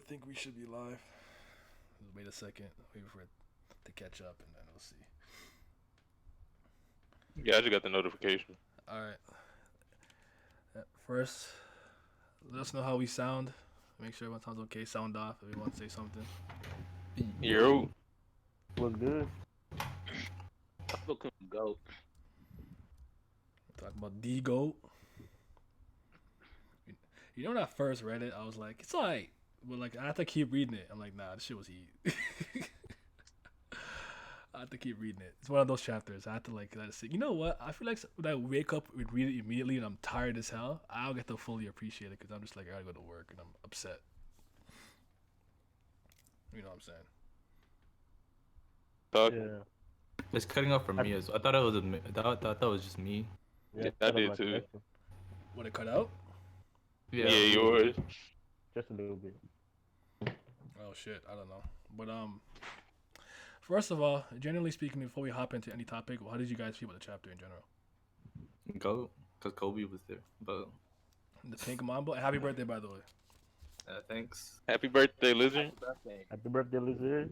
think we should be live. Wait a second. Wait for it to catch up, and then we'll see. Yeah, I just got the notification. All right. First, let us know how we sound. Make sure everyone sounds okay. Sound off if you want to say something. Yo, Look good. Looking goat. Talk about D goat. You know when I first read it, I was like, it's alright. But like I have to keep reading it. I'm like, nah, this shit was heat. I have to keep reading it. It's one of those chapters. I have to like let it sit. You know what? I feel like when I wake up and read it immediately and I'm tired as hell, I'll get to fully appreciate it because I'm just like, I gotta go to work and I'm upset. You know what I'm saying? talk. Yeah. It's cutting off for me as I thought it was thought that was just me. Yeah, I that was did my too. connection. What, it cut out? Yeah, yours. Just a little bit. Oh shit, I don't know. But first of all, generally speaking, before we hop into any topic, how did you guys feel about the chapter in general? Go, because Kobe was there. But The pink mambo. And happy birthday, by the way. thanks, Happy birthday, lizard. Happy birthday. Happy birthday, lizard.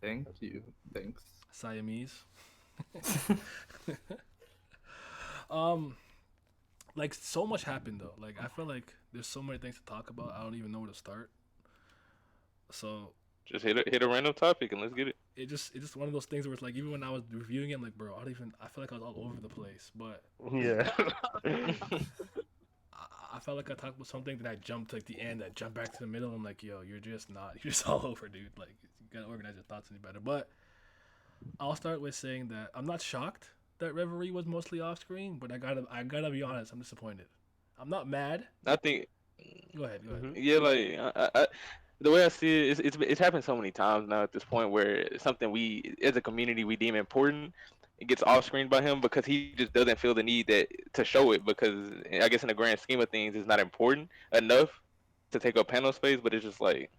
thank you, thanks. Siamese. um, like so much happened though. Like I feel like there's so many things to talk about. I don't even know where to start. So Just hit a random topic and let's get it. it's just one of those things where it's like even when I was reviewing it, I'm like, bro, I feel like I was all over the place. But Yeah. I felt like I talked about something, then I jumped to like the end, I jumped back to the middle. I'm like, yo, you're just all over, dude. Like you gotta organize your thoughts any better. But I'll start with saying that I'm not shocked that Reverie was mostly off screen, but I gotta be honest, I'm disappointed. I'm not mad. I think, Go ahead. yeah, like the way I see it, it's happened so many times now at this point where something we as a community we deem important, it gets off screened by him because he just doesn't feel the need that to show it because I guess in the grand scheme of things it's not important enough to take up panel space. But it's just like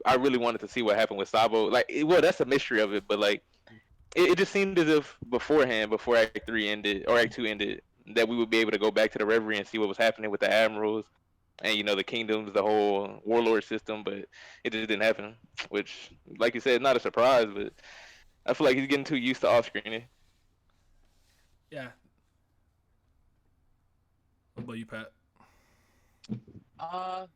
I really wanted to see what happened with Sabo. Like, well, that's a mystery of it, but like it just seemed as if beforehand, before Act 3 ended or Act 2 ended, that we would be able to go back to the Reverie and see what was happening with the admirals and the kingdoms, the whole warlord system, but it just didn't happen. Which, like you said, not a surprise, but I feel like he's getting too used to off screening. Yeah. What about you, Pat? I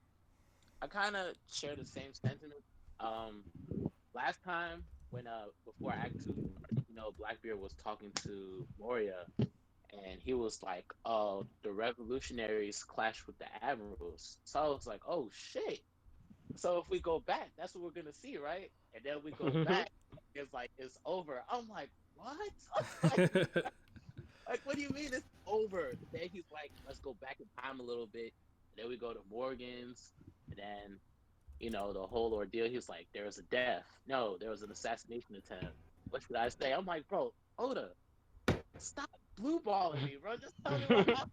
kind of share the same sentiment. Um, Last time when before Act Two, Blackbeard was talking to Moria, and he was like, "Oh, the revolutionaries clashed with the admirals." So I was like, "Oh shit!" So if we go back, that's what we're gonna see, right? And then we go back, it's like it's over. I'm like, what? Like, what do you mean it's over? Then he's like, let's go back in time a little bit. And then we go to Morgan's, and then, the whole ordeal. He was like, there was a death. No, there was an assassination attempt. What should I say? I'm like, bro, Oda, stop blue balling me, bro. Just tell me what happened.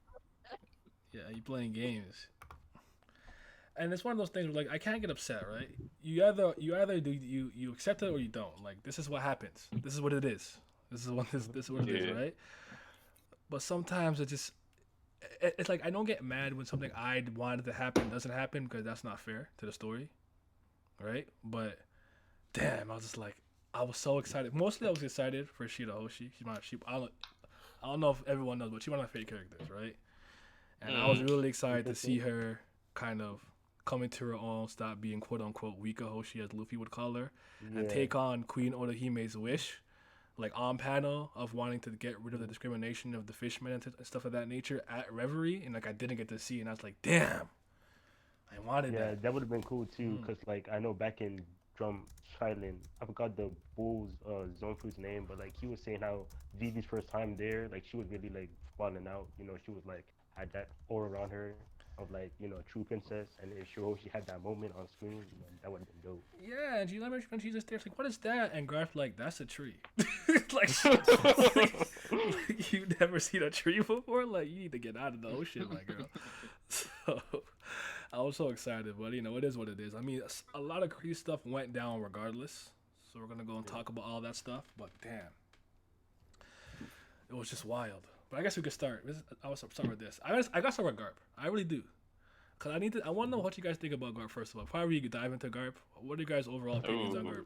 Yeah, you playing games. And it's one of those things where like I can't get upset, right? You either do you accept it or you don't. Like this is what happens. This is what it is. This is what it is, Yeah. right? But sometimes it's like I don't get mad when something I wanted to happen doesn't happen because that's not fair to the story, right? But damn, I was so excited. Mostly I was excited for Shira Hoshi. I don't know if everyone knows, but she's one of my favorite characters, right? And I was really excited to see her kind of come into her own, stop being quote unquote weaker Hoshi as Luffy would call her, and Yeah. take on Queen Odahime's wish, like on panel of wanting to get rid of the discrimination of the fishmen and stuff of that nature at Reverie, and like I didn't get to see, and I was like, damn, I wanted Yeah, that. that would have been cool too, Mm. cause like I know back in Drum Island, I forgot the bull's Zone Fruit's name, but like he was saying how Vivi's first time there, like she was really like falling out. She was like had that aura around her of like a true princess, and if she had that moment on screen, that would have been dope. Yeah, and she let me when she's just there, she's like, what is that? And Garth like, that's a tree. like, like, you've never seen a tree before? Like, you need to get out of the ocean, my girl. So I was so excited, but it is what it is. I mean, a lot of crazy stuff went down regardless. So we're gonna go and talk about all that stuff. But damn, it was just wild. But I guess we could start. I will start with this. I got to start with Garp. I really do. Cause I want to know what you guys think about Garp first of all. Before we dive into Garp, what are you guys' overall opinions on Garp?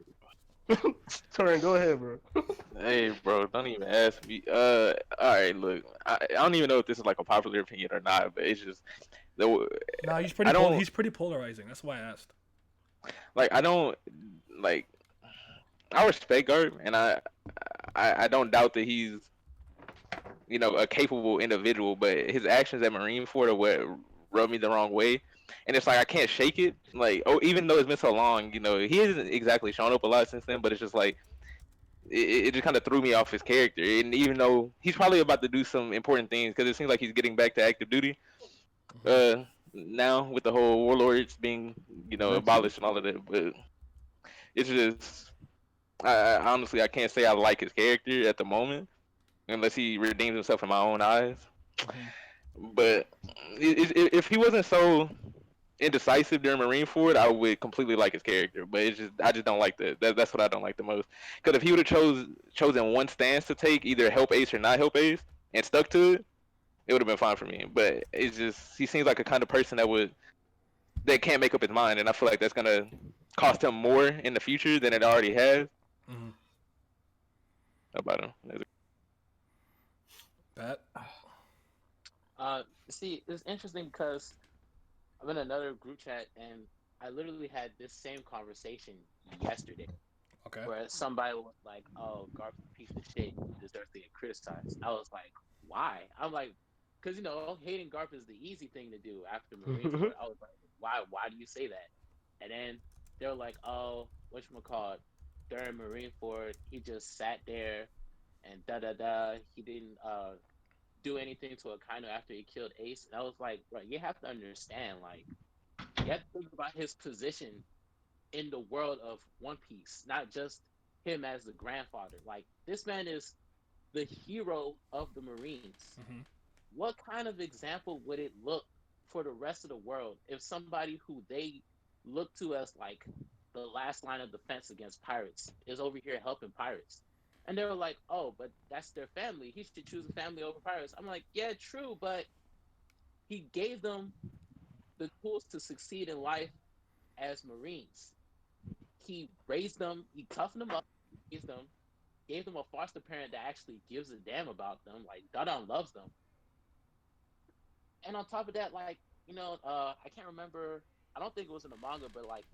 Ooh. Torrent, go ahead, bro. Hey, bro, don't even ask me. All right, look, I don't even know if this is like a popular opinion or not, but it's just the Nah, I don't he's pretty polarizing. That's why I asked. I don't like. I respect Garp, and I don't doubt that he's a capable individual, but his actions at Marineford are what rub me the wrong way. And it's like I can't shake it. Like, oh, even though it's been so long, he hasn't exactly shown up a lot since then. But it's just like it just kind of threw me off his character. And even though he's probably about to do some important things, because it seems like he's getting back to active duty Mhm. now with the whole Warlords being Eventually. abolished and all of that. But it's just honestly I can't say I like his character at the moment unless he redeems himself in my own eyes. Mhm. But if he wasn't so indecisive during Marineford, I would completely like his character. But I just don't like that's what I don't like the most. Because if he would have chosen one stance to take, either help Ace or not help Ace, and stuck to it, it would have been fine for me. But it's just he seems like a kind of person that can't make up his mind, and I feel like that's gonna cost him more in the future than it already has Mhm. about him. Pat. See, it's interesting because I'm in another group chat and I literally had this same conversation yesterday Okay. where somebody was like, "Oh, Garf's a piece of shit, deserves to get criticized." I was like, "Why?" I'm like, "Cause hating Garf is the easy thing to do after Marineford." I was like, "Why? Why do you say that?" And then they were like, "Oh, whatchamacallit, during Marineford, he just sat there and da da da. He didn't do anything to Akainu after he killed Ace." And I was like, "Bro, you have to understand, like, you have to think about his position in the world of One Piece, not just him as the grandfather. Like, this man is the hero of the Marines. Mhm. What kind of example would it look for the rest of the world if somebody who they look to as like the last line of defense against pirates is over here helping pirates?" And they were like, "Oh, but that's their family. He should choose a family over pirates." I'm like, "Yeah, true, but he gave them the tools to succeed in life as Marines. He raised them, he toughened them up, raised them, gave them a foster parent that actually gives a damn about them. Like, Dadan loves them. And on top of that, like, I can't remember, I don't think it was in the manga, but like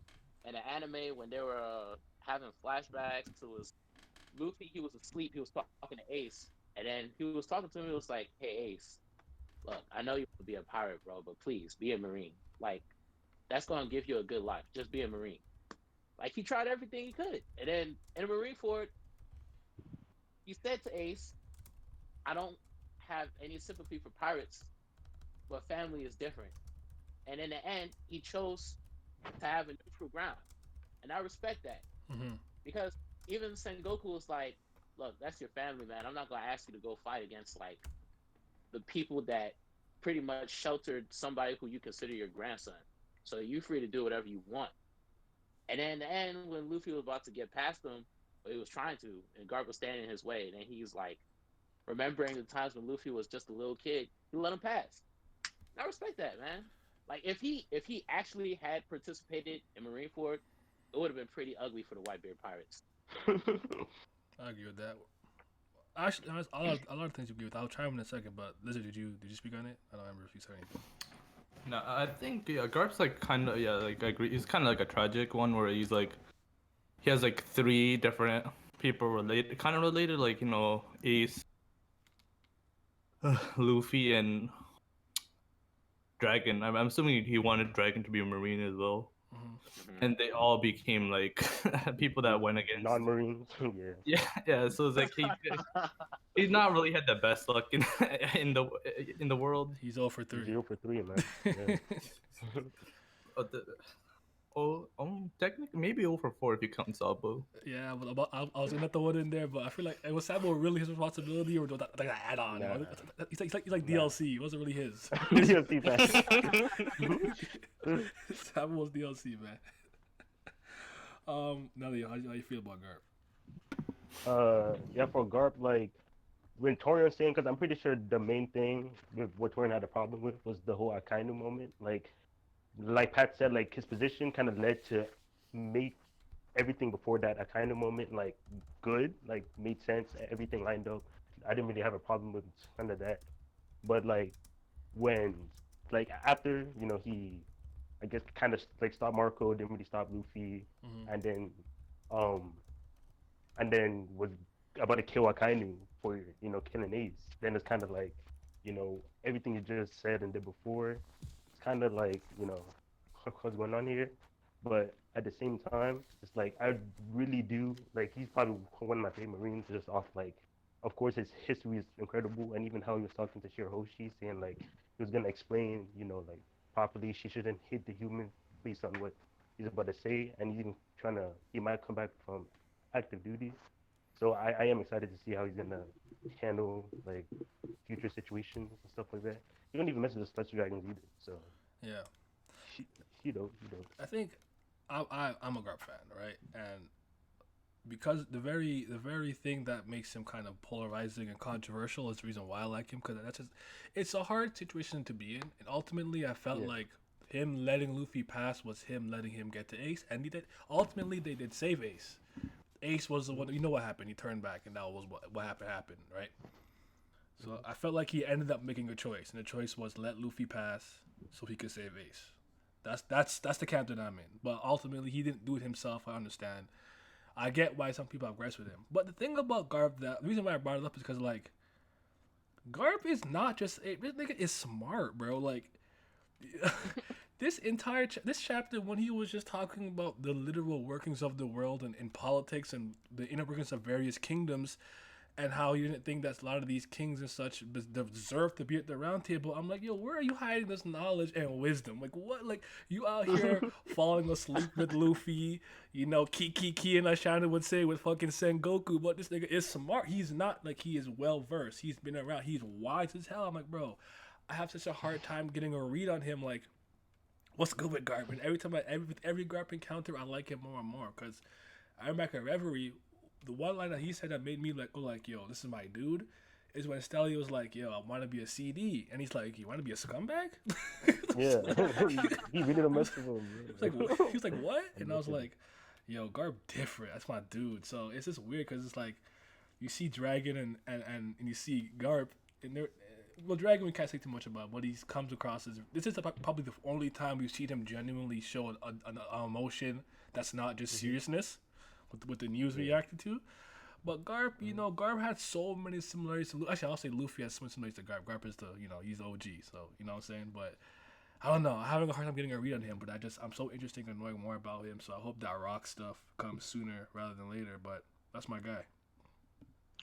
in the anime when they were having flashbacks to his Luffy, he was asleep, he was talking to Ace, and then he was talking to him, he was like, "Hey, Ace, look, I know you want to be a pirate, bro, but please be a Marine. Like, that's going to give you a good life. Just be a Marine." Like, he tried everything he could. And then in Marineford, he said to Ace, "I don't have any sympathy for pirates, but family is different." And in the end, he chose to have a neutral ground. And I respect that Mhm. because even Sengoku was like, "Look, that's your family, man. I'm not going to ask you to go fight against like the people that pretty much sheltered somebody who you consider your grandson. So you're free to do whatever you want." And then in the end, when Luffy was about to get past him, or he was trying to, and Garp was standing in his way, and then he's like, remembering the times when Luffy was just a little kid, he let him pass. I respect that, man. Like, if he actually had participated in Marineford, it would have been pretty ugly for the Whitebeard pirates. I agree with that. Actually, there's a lot of things you agree with. I'll chime in a second, but Lizard, did you speak on it? I don't remember if you said anything. No, I think Garp's like kind of like I agree. He's kind of like a tragic one where he has like three different people related, like Ace, Luffy, and Dragon. I'm assuming he wanted Dragon to be a Marine as well, Mhm. Mm-hmm. and they all became like people that went against. Non-Marines, yeah. Yeah. So it's like he's not really had the best luck in in the world. He's 0 for 3. 0 for 3, man. Yeah. Uh, the, technically maybe over 4 if you count Sabo. Yeah, but I was gonna throw one in there, but I feel like was Sabo really his responsibility or was that like an add-on? Nah, He's like nah. DLC. It wasn't really his. DLC fans. Sabo was DLC, man. Nelly, how you feel about Garp? Yeah, for Garp, like when Torian's saying, because I'm pretty sure the main thing with what Torian had a problem with was the whole Akainu moment. Like like Pat said, like his position kind of led to make everything before that a kind of moment like good, like made sense, everything lined up. I didn't really have a problem with none of that. But like when like after he I guess kind of like stopped Marco, didn't really stop Luffy, Mm-hmm. and then um was about to kill Akainu for killing Ace. Then it's kind of like everything you just said and did before. It's kind of like what's going on here, but at the same time, it's like I really do like he's probably one of my favorite Marines just off like. Of course, his history is incredible, and even how he was talking to Shirahoshi, saying like he was gonna explain, like properly, she shouldn't hit the human based on what he's about to say, and he's even he might come back from active duty. So I am excited to see how he's gonna handle like future situations and stuff like that. You don't even mention the Special Dragons either. So Yeah, he, he dope. I think I'm a Garp fan, right? And because the very thing that makes him kind of polarizing and controversial is the reason why I like him, because that's just it's a hard situation to be in, and ultimately I felt Yeah. like him letting Luffy pass was him letting him get to Ace, and he did. Ultimately, they did save Ace. Ace was the one. You know what happened? He turned back, and that was what happened, right? So I felt like he ended up making a choice, and the choice was let Luffy pass so he could save Ace. That's the camp that I'm in. But ultimately, he didn't do it himself. I understand. I get why some people have gripes with him. But the thing about Garp, the reason why I brought it up is because like Garp is not just this nigga is smart, bro. Like this chapter when he was just talking about the literal workings of the world and in politics and the inner workings of various kingdoms and how you didn't think that a lot of these kings and such deserve to be at the round table. I'm like, yo, where are you hiding this knowledge and wisdom? Like, what? Like, you out here falling asleep with Luffy, Kiki and Ashana would say with fucking Sengoku, but this nigga is smart. He's not like he is well versed. He's been around. He's wise as hell. I'm like, bro, I have such a hard time getting a read on him. Like, what's good with Garp? And every time with every Garp encounter, I like him more and more because I remember back at Reverie, the one line that he said that made me like go like, yo, this is my dude, is when Stelly was like, yo, I want to be a CD, and he's like, you want to be a scumbag? Yeah, he really don't mess with him. He was like, what? And I was like, yo, Garb different. That's my dude. So it's just weird because it's like you see Dragon and you see Garp, and they're well, Dragon we can't say too much about, but he comes across as this is probably the only time we've seen him genuinely show an emotion that's not just seriousness with the news we reacted to. But Garp, Garp had so many similarities to actually I'll say Luffy has so many similarities to Garp. Garp is he's OG, so you know what I'm saying? But I don't know. I'm having a hard time getting a read on him, but I'm so interested in knowing more about him, so I hope that rock stuff comes sooner rather than later, but that's my guy.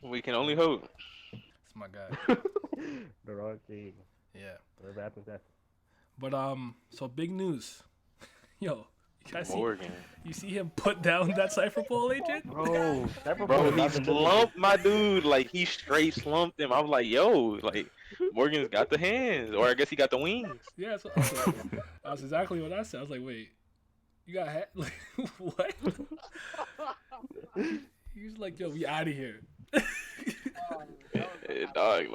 We can only hope. That's my guy. The Rock, hey, Yeah. whatever happens, happens. But so big news. Yo, you guys Morgan. you see him put down that Cypher Pole agent? Bro, that Bro, he not been done. slumped my dude. Like, he straight slumped him. I was like, yo, like, Morgan's got the hands. Or I guess he got the wings. Yeah, so that's exactly what I said. I was like, wait, you got like what? He was like, yo, we out of here. Dog,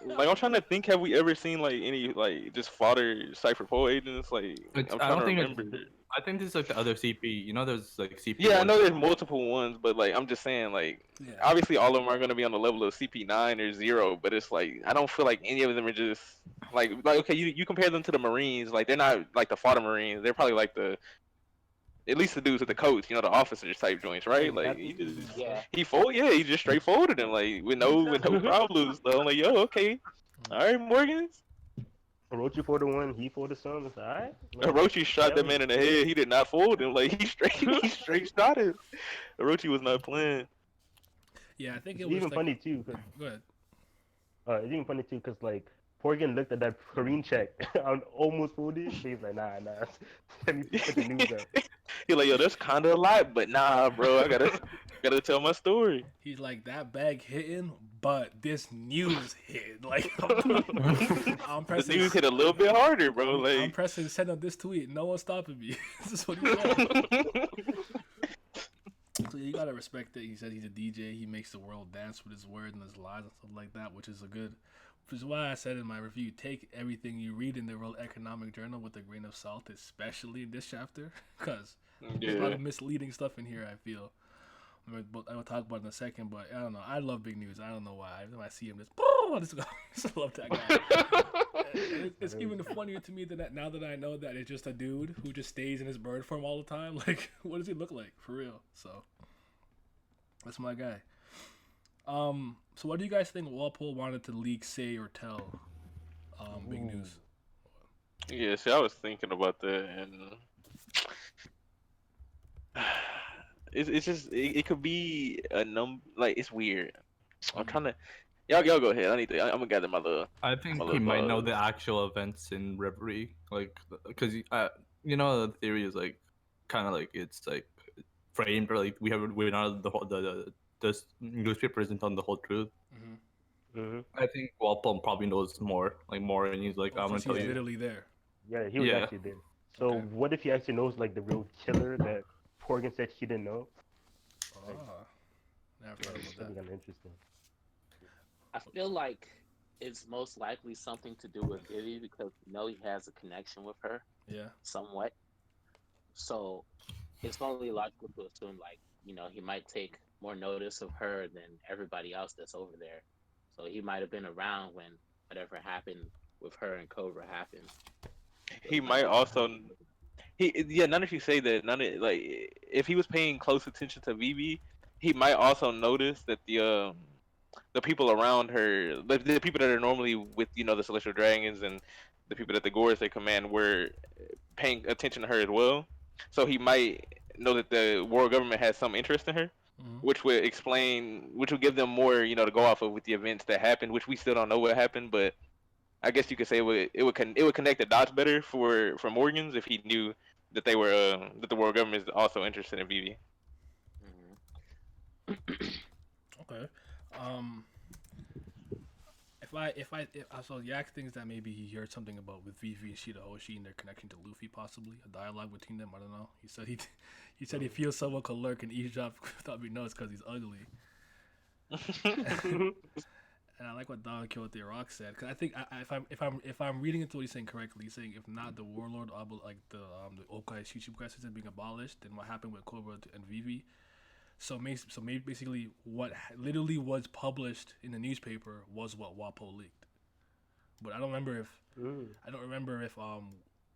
like I'm trying to think, have we ever seen like any like just fodder Cypher Pole agents? Like I'm I trying don't to think remember. I think this is like the other CP. There's like CP. Yeah, I one. know there's multiple ones, but like I'm just saying, like Yeah. obviously all of them are gonna be on the level of CP9 or 0, but it's like I don't feel like any of them are just like okay, you compare them to the Marines, like they're not like the fodder Marines. They're probably like the at least the dudes with the coats, the officers type joints, right? Like he just Yeah. he just straight folded him like with no problems. So I'm like, yo, okay, all right, Morgans. Orochi for the one, he for the son. It's alright. Orochi shot that man in the head. He did not fold him. Like he straight shot him. Orochi was not playing. Yeah, I think It's it was even like, funny too. Cause, go ahead. it's even funny too because like Porgan looked at that Marine check and almost folded. He's like, nah. Let me put the news up. He like, yo, that's kind of a lot, but nah, bro, I gotta tell my story. He's like that bag hitting, but this news hit. Like I'm The pressing. news hit a little bit harder, bro. I'm Like, pressing send on this tweet. No one's stopping me. This is what he said. So you gotta respect that. He said he's a DJ. He makes the world dance with his words and his lies and stuff like that, which is a good Which is why I said in my review, take everything you read in the World Economic Journal with a grain of salt, especially in this chapter, because there's a lot Yeah. of misleading stuff in here. I feel. I will talk about it in a second, but I don't know. I love big news. I don't know why. Every time I see him, I just love that guy. It's even funnier to me that now that I know that it's just a dude who just stays in his bird form all the time. Like, what does he look like for real? So that's my guy. So what do you guys think Walpole wanted to leak, say, or tell? Big news. Yeah, see, I was thinking about that, and it's just it could be a like it's weird. I'm trying to y'all go ahead. I'm gonna gather I my think he little might know thoughts. the actual events in Reverie, like, because you know, the theory is like, kind of like it's like framed, or like we know the whole the newspaper isn't on the whole truth. Mm-hmm. Hmm. I think Walpole probably knows more, and he's like, I'm gonna Because tell he's you. literally there. Yeah, he was Yeah, actually there. So Okay. what if he actually knows like the real killer that Porgan said he didn't know? Like, Ah, never yeah, thought it's about gonna be that. kind of interesting. I feel like it's most likely something to do with Vivi because we know he has a connection with her Yeah. somewhat. So it's only logical to assume like, he might take more notice of her than everybody else that's over there. So he might have been around when whatever happened with her and Cobra happened. So He he might might be also yeah. None of you say that. None of like if he was paying close attention to Vivi, he might also notice that the people around her, the people that are normally with the celestial dragons and the people that the Gores they command were paying attention to her as well. So he might know that the world government has some interest in her, Mm-hmm. which would give them more, to go off of with the events that happened, which we still don't know what happened, but I guess you could say it would connect the dots better for Morgans if he knew that they were that the world government is also interested in Vivi. Okay. Um, if so Yak thinks that maybe he heard something about with Vivi and Shida Hoshi and their connection to Luffy, possibly a dialogue between them. I don't know. He said he said he feels someone could lurk in eavesdrop without being noticed because he's ugly. And I like what Don Quixote Rock said because I think if I'm reading into what he's saying correctly, he's saying if not the warlord like the Okai Shichibukai system being abolished, then what happened with Cobra and Vivi. So maybe basically what literally was published in the newspaper was what Wapo leaked. But Mm. I don't remember if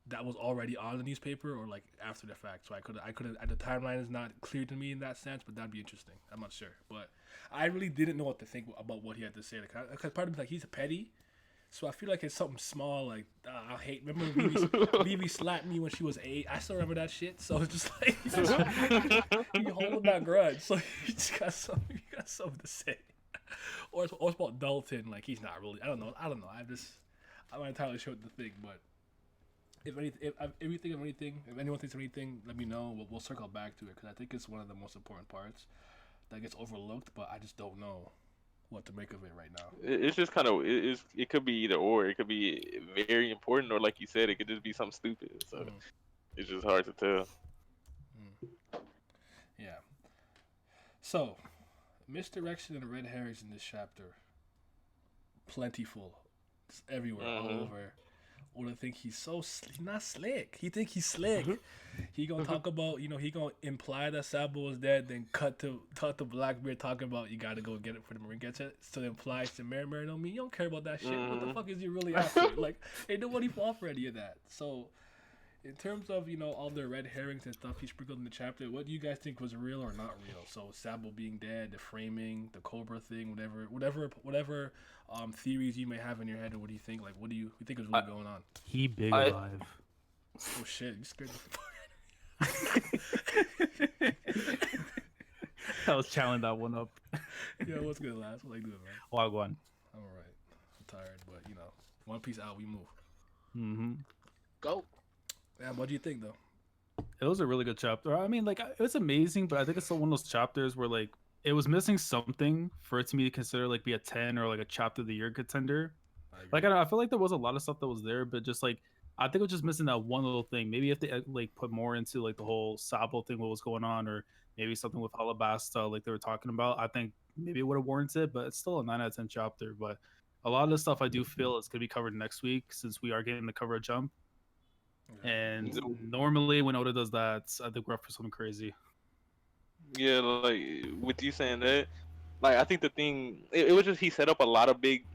that was already on the newspaper or like after the fact. So I couldn't the timeline is not clear to me in that sense, but that'd be interesting. I'm not sure, but I really didn't know what to think about what he had to say because part of me like he's petty. So I feel like it's something small, like I hate. Remember Vivi slapped me when she was 8. I still remember that shit. So it's just like he holding that grudge. So he just got something to say. Or it's about Dalton. Like he's not really. I don't know. I'm not entirely sure what to think. But if anyone thinks of anything, let me know. We'll circle back to it because I think it's one of the most important parts that gets overlooked. But I just don't know what to make of it right now. It's just kind of it could be either or. It could be very important, or like you said, it could just be something stupid. So Mm, it's just hard to tell. yeah. So, misdirection and red herrings in this chapter, plentiful. It's everywhere, all Hmm. over. Or think he's not slick. He think he's slick. He gonna talk about, he gonna imply that Sabo is dead, then cut to Blackbeard talking about you gotta go get it for the Marine gets it. So it implies to Mary don't mean you don't care about that shit. What the fuck is you really after? Like, ain't nobody fall for any of that. So in terms of all the red herrings and stuff he sprinkled in the chapter, what do you guys think was real or not real? So Sabo being dead, the framing, the Cobra thing, whatever theories you may have in your head, or what do you think? Like, what do you think is really going on? He big I- alive. Oh shit, you scared the fuck. I was challenging that one up. Yeah, what's good, lads? What I doing, man? Wagwan. I'm alright. I'm tired, but One Piece out, we move. Mm-hmm. Go. Yeah, what do you think though? It was a really good chapter. I mean, like, it was amazing, but I think it's still one of those chapters where, like, it was missing something for it to be considered, like, be a 10 or, like, a chapter of the year contender. Like, I feel like there was a lot of stuff that was there, but just, like, I think it was just missing that one little thing. Maybe if they, like, put more into, like, the whole Sabo thing, what was going on, or maybe something with Alabasta, like they were talking about, I think maybe it would have warranted it, but it's still a 9 out of 10 chapter. But a lot of the stuff I do feel is gonna be covered next week since we are getting the cover of Jump. And normally when Oda does that, I think we're up for something crazy. Yeah, like with you saying that, like I think the thing it was just he set up a lot of big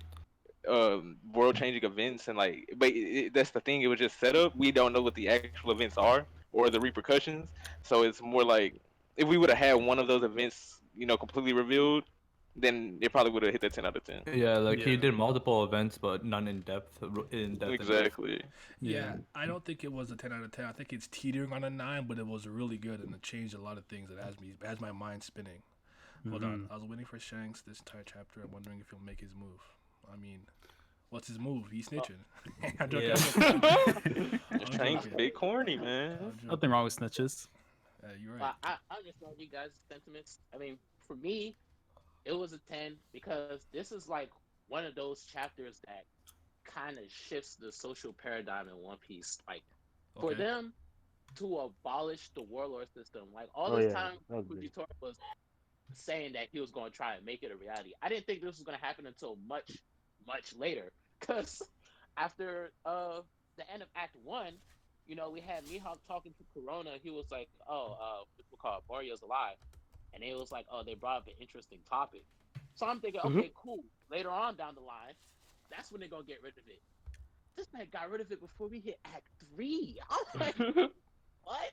world changing events and like but that's the thing, it was just set up. We don't know what the actual events are or the repercussions, so it's more like if we would have had one of those events, you know, completely revealed, then it probably would have hit that 10 out of 10. Yeah, like he Yeah. did multiple events, but none in depth. In depth. Exactly. Yeah, I don't think it was a 10 out of 10. I think it's teetering on a 9, but it was really good and it changed a lot of things. It has my mind spinning. Hold on, I was waiting for Shanks this entire chapter. I'm wondering if he'll make his move. I mean, what's his move? He's snitching. I'm joking, Yeah. I'm Shanks joking. big corny, man. I'm joking. Nothing wrong with snitches. You're right. Well, I understand you guys' sentiments. I mean, for me, it was a 10 because this is like one of those chapters that kind of shifts the social paradigm in One Piece. Like, for Okay. them to abolish the warlord system, like all Oh, this yeah, time, that was big. Fujitora was saying that he was going to try and make it a reality. I didn't think this was going to happen until much, much later. Because after the end of Act 1, you know, we had Mihawk talking to Corona. He was like, oh, what's it called? Mario's alive. And it was like, oh, they brought up an interesting topic. So I'm thinking, okay, cool. Later on down the line, that's when they're going to get rid of it. This man got rid of it before we hit Act 3. I'm like, what?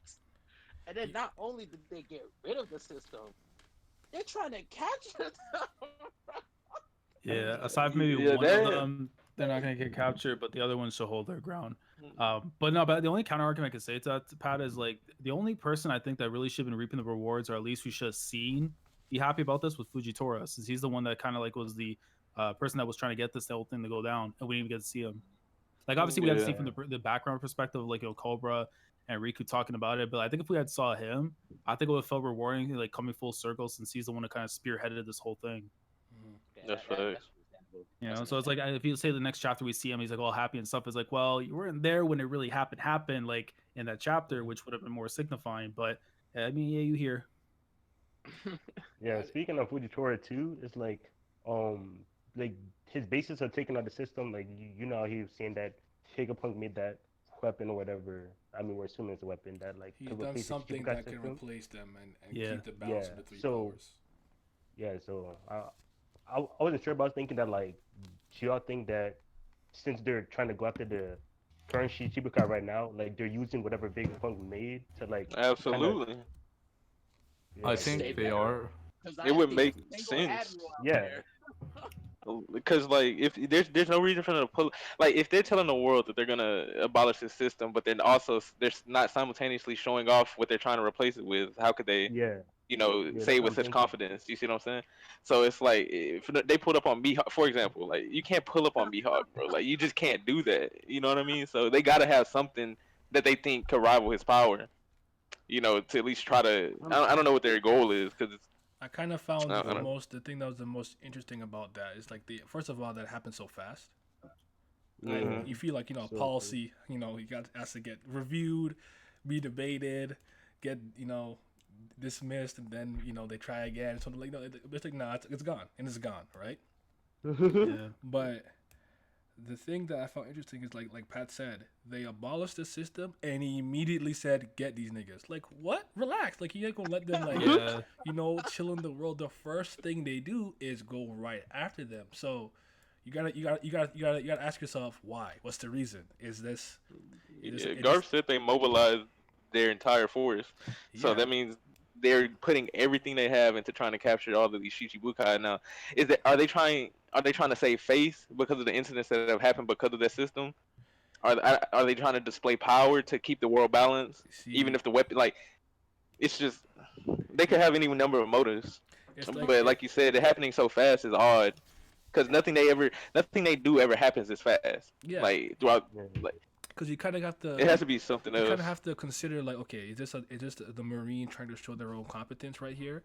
And then not only did they get rid of the system, they're trying to capture them. Yeah, aside from maybe Yeah, one that- of them, they're not gonna get captured, but the other ones should hold their ground. But no, but the only counter argument I can say to that, Pat, is like the only person I think that really should have been reaping the rewards, or at least we should have seen be happy about this, was Fujitora, since he's the one that kind of like was the person that was trying to get this whole thing to go down, and we didn't even get to see him. Like obviously we had to see from the background perspective of like Cobra and Riku talking about it, but I think if we had saw him, I think it would have felt rewarding, like coming full circle since he's the one that kind of spearheaded this whole thing. That's right. understandable. You know, so it's like if you say the next chapter we see him, he's like all happy and stuff. It's like, well, you weren't there when it really happened, like in that chapter, which would have been more signifying. But I mean, yeah, you hear. Yeah, speaking of Fujitora too, it's like his bases are taken out of the system. Like you know, how he was saying that Punk made that weapon or whatever. I mean, we're assuming it's a weapon that like He's could done replace the something Shichibukai that can system. replace them and Yeah. keep the balance Yeah, of the three so- powers. Yeah, so I wasn't sure, but I was thinking that like, do y'all think that since they're trying to go after the current Shichibukai right now, like they're using whatever Punk made to like Absolutely. I Stay think they better. are. It would make sense. Because like if there's no reason for them to pull, like if they're telling the world that they're gonna abolish this system, but then also they're not simultaneously showing off what they're trying to replace it with, how could they Yeah, you know Yeah, say that's it what with I'm such thinking. confidence? You see what I'm saying? So it's like if they pulled up on Mihawk, for example, like you can't pull up on Mihawk, bro. Like you just can't do that. You know what I mean? So they gotta have something that they think could rival his power. You know, to at least try to. I don't know what their goal is because I kind of found I don't know. the thing that was the most interesting about that is like first of all that happened so fast. yeah. And you feel like, you know, a So policy, you know, has to get reviewed, be debated, get, you know, dismissed, and then, you know, they try again. So like, no, it's like, nah, it's gone, and it's gone, right? Yeah. But the thing that I found interesting is like Pat said, they abolished the system, and he immediately said, "Get these niggas." Like, what? Relax. Like, you ain't gonna let them like, Yeah. you know, chill in the world. The first thing they do is go right after them. So you gotta ask yourself why. What's the reason? Is this? Garf said they mobilized their entire force, so that means they're putting everything they have into trying to capture all of these Shichibukai. Now, are they trying to save face because of the incidents that have happened because of their system? Are they trying to display power to keep the world balanced? Even if the weapon, like, it's just they could have any number of motives. But like you said, it happening so fast is odd. Because nothing they do ever happens this fast. Yeah. Like throughout, like because you kind of have to. it has to be something You else. kind of have to consider like, okay, is this the Marine trying to show their own competence right here,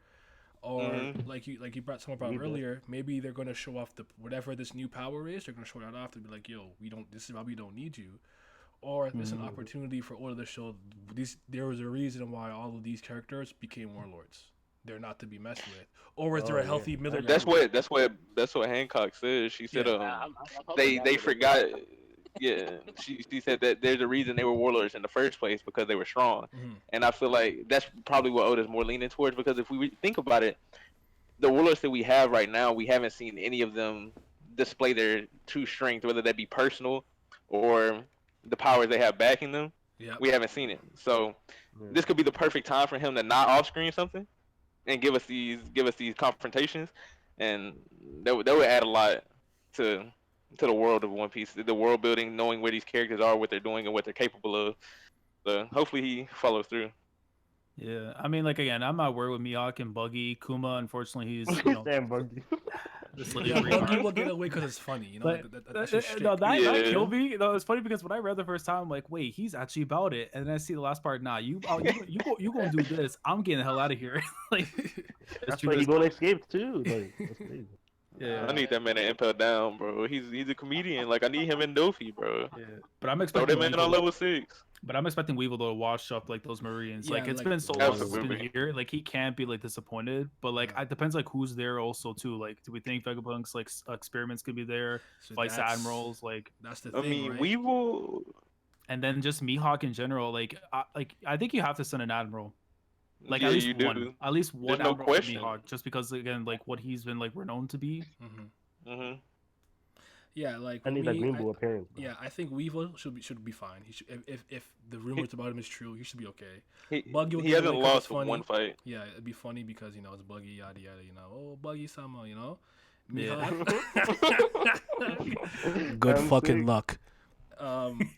or like you brought someone up earlier, maybe they're gonna show off the whatever this new power is. They're gonna show that off to be like, yo, we don't. This is why we don't need you. Or it's an opportunity for Oda to show there was a reason why all of these characters became warlords. they're not to be messed with, or is there Oh, a yeah. healthy middle ground? That's what Hancock said. She said Yeah. I'm hoping they that's they what it forgot. Yeah, she said that there's a reason they were warlords in the first place because they were strong, Mhm. and I feel like that's probably what Oda's more leaning towards because if we think about it, the warlords that we have right now, we haven't seen any of them display their true strength, whether that be personal or the powers they have backing them. Yep. We haven't seen it, so Yeah. this could be the perfect time for him to not off screen something and give us these confrontations, and that would add a lot to to the world of One Piece, the world building, knowing where these characters are, what they're doing, and what they're capable of. So hopefully he follows through. Yeah, I mean, like again, I'm not worried with Mihawk and Buggy. Kuma, unfortunately, he's Damn, Buggy. the Yeah, slavery Buggy arc. will get away because it's funny, you know. But That's just shtick. no, that Yeah. killed me. No, it's funny because when I read the first time, I'm like, wait, he's actually about it, and then I see the last part. Nah, you gonna do this? I'm getting the hell out of here. Like, it's That's true. why he gonna escape too. Like, that's crazy. Yeah, I need that man to impel down, bro. He's a comedian. Like I need him in Dofi, bro. yeah. But I'm Throw expecting that man on Weevil. level 6. But I'm expecting Weevil to wash up like those Marines. Yeah, Like it's like- been so long since he's been Absolutely. here. Like he can't be like disappointed. But like Yeah. it depends like who's there also too. Like do we think Vegapunk's like experiments could be there? So Vice that's- Admirals like, That's the I thing, mean, right? we will. and then just Mihawk in general. Like I think you have to send an admiral. Like Yeah, at least you do. one. At least one There's no admiral for question. Mihawk, just because again like what he's been like renowned to be. Mhm. hmm Yeah, like I need me, that Green appearance. Bro. yeah, I think Weevil should be fine. He should, if the rumors about him is true, he should be okay. He, Buggy will he get hasn't away 'cause lost it's funny. one fight. Yeah, it'd be funny because it's Buggy, yada yada. Oh, Buggy Sama, Yeah. Mihawk. Good I'm fucking sick. luck. And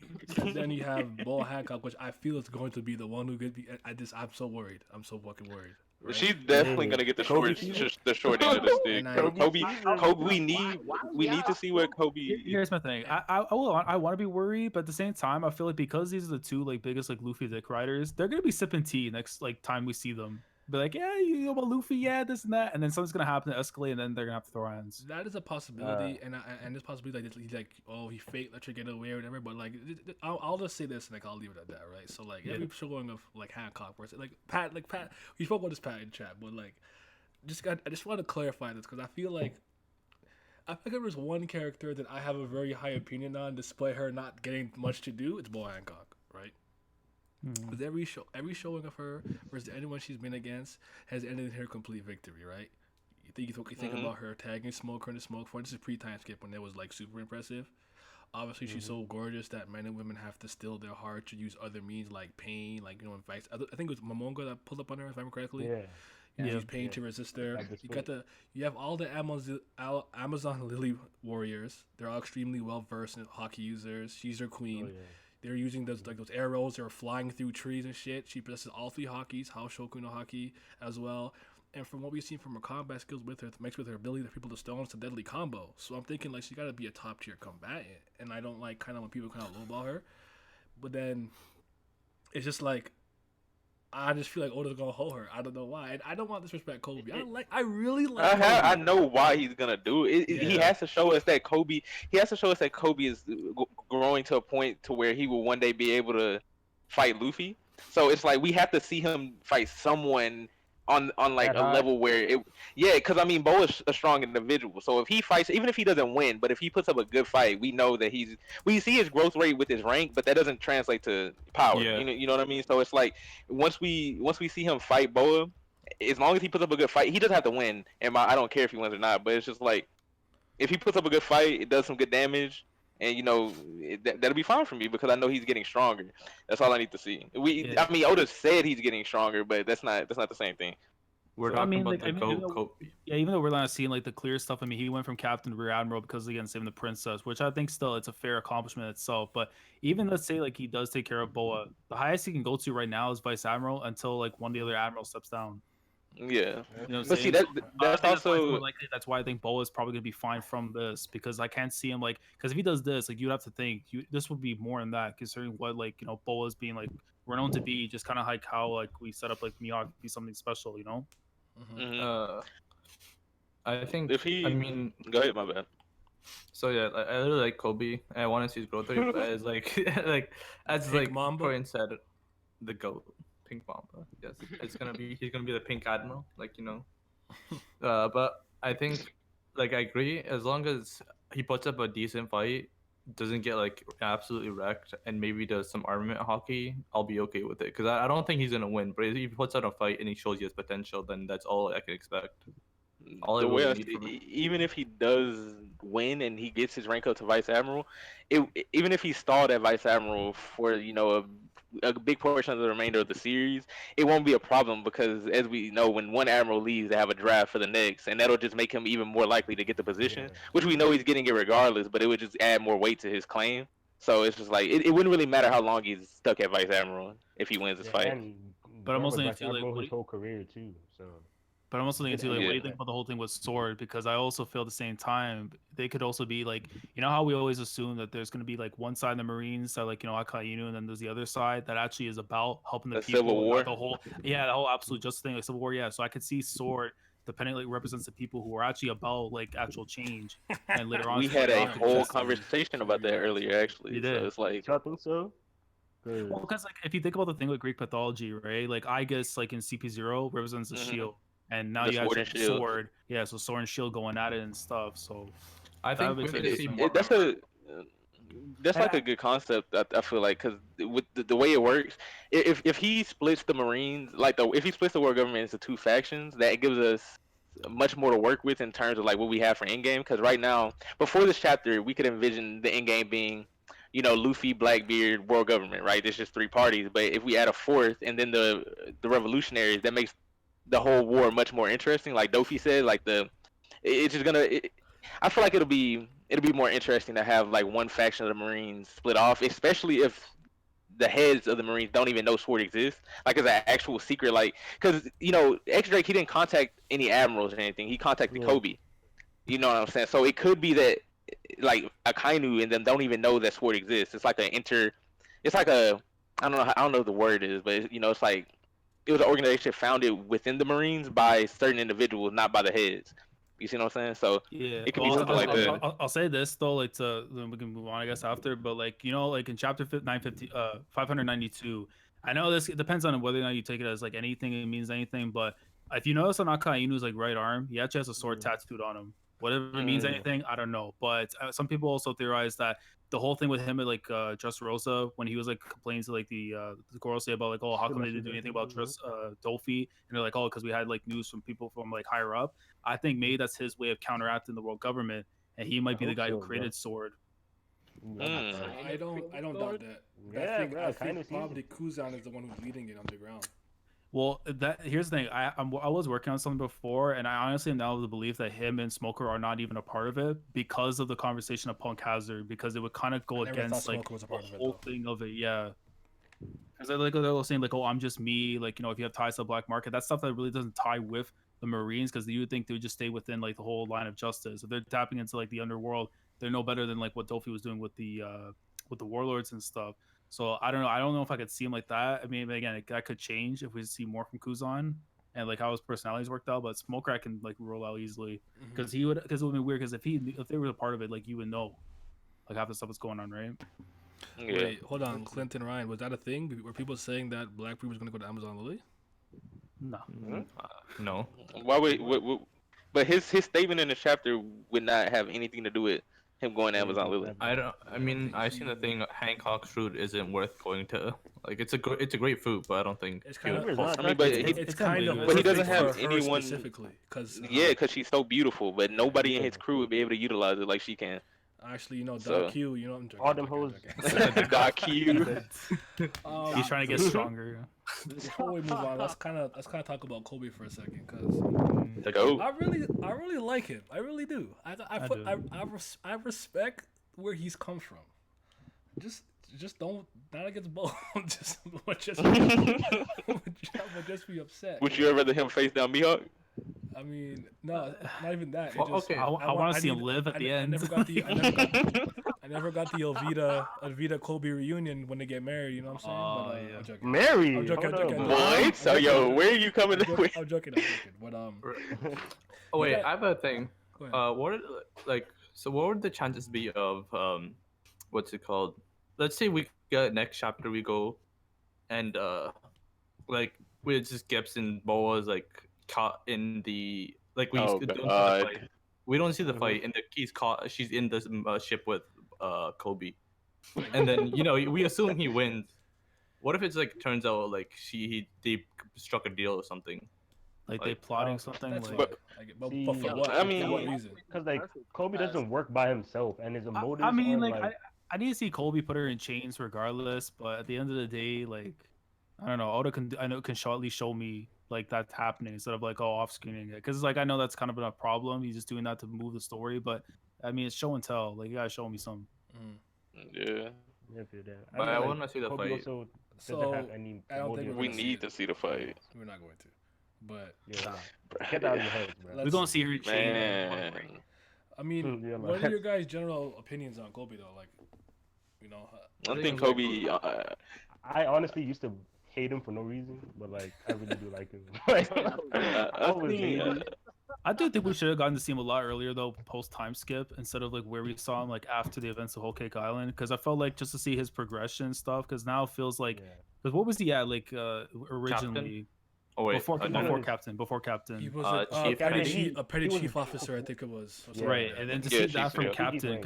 then you have Boa Hancock, which I feel is going to be the one who could be. I'm so worried. I'm so fucking worried. Right? She's definitely gonna get the Kobe short, season? the short end of the stick. And I- Bro. Kobe, Kobe, we need to see what Kobe. Here's my thing. I want to be worried, but at the same time, I feel like because these are the two like biggest like Luffy dick riders, they're gonna be sipping tea next like time we see them. Be like, yeah, you know about Luffy, yeah, this and that, and then something's gonna happen to escalate, and then they're gonna have to throw hands. That is a possibility, and there's possibility like he's like, oh, he faked, let you get away or whatever. But like, I'll just say this, and like I'll leave it at that, right? So like every showing of like Hancock, where it's like Pat, we spoke about this Pat in chat, but like, I just want to clarify this because I feel like there was one character that I have a very high opinion on, despite her not getting much to do. It's Boa Hancock, right? With every showing of her versus anyone she's been against has ended in her complete victory, right? You think about her tagging Smoker in the smoke for this is pre-time skip when it was like super impressive. Obviously, she's so gorgeous that men and women have to still their heart to use other means like pain, like in fact, I think it was Momonga that pulled up on her if I remember correctly. Yeah. And Yeah. use pain to resist her. At this You have all the Amazon Lily warriors. They're all extremely well versed in hockey users. She's their queen. Oh, yeah. They're using those arrows. They're flying through trees and shit. She possesses all three hockeys, Haoshoku no Haki as well. And from what we've seen from her combat skills with her, mixed with her ability to people to stone, it's a deadly combo. So I'm thinking like she got to be a top tier combatant. And I don't like kind of when people kind of lowball her. But then it's just like I just feel like Oda's gonna hold her. I don't know why. And I don't want to disrespect Kobe. I really like. I Kobe. know why he's gonna do it. He Yeah. has to show us that Kobe. He has to show us that Kobe is growing to a point to where he will one day be able to fight Luffy. So it's like we have to see him fight someone on like That a high? level where it. Yeah, because I mean, Bo is a strong individual. So if he fights, even if he doesn't win, but if he puts up a good fight, we know that we see his growth rate with his rank, but that doesn't translate to power. Yeah. You know what I mean? So it's like once we see him fight Boa, as long as he puts up a good fight, he doesn't have to win. And I don't care if he wins or not, but it's just like if he puts up a good fight, it does some good damage, and that'll be fine for me because I know he's getting stronger. That's all I need to see. Yeah. I mean, Oda said he's getting stronger, but that's not the same thing. We're So, talking about like, the even though- yeah, even though we're not seeing like the clear stuff. I mean, he went from captain to rear admiral because again saving the princess, which I think still it's a fair accomplishment itself. But even let's say like he does take care of Boa, the highest he can go to right now is vice admiral until like one of the other admirals steps down. Yeah, You know what I'm but see saying? that's I think why it's also more likely. That's why I think Boa is probably gonna be fine from this because I can't see him like because if he does this, like you'd have to think this would be more than that considering what like Boa's being like renowned to be, just kind of like how like we set up like Mihawk to be something special, mhm. I think If he, I mean, go ahead, my bad. so yeah, I really like Kobe. And I want to see his growth rate, but as like as Big like Mamba? Corin said, the goat. Pink Mamba. Yes, he's gonna be the Pink Admiral, like But I think, like, I agree. As long as he puts up a decent fight, doesn't get like absolutely wrecked, and maybe does some armament hockey, I'll be okay with it. Because I don't think he's gonna win. But if he puts out a fight and he shows he has potential, then that's all I can expect. All I The way really I need see, from him. even if he does win and he gets his rank up to vice admiral, even if he stalled at vice admiral for a big portion of the remainder of the series, it won't be a problem because as we know, when one admiral leaves, they have a draft for the next, and that'll just make him even more likely to get the position, Yeah. which we know he's getting it regardless. But it would just add more weight to his claim. So it's just like it wouldn't really matter how long he's stuck at vice admiral if he wins this Yeah, fight. and But I'm also Robert thinking Vice too, like, Admiral his whole career too. So but I'm also thinking too, like, what do Yeah. you think about the whole thing with Sword? Because I also feel at the same time they could also be like, how we always assume that there's going to be like one side of the Marines that like Akainu, and then there's the other side that actually is about helping the A people, civil and war. not the whole absolute justice thing, like Civil War. Yeah, so I could see Sword depending like represents the people who are actually about like actual change, and later on We it's like had a Akainu whole justice. conversation about that earlier, actually. We So did. it's like, I think so. Well, because like if you think about the thing with Greek pathology, right? Like I guess like in CP0 represents the Mhm. shield, and now The you sword actually and have shield. sword. Yeah, so sword and shield going at it and stuff. So I that think makes we it need to see interesting. more. that's like a good concept. I feel like because with the way it works, if he splits the Marines if he splits the world government into two factions, that gives us much more to work with in terms of like what we have for Endgame. Because right now, before this chapter, we could envision the Endgame being, Luffy, Blackbeard, world government. Right? There's just three parties. But if we add a fourth, and then the revolutionaries, that makes the whole war much more interesting. Like Dofi said, like it's just gonna. I feel like it'll be more interesting to have like one faction of the Marines split off, especially if the heads of the Marines don't even know Sword exists. Like it's an actual secret. Like because X Drake he didn't contact any admirals or anything. He contacted Yeah. Kobe. You know what I'm saying? So it could be that like Akainu and them don't even know that Sword exists. It's like It's like a. I don't know what the word is, but it's like it was an organization founded within the Marines by certain individuals, not by the heads. You see what I'm saying? So Yeah, it could be well, something like that. I'll say this though, like then we can move on, I guess, after. But like like in chapter 950, 592, I know this it depends on whether or not you take it as like anything, it means anything. But if you notice on Akainu's like right arm, he actually has a sword tattooed on him. Whatever it means Mm. anything, I don't know. But some people also theorize that the whole thing with him at like Just Rosa when he was like complaining to like the Gorosei about like, oh, how come they didn't do anything about Just Dolphy, and they're like, oh, because we had like news from people from like higher up. I think maybe that's his way of counteracting the world government, and he might be the hope guy who so, created bro. Sword. Mm. I don't doubt that. Yeah, bro, I I kinda think see probably Kuzan is the one who's leading it underground. Well, here's the thing. I was working on something before, and I honestly am now of the belief that him and Smoker are not even a part of it because of the conversation of Punk Hazard, because it would kind of go I never thought against like Smoker was a the part of it whole though. thing of it. Yeah, because they were saying like, oh, I'm just me. Like if you have ties to the black market, that's stuff that really doesn't tie with the Marines, because you would think they would just stay within like the whole line of justice. If they're tapping into like the underworld, they're no better than like what Dolphy was doing with the warlords and stuff. So I don't know. I don't know if I could see him like that. I mean, again, that could change if we see more from Kuzan and like how his personalities worked out. But Smoker I can like rule out easily because it would be weird, because if they were a part of it, like you would know like half the stuff that's going on, right? Yeah. Wait, hold on, Clinton Ryan, was that a thing? Were people saying that Blackbeard was gonna go to Amazon Lily? No. No. Why but his statement in the chapter would not have anything to do with him going to Amazon Lily. I don't. I mean, I seen the thing. Hancock's fruit isn't worth going to. Like, it's a great fruit, but I don't think It's he would kind of. post I mean, but It's kind of. ambiguous. but he doesn't perfect have for her anyone. specifically, because Because she's so beautiful, but nobody in his crew would be able to utilize it like she can. actually, So- Doc Q, I'm joking. All them hoes. Doc Q. He's trying to get stronger. Before we move on, let's kind of talk about Kobe for a second, because Go. I really like him. I really do. I respect where he's come from. Just don't not against both. just be upset. Would you ever rather him face down Mihawk? I mean, no, not even that. It Well, just, okay. I want to see him need- live at the I end. never got the I never got the Alvida Kobe reunion when they get married. You know what I'm saying? Oh, But yeah. I'm joking. Mary. I'm joking, hold I'm joking. on, What? bro. What? So yo, where are you coming with? I'm joking. But Oh wait, Okay. I have a thing. go ahead. What would the chances be of what's it called? Let's say we get next chapter we go, and like we just Gibson Boa's like caught in the like we Oh don't see the God. fight. We don't see the Mhm. fight, and he's caught. She's in the ship with Kobe, and then we assume he wins. What if it's like turns out like they struck a deal or something? Like they Like plotting something That's like. fine. But But for See, what? I For mean, what reason? because like Perfect, Kobe because doesn't work by himself, and his I motives mean, aren't like like. I need to see Colby put her in chains regardless, but at the end of the day, like I don't know, Oda can at least show me like that's happening instead of like off screening it, because like I know that's kind of been a problem. He's just doing that to move the story, but I mean it's show and tell. Like you gotta show me some. Mm. yeah, Yeah, feel that. I But mean, I like want to see the Kobe fight. also doesn't have So any I don't think we're motive. we gonna see need it. to see the fight. We're not going to. But Yeah, Bruh, get that out of your heads, bro. We're let's. gonna see her in chains. Man, I mean, Yeah, what are like, your guys' general opinions on Kobe though? Like, you know, I think think it's like Kobe. I honestly used to hate him for no reason, but like I really do like him. Like, I I always think. hated him. I do think we should have gotten to see him a lot earlier though, post time skip, instead of like where we saw him like after the events of Whole Cake Island, because I felt like just to see his progression and stuff, because now it feels like, Yeah. because what was he at like originally Oh wait, before no, before no. captain before he captain. was Chief petty Captain, chief, a petty he was- chief officer, I think it was. Or something Yeah. Right, like that. and then to Yeah, see she's that from real. captain, rank.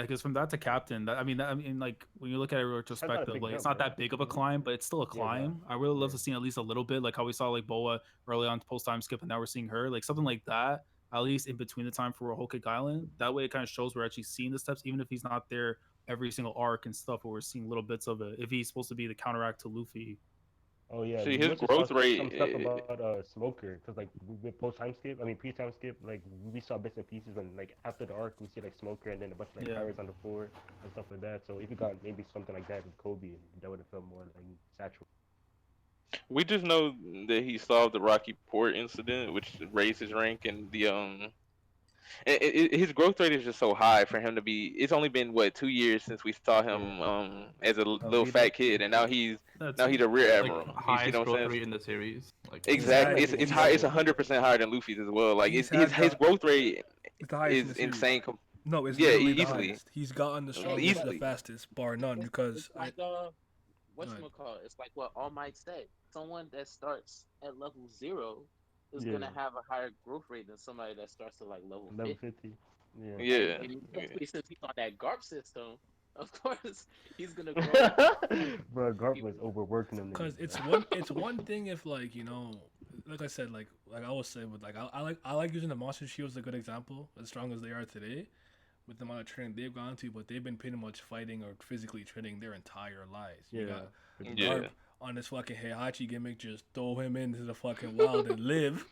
because from that to captain, that I mean, like when you look at it retrospective, big like it's jump, not bro. that big of a climb, but it's still a Yeah, no. climb. I really love Yeah. to see at least a little bit, like how we saw like Boa early on post time skip, and now we're seeing her, like something like that. At least in between the time for Whole Cake Island, that way it kind of shows we're actually seeing the steps, even if he's not there every single arc and stuff, but we're seeing little bits of it. If he's supposed to be the counteract to Luffy, Oh yeah, See, we his also saw growth some rate. stuff about Smoker, because like with post time skip, I mean pre time skip, like we saw bits and pieces when like after the arc we see like Smoker and then a bunch of like Yeah. pirates on the floor and stuff like that. So if we got maybe something like that with Kobe, that would have felt more like saturated. We just know that he solved the Rocky Port incident, which raised his rank, and his growth rate is just so high for him to be. It's only been what 2 years since we saw him as a little Alvida. fat kid, and that's now he's a rear like admiral. You see highest what I'm growth saying? rate in the series. Like Exactly. Exactly. It's high. It's 100% higher than Luffy's as well. Like He's his had his the- growth rate It's the highest in is the series. insane. No, it's Yeah, literally the easily. highest. He's gotten the strongest, Easily. the fastest, bar none. Because it's like whatchamacallit, it's like what All Might said. Someone that starts at level 0 is Yeah. gonna have a higher growth rate than somebody that starts at like level Level 50. 50. Yeah. Yeah. And especially since he's on that GARP system, of course he's gonna grow. Bro, Garp was overworking him. because niggas, it's one thing if like like I said like I always say with like I like using the monster shield as a good example, as strong as they are today, with the amount of training they've gone to, but they've been pretty much fighting or physically training their entire lives. You Yeah. got Yeah. Garp on this fucking Heihachi gimmick, just throw him into the fucking wild and live.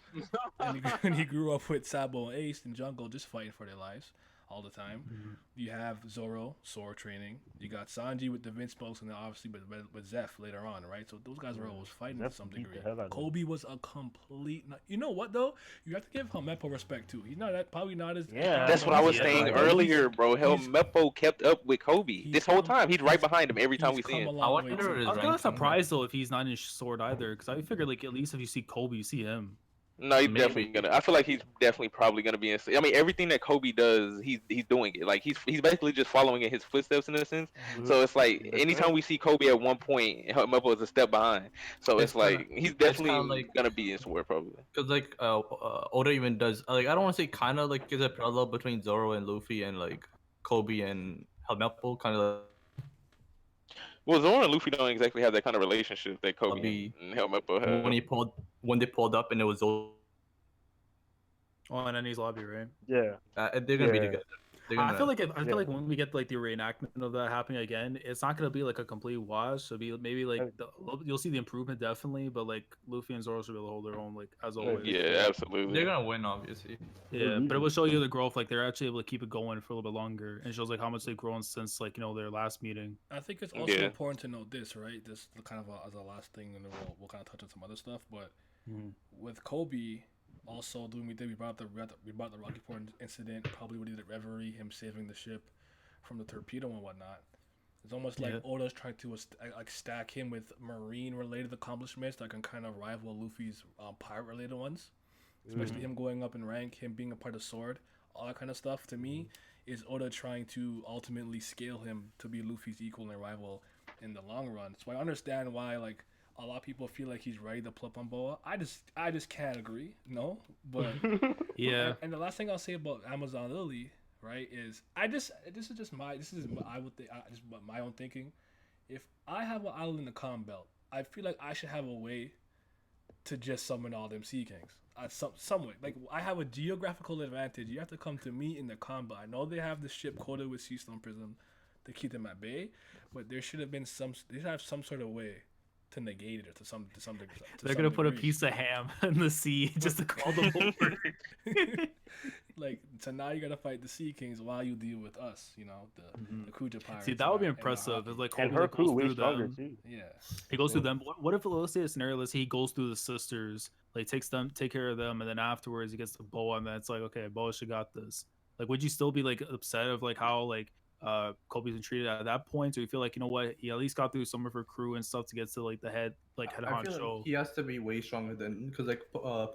And he grew up with Sabo and Ace in jungle, just fighting for their lives all the time. You have Zoro, sword training. You got Sanji with the Vince Spokes, and then obviously with Zeph later on, right? So those guys were always fighting to Zeph some beat the degree. hell out of them. Kobe was a complete. You know what though? You have to give Helmeppo respect too. He's not that probably not as. Yeah, That's what I was Yeah, saying like, earlier, bro. he's- Helmeppo kept up with Kobe he's this whole come- time. He's right he's- behind him every time we He's see come a him. long I way wonder too. if I was ranking, kind of but- surprised though if he's not in sword either, because I figured like at least if you see Kobe, you see him. No, he's Maybe. definitely gonna. I feel like he's definitely probably gonna be in. I mean, everything that Kobe does, he's doing it. Like he's basically just following in his footsteps in a sense. Mhm. So it's like That's anytime right. we see Kobe at one point, Helmeppo is a step behind. So it's kinda- like he's it's kinda definitely like- gonna be in sword probably. Because like Oda even does like I don't want to say kind of like is a parallel between Zoro and Luffy and like Kobe and Helmeppo kind of Well, Zoro and Luffy don't exactly have that kind of relationship that Kobe Be- and Helmeppo like have. when they pulled up and it was Zoro. Oh, in Ennie's lobby, right? Yeah. They're gonna be Yeah. together. They're I gonna, feel like yeah. when we get like the reenactment of that happening again, it's not gonna be like a complete wash. It'll be maybe like you'll see the improvement definitely, but like Luffy and Zoro should be able to hold their own like as always. Yeah, absolutely. they're gonna win obviously. Yeah, but it will show you the growth. Like they're actually able to keep it going for a little bit longer, and it shows like how much they've grown since like their last meeting. I think it's also Yeah. important to note this, right? This kind of as a last thing, and then we'll kind of touch on some other stuff. But with Kobe, also doing we brought the Rocky Port incident, probably we did the Reverie, him saving the ship from the torpedo and whatnot. It's almost like Yeah. Oda's trying to like stack him with marine related accomplishments that can kind of rival Luffy's pirate related ones. Especially him going up in rank, him being a part of Sword, all that kind of stuff. To me, is Oda trying to ultimately scale him to be Luffy's equal and rival in the long run. So I understand why like a lot of people feel like he's ready to pull up on Boa. I just can't agree. No, but Yeah. and the last thing I'll say about Amazon Lily, right, is this is just my this is I would think just my own thinking. If I have an island in the Calm Belt, I feel like I should have a way to just summon all them Sea Kings. Some way. Like, I have a geographical advantage. You have to come to me in the combat. I know they have the ship coated with sea stone prism to keep them at bay, but there should have been they should have some sort of way to negate it or to some degree. They're gonna put a piece of ham in the sea just to call them over. Like, so now you gotta fight the Sea Kings while you deal with us, you know, the Kuja pirates. See, that would be and impressive. It's like And Kobe her that crew goes way through stronger them. too. yeah. He goes through them. What if, let's say a scenario, let's say he goes through the sisters, like take care of them, and then afterwards he gets to Boa, and then it's like, okay, Boa should got this. Like, would you still be like upset of like how like Kobe's been treated at that point? Or you feel like, you know what, he at least got through some of her crew and stuff to get to like the head I feel honcho. like he has to be way stronger than because like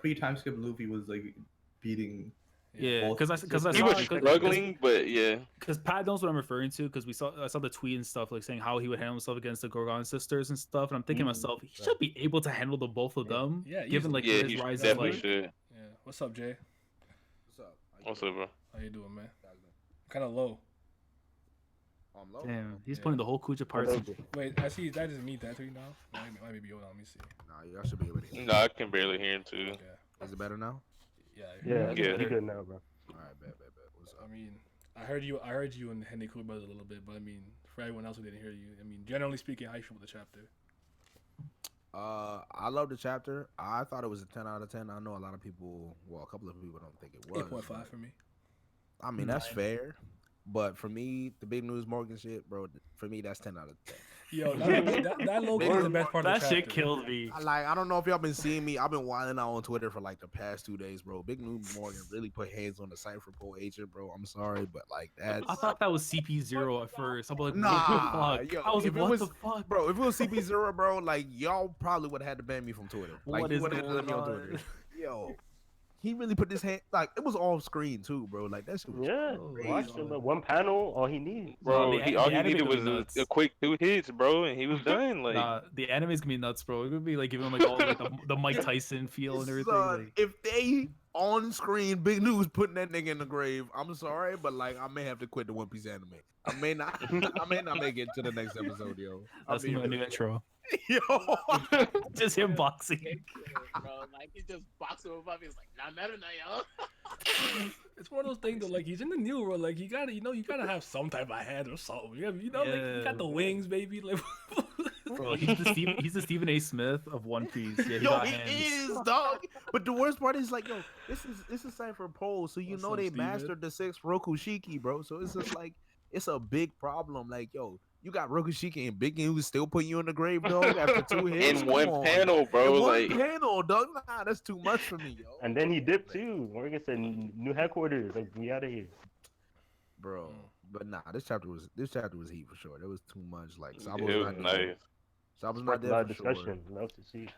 pre-time skip Luffy was like beating. Yeah, both because I sisters. He saw was it, struggling, but yeah. because Pat knows what I'm referring to. Because I saw the tweet and stuff like saying how he would handle himself against the Gorgon sisters and stuff. And I'm thinking to myself, he should be able to handle the both of them. Yeah, given like Yeah, his he rise definitely of like. should. Yeah. What's up, Jay? What's up? What's up, bro? How you doing, man? Kind of low. I'm low. Damn, he's Yeah. putting the whole Kuja parts. in- Wait, I see. That is me, that three now. Might be hold on. Let me see. Nah, y'all should be able to hear. No, I can barely hear him too. Okay. Is it better now? Yeah. Yeah, Yeah. you good now, bro. All right, bet. What's I up? mean, I heard you and Henry Cool Brothers a little bit, but I mean, for everyone else who didn't hear you, I mean, generally speaking, how you feel with the chapter? I love the chapter. I thought it was a 10 out of 10. I know a lot of people, well, a couple of people don't think it was. 8.5 for me. I mean, that's fair. But for me, the Big News Morgan shit, bro, for me, that's 10 out of 10. Yo, that logo is the best part of That the shit chapter. killed me. I don't know if y'all been seeing me. I've been wilding out on Twitter for like the past 2 days, bro. Big News Morgan really put hands on the Cypher Pro agent, bro. I'm sorry, but like that's I thought that was CP0 at first. I'm like, Nah, what the fuck? yo, I was like, if it what was- the fuck? bro. If it was CP0, bro, like y'all probably would have had to ban me from Twitter. Like What you is would have had to let me on going Twitter. Yo, he really put his hand like it was off screen too, bro. Like that shit was Yeah, crazy. watch him. One panel, all he needs. Bro, the all the he anime needed could be was nuts. a quick 2 hits, bro, and he was done. Like, Nah, the anime's gonna be nuts, bro. It would be like giving him like all like the Mike Tyson feel and everything. Son, Like, if they on screen Big News putting that nigga in the grave, I'm sorry, but like I may have to quit the One Piece anime. I may not. I may not make it to the next episode, yo. that's my new intro. Yo. Just him boxing. Bro, like he just boxed him up. He's like, nah, better now, yo. It's one of those things though. Like he's in the new world. Like you gotta have some type of head or something. Like you Yeah. got the wings, baby. Like, Bro, he's the Stephen A. Smith of One Piece. Yeah, he Yo, got he hands. is, dog. But the worst part is like, yo, this is Cypher Pole, so you What's know up, they Steven? mastered the 6 Rokushiki, bro. So it's just like it's a big problem. Like, yo, you got Rokushiki and Big News still putting you in the grave, dog, after 2 hits. in Come one on. panel, bro. In one Like, panel, dog. Nah, that's too much for me, yo. And then he dipped too. Morgan said, "New headquarters. Like, we out of here." Bro. But nah, this chapter was heat for sure. There was too much. Like it Sabo was was not there. nice. Sabo's Sparked not a lot there of for sure. discussion. Love to see.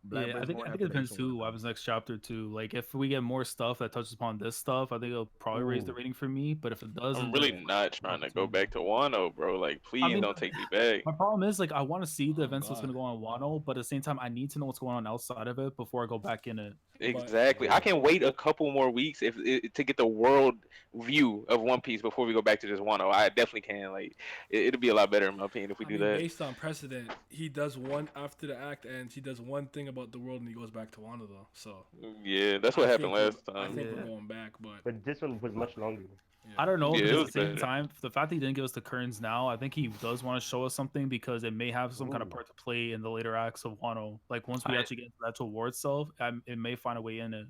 Black Yeah, I Bricks think more it depends information too on what that. happens next chapter too. Like if we get more stuff that touches upon this stuff, I think it'll probably raise the Ooh. rating for me. But if it doesn't, I'm really then- not trying to go back to Wano, bro. Like, please mean, don't take me back. My problem is like I want to see the Oh, events that's gonna God. go on Wano, but at the same time I need to know what's going on outside of it before I go back in it. Exactly. I can wait a couple more weeks to get the world view of One Piece before we go back to just Wano. I definitely can. Like, it'll be a lot better in my opinion if we I do mean, that. based on precedent, he does one after the act ends. He does one thing about the world, and he goes back to Wano though. So Yeah, that's what I happened think we're- last I time. think Yeah. we're going back, but But this one was much longer. yeah. I don't know Yeah, it because at was the same better. time, the fact that he didn't give us the Kerns now, I think he does want to show us something because it may have some kind of Ooh. part to play in the later acts of Wano. Like once we I- actually get into the actual war itself, it may find a way in it.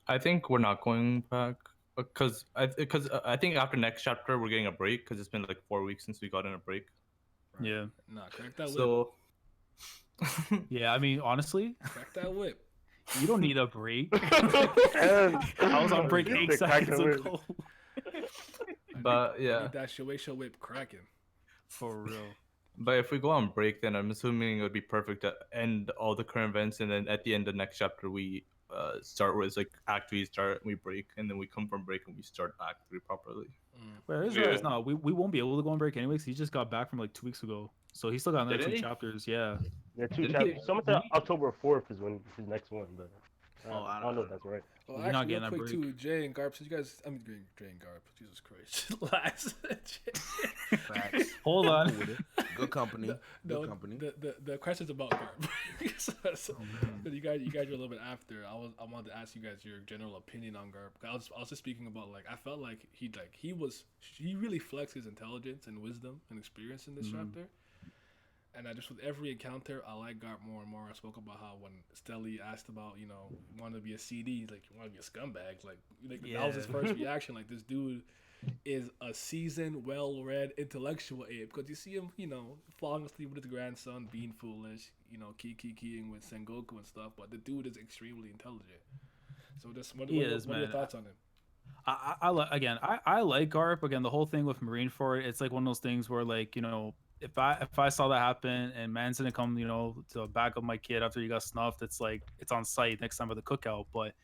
I think we're not going back because I think after next chapter we're getting a break because it's been like 4 weeks since we got in a break. Yeah, Nah, crack that whip. So yeah. I mean, honestly, Crack that whip. you don't need a break. And I was on break Just 8 to crack seconds the whip. ago. but I yeah, need that Shueisha whip cracking. For real. but if we go on break, then I'm assuming it would be perfect to end all the current events, and then at the end of next chapter we start with like Act 3 start, we break, and then we come from break and we start Act 3 properly. But his Yeah. no, we won't be able to go on break anyway because he just got back from like 2 weeks ago. So he still got another Didn't two he? chapters. Yeah. Yeah, two Didn't chapters. he- Someone said October 4th is when his next one, but Oh, I don't know if that's right. Well, He's not actually, real getting that quick break. too, Jay and Garp. Since you guys, I mean, Jay and Garp. Jesus Christ, last. Facts. Hold Cool on. with it. Good company. No, Good company. the question's about Garp. So, you guys are a little bit after. I wanted to ask you guys your general opinion on Garp. I was just speaking about like I felt like he really flexed his intelligence and wisdom and experience in this chapter. And I just with every encounter, I like Garp more and more. I spoke about how when Stelly asked about, wanted to be a CD, he's like, you want to be a scumbag? Like that was his first reaction. Like this dude is a seasoned, well-read, intellectual ape because you see him, falling asleep with his grandson, being foolish, keying with Sengoku and stuff. But the dude is extremely intelligent. So just what are your thoughts on him? I like Garp. Again, the whole thing with Marineford, it's like one of those things where like, if I saw that happen and man's gonna come, to back up my kid after he got snuffed, it's like it's on site next time for the cookout. But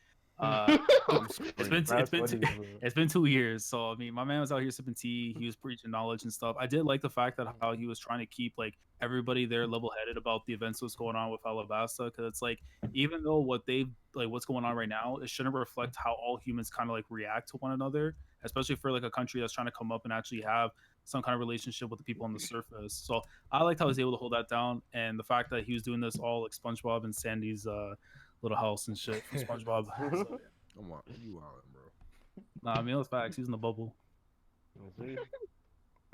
it's been 2 years, so I mean, my man was out here sipping tea. He was preaching knowledge and stuff. I did like the fact that how he was trying to keep like everybody there level headed about the events that's going on with Alabasta, because it's like even though what's going on right now, it shouldn't reflect how all humans kind of like react to one another, especially for like a country that's trying to come up and actually have some kind of relationship with the people on the surface. So I liked how he was able to hold that down, and the fact that he was doing this all like SpongeBob and Sandy's little house and shit from SpongeBob. So, Come on, you wildin', bro. nah, I mean, it was facts. He's in the bubble.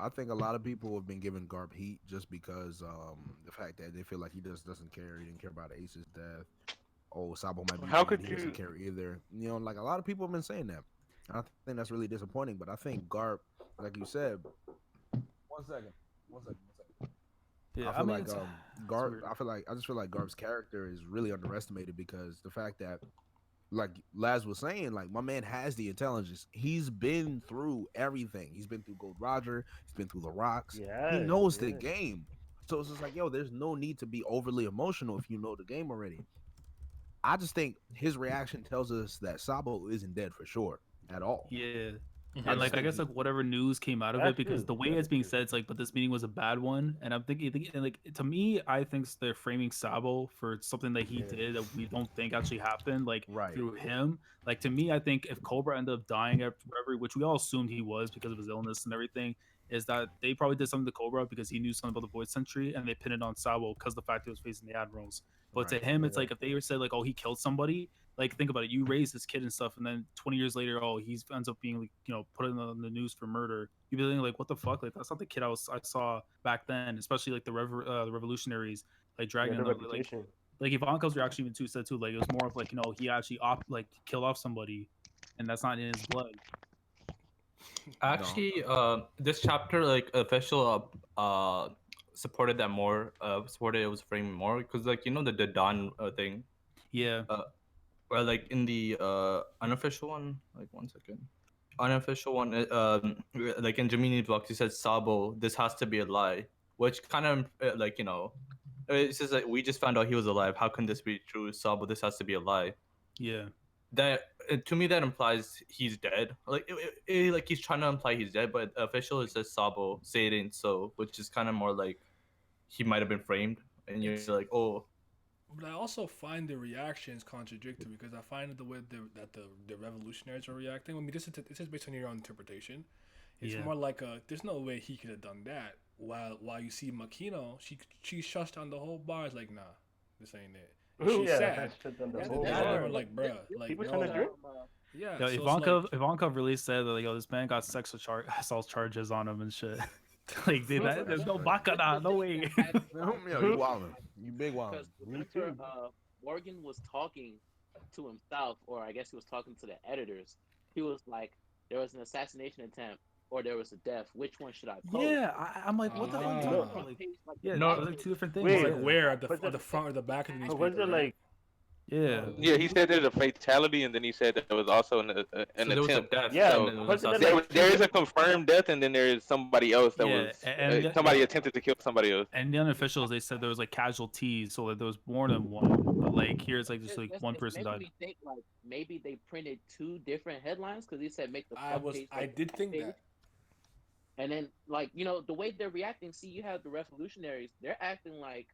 I think a lot of people have been giving Garp heat just because the fact that they feel like he just doesn't care. He didn't care about Ace's death. Oh, Sabo might be How dead, could he you- doesn't care either. Like a lot of people have been saying that. I think that's really disappointing. But I think Garp, like you said, one second. Yeah, I feel like it's Garp. weird. I just feel like Garp's character is really underestimated because the fact that, like Laz was saying, like my man has the intelligence. He's been through everything. He's been through Gold Roger. He's been through the Rocks. He knows the game. So it's just like, yo, there's no need to be overly emotional if you know the game already. I just think his reaction tells us that Sabo isn't dead for sure at all. Yeah. Mhm. And like I think guess like whatever news came out of That's it, because true. the way That's it's being true. said, it's like, but this meeting was a bad one. And I'm thinking and like to me, I think they're framing Sabo for something that he did that we don't think actually happened, like Right. through him. Like to me, I think if Cobra ended up dying at Reverie, which we all assumed he was because of his illness and everything, is that they probably did something to Cobra because he knew something about the Void Sentry, and they pinned it on Sabo because the fact he was facing the Admirals. But to Right. him, it's like if they said like, oh, he killed somebody. Like think about it, you raise this kid and stuff, and then 20 years later, oh, he ends up being like, put in the news for murder. You'd be thinking like, what the fuck? Like that's not the kid I saw back then, especially like the revolutionaries, like dragging the him, reputation. like Ivanka's reaction even too said too, like it was more of like he actually killed off somebody, and that's not in his blood. Actually, this chapter, like official, supported that more. Supported it was framed more because, like, the Dawn thing. Yeah, Well, like in the unofficial one, like 1 second, unofficial one, like in Gemini's box, he said Sabo, this has to be a lie, which kind of like it says like we just found out he was alive. How can this be true, Sabo? This has to be a lie. yeah. That to me that implies he's dead. Like like he's trying to imply he's dead, but official it says Sabo, say it ain't so, which is kind of more like he might have been framed, and you're like, oh. But I also find the reactions contradictory because I find the way that the revolutionaries are reacting. I mean, this is based on your own interpretation. It's more like there's no way he could have done that. While you see Makino, she shushed on the whole bar. It's like, nah, this ain't it. And she's sad. Like, bruh, like People no. trying to drink. Yeah. Yo, so it's Ivanka really said that like, yo, this man got sexual assault charges on him and shit. Like, dude, there's no bacana, no way. Yo, you wildin'. You big wildin'. Because remember, Morgan was talking to himself, or I guess he was talking to the editors. He was like, there was an assassination attempt, or there was a death. Which one should I post? Yeah, I'm like, what the fuck? Ah. Like, yeah, No, no, like two different things. Wait, like where at but the front or the back of the But newspaper. was it right? like? Yeah. Yeah, he said there's a fatality, and then he said that there was also an So there was a attempt. death. Yeah, and then there was wasn't it assassination. like- There is a confirmed death, and then there is somebody else that Yeah, was and somebody attempted to kill somebody else. And the unofficials, they said there was like casualties, so like, there was more than one. But like here's like just like one person died. Me think like maybe they printed two different headlines because he said make the front page. I did think that. And then, like, the way they're reacting, see, you have the revolutionaries, they're acting like,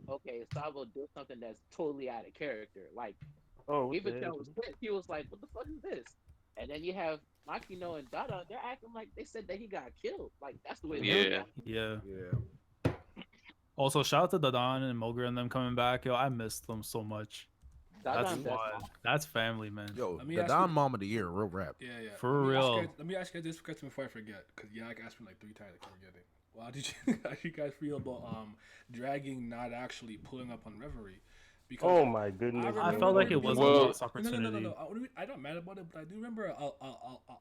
okay, Sabo did something that's totally out of character. Like, Oh, what the even heck? Chan was pissed. He was like, what the fuck is this? And then you have Makino and Dada, they're acting like they said that he got killed. Like, that's the way they're Yeah. reacting. Yeah. Yeah. Also, shout out to Dadan and Moger and them coming back. Yo, I missed them so much. That's Dadan does fun. not. That's family, man. Yo, Let me the ask you. Don Mom of the Year, real rap. Yeah, yeah. For real. Let me ask you this question before I forget, because Yak asked me like 3 times. I keep forgetting. Well, how did you how you guys feel about dragging not actually pulling up on Reverie? Because Oh my goodness. I I remember felt like there it was being a Well- lost no, opportunity. I'm not mad about it, but I do remember a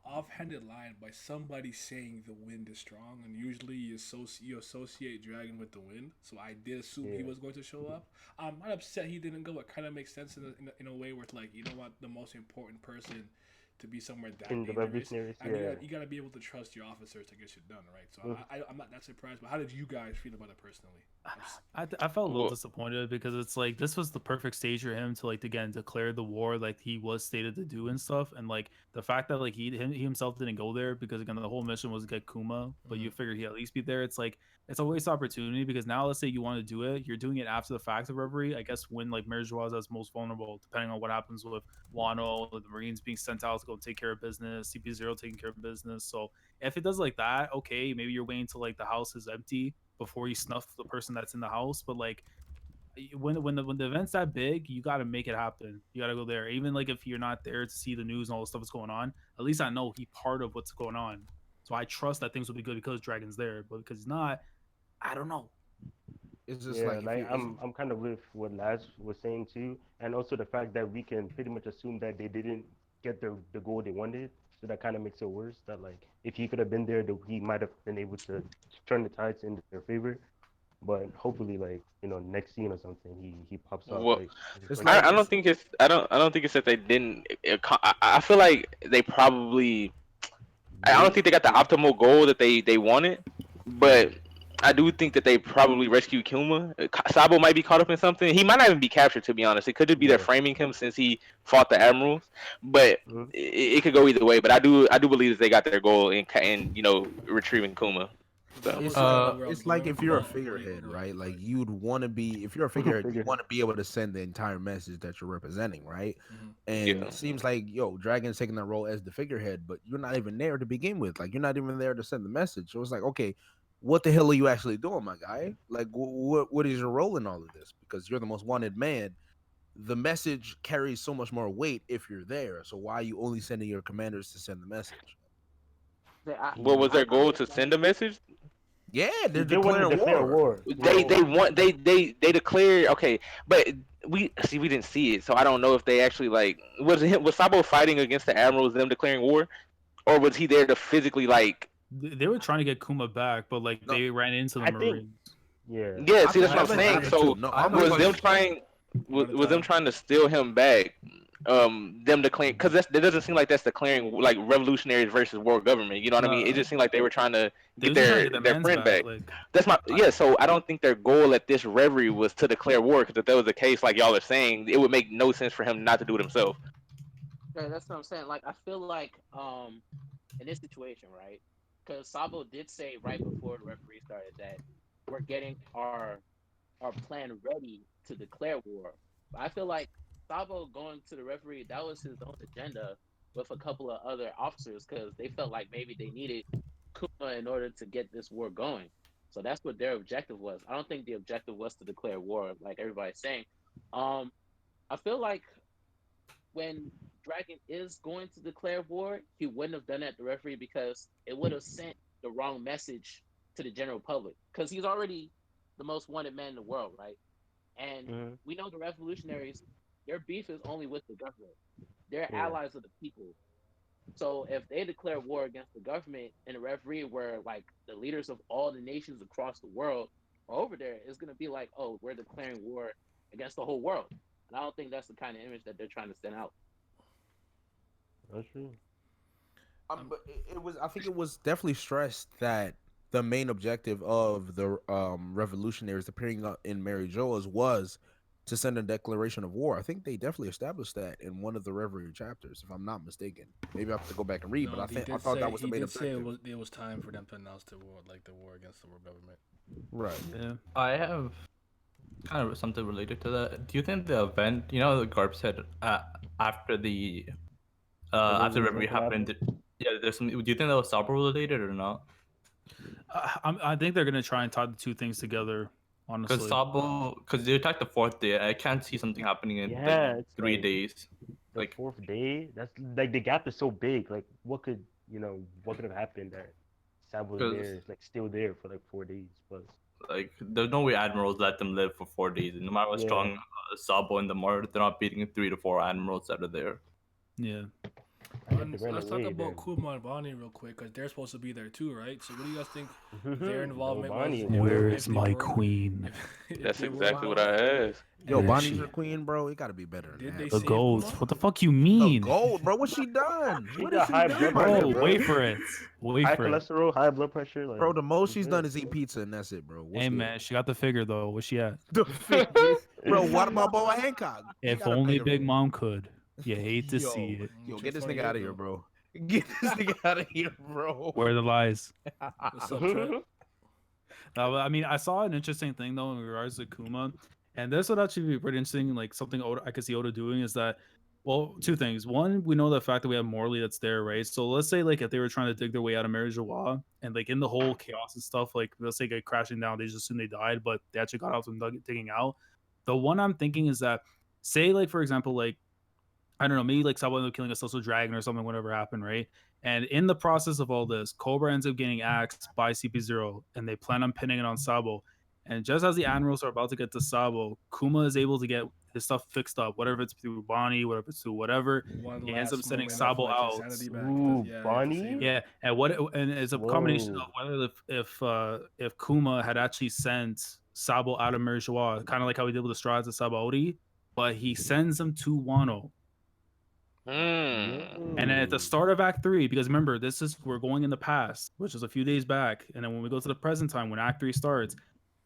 offhanded line by somebody saying the wind is strong, and usually you associate dragon with the wind. So I did assume he Yeah. was going to show up. I'm not upset he didn't go. It kind of makes sense in a way where it's like, you don't want the most important person to be somewhere that In the dangerous. revolutionaries, And yeah. you gotta be able to trust your officers to get shit done, right? So Mhm. I'm not that surprised. But how did you guys feel about it personally? I felt a little Well- disappointed because it's like this was the perfect stage for him to like again declare the war like he was stated to do and stuff, and like the fact that like he himself didn't go there because again the whole mission was to get Kuma, but you figured he'd at least be there. It's like it's a waste opportunity because now let's say you want to do it, you're doing it after the fact of Reverie. I guess when like Merijois is as most vulnerable, depending on what happens with Wano, the Marines being sent out to go take care of business, CP0 taking care of business. So if it does like that, okay, maybe you're waiting till like the house is empty before you snuff the person that's in the house. But like when the event's that big, you got to make it happen. You got to go there, even like if you're not there to see the news and all the stuff that's going on. At least I know he part of what's going on, so I trust that things will be good because Dragon's there. But because he's not, I don't know. It's just Yeah, like if like you, I'm kind of with what Laz was saying too, and also the fact that we can pretty much assume that they didn't get the goal they wanted, so that kind of makes it worse. That like if he could have been there, he might have been able to turn the tides in their favor. But hopefully, like next scene or something, he pops up. Well, Like It's like like I don't think it's I don't think it's that they didn't. I feel like they probably. I don't think they got the optimal goal that they wanted, but I do think that they probably rescued Kuma. Sabo might be caught up in something. He might not even be captured, to be honest. It could just be they're yeah. framing him since he fought the admirals, but Mhm. it could go either way. But I do believe that they got their goal in retrieving Kuma. So. Almost Uh, kind of where I was it's like going, if you're a but before you figurehead, go, right? go Like ahead. you'd want to be, if you're a figurehead, you Figurehead. want to be able to send the entire message that you're representing, right? Mhm. And Yeah. it seems like Dragon's taking that role as the figurehead, but you're not even there to begin with. Like you're not even there to send the message. So it's like, okay, what the hell are you actually doing, my guy? Like, what is your role in all of this? Because you're the most wanted man. The message carries so much more weight if you're there. So why are you only sending your commanders to send the message? What was I their goal get to that. send a message? Yeah, they're They wanted to declaring declare war. war. They Yeah. they want they declared okay, but we didn't see it, so I don't know if they actually like was Sabo fighting against the admirals, them declaring war, or was he there to physically like They were trying to get Kuma back, but like No, they ran into the I think Marines. yeah. yeah? I See, think that's I what I'm think saying. that too. So No, I have a was them question. trying One at a was them time. trying to steal him back? Them declaring because that doesn't seem like that's declaring like revolutionaries versus world government. You know what I mean? It No, just seemed like they were trying to they get were just trying to their get their their man's friend back. back. Like That's my yeah. So I don't think their goal at this reverie was to declare war. Because if that was the case, like y'all are saying, it would make no sense for him not to do it himself. Yeah, that's what I'm saying. Like, I feel like in this situation, right? Because Sabo did say right before the referee started that we're getting our plan ready to declare war. But I feel like Sabo going to the referee, that was his own agenda with a couple of other officers because they felt like maybe they needed Kuma in order to get this war going. So that's what their objective was. I don't think the objective was to declare war, like everybody's saying. Um, I feel like when Dragon is going to declare war, he wouldn't have done that to referee because it would have sent the wrong message to the general public. Because he's already the most wanted man in the world, right? And Mhm. we know the revolutionaries, their beef is only with the government. They're Yeah. allies of the people. So if they declare war against the government in a referee where like the leaders of all the nations across the world are over there, it's gonna be like, oh, we're declaring war against the whole world. And I don't think that's the kind of image that they're trying to send out. That's true. But it was. I think it was definitely stressed that the main objective of the revolutionaries appearing in Mary Joa's was to send a declaration of war. I think they definitely established that in one of the Reverie chapters, if I'm not mistaken. Maybe I have to go back and read, but No, I thought that was the he main did say objective. it was time for them to announce the war, like the war against the world government. Right. Yeah. I have kind of something related to that. Do you think the event, you know, the Garb said after the after Reverie Reverie something happened, yeah, there's some. Do you think that was Sabo related or not? I think they're gonna try and tie the two things together. Because Honestly, Sabo, because they attacked the fourth day. I can't see something happening in Yeah, like it's 3 days. the Like, fourth day. That's like the gap is so big. Like, what could what could have happened that Sab was because there, like still there for like 4 days plus. like there's no way admirals let them live for 4 days. No matter how Yeah. strong Sabo and them are, they're not beating 3 to 4 admirals that are there. yeah. I guess they ran Let's talk away about then. Kuma and Bonnie real quick, because they're supposed to be there too, right? So what do you guys think Mhm. their No, involvement Bonnie was? is Where there. If is they my were- queen? if That's they were exactly what I involved? asked. Yo, Yeah, Bonnie's she- your queen, bro. It got to be better than Did that. they The save gold. Kuma? What the fuck you The mean? gold, bro. What's she done? She What got has she high done blood right pressure, Bro, now? wait for it. Wait High for it. cholesterol, high blood pressure. Like, Bro, the most she's good. done is eat pizza, and that's it, bro. What's Hey good? man, she got the figure though. Where's she at? The figure. Bro, what about Boa Hancock? He If got a only figure, Big bro. Mom could. You hate to see it. Yo, She's get this funny nigga out of though. here, bro. Get this nigga out of here, bro. Where are the lies? What's up, Trent? I mean, I saw an interesting thing though in regards to Kuma, and this would actually be pretty interesting. Like something Oda, I could see Oda doing is that, well, two things. One, we know the fact that we have Morley that's there, right? So let's say like if they were trying to dig their way out of Mary Joie and like in the whole chaos and stuff, like let's say get crashing down, they just assume they died, but they actually got out from digging out. The one I'm thinking is that, say like for example, like I don't know, maybe like someone ended up killing a social dragon or something, whatever happened, right? And in the process of all this, Cobra ends up getting axed by CP0, and they plan on pinning it on Sabo. And just as the admirals are about to get to Sabo, Kuma is able to get his stuff fixed up, whatever it's through Bonnie, whatever it's through whatever. One He ends last up sending moment Sabo of, like, out. insanity back. Ooh, Yeah, Bonnie? Yeah, and and it's a combination Whoa. of whether if Kuma had actually sent Sabo out of Mary Joie, kind of like how he did with the Strides of Sabaody, but he sends them to Wano. Hmm. And then at the start of Act 3, because remember, we're going in the past, which is a few days back. And then when we go to the present time, when Act 3 starts,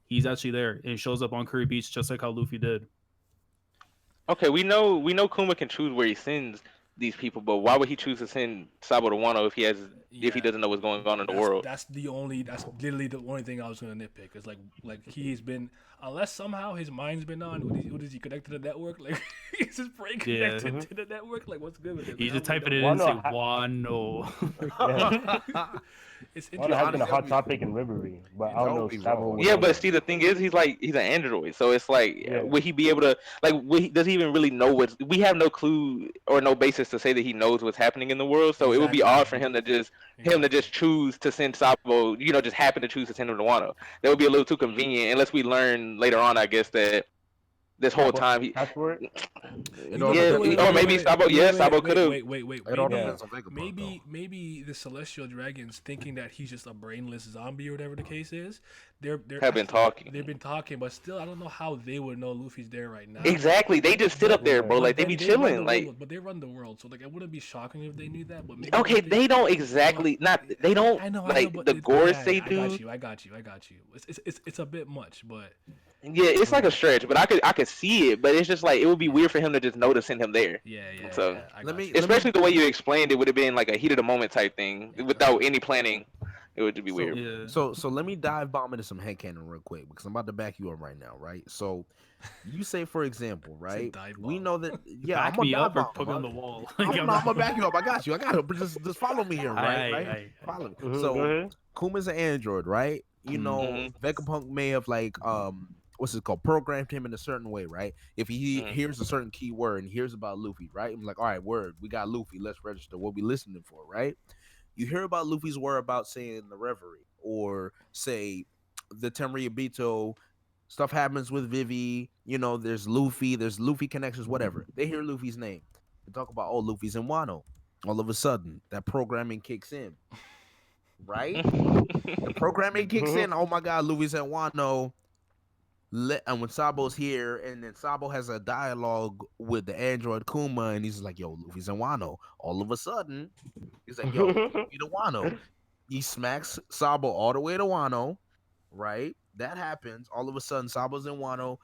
he's actually there and he shows up on Curry Beach just like how Luffy did. Okay, we know Kuma can choose where he sends these people, but why would he choose to send Sabo to Wano if he doesn't know what's going on in the world? That's literally the only thing I was gonna nitpick. Is like he's been, unless somehow his mind's been on. What is he connected to the network? Like he's just brain Yeah. connected to the network. Like what's good with it? He's Like, just typing it Wano in and say, ha- Wano. Yeah. It's Wano has been a interesting. hot topic in Reverie, but I don't know if Sabo would Yeah, know but that. see, the thing is, he's an android, so it's like, Yeah. would he be able to, like, does he even really know what's? We have no clue or no basis to say that he knows what's happening in the world. So it would be Exactly. odd for him to just choose to send Sabo, just happen to choose to send him to Wano. That would be a little too convenient, unless we learn later on, I guess, that this whole Sabo time he, asked for it? or maybe Sabo, Sabo could have. Wait. It all Maybe, depends on Vegapunk, maybe the Celestial Dragons thinking that he's just a brainless zombie or whatever the case is. They're Have been talking. They've been talking, but still, I don't know how they would know Luffy's there right now. Exactly, they just sit up there, bro. But Like they then be run the chilling, like. world, but they run the world, so like it wouldn't be shocking if they knew that. But maybe Okay, they don't exactly they don't I know, like but the Gores yeah, they I do. got you. It's a bit much, but Yeah, it's like a stretch, but I could see it, but it's just like it would be weird for him to just know to send him there. yeah. So, I Let got me- you. especially the way you explained it would have been like a heat of the moment type thing without any planning. It would just be weird. Yeah. So let me dive bomb into some headcanon real quick because I'm about to back you up right now, right? So you say, for example, right? dive We bomb. know that Back I'm me gonna up or dive put me bomb, on the huh? wall. I'm gonna back you up. I got you. But just follow me here, right? Aye. Follow me. Mhm, go So ahead. Kuma's an android, right? You know, Mhm. Vegapunk may have like what's it called, programmed him in a certain way, right? If he Mhm. hears a certain key word and hears about Luffy, right? I'm like, all right, word, we got Luffy. Let's register what we listening for, right? You hear about Luffy's whereabouts, say in the Reverie, or say the Tenryubito. Stuff happens with Vivi. You know, there's Luffy connections, whatever. They hear Luffy's name. They talk about, oh, Luffy's in Wano. All of a sudden, that programming kicks in, right? The programming kicks in. Oh my God, Luffy's at Wano. And when Sabo's here, and then Sabo has a dialogue with the android Kuma, and he's like, "Yo, Luffy's in Wano." All of a sudden, he's like, "Yo, take me to Wano." He smacks Sabo all the way to Wano, right? That happens. All of a sudden, Sabo's in Wano.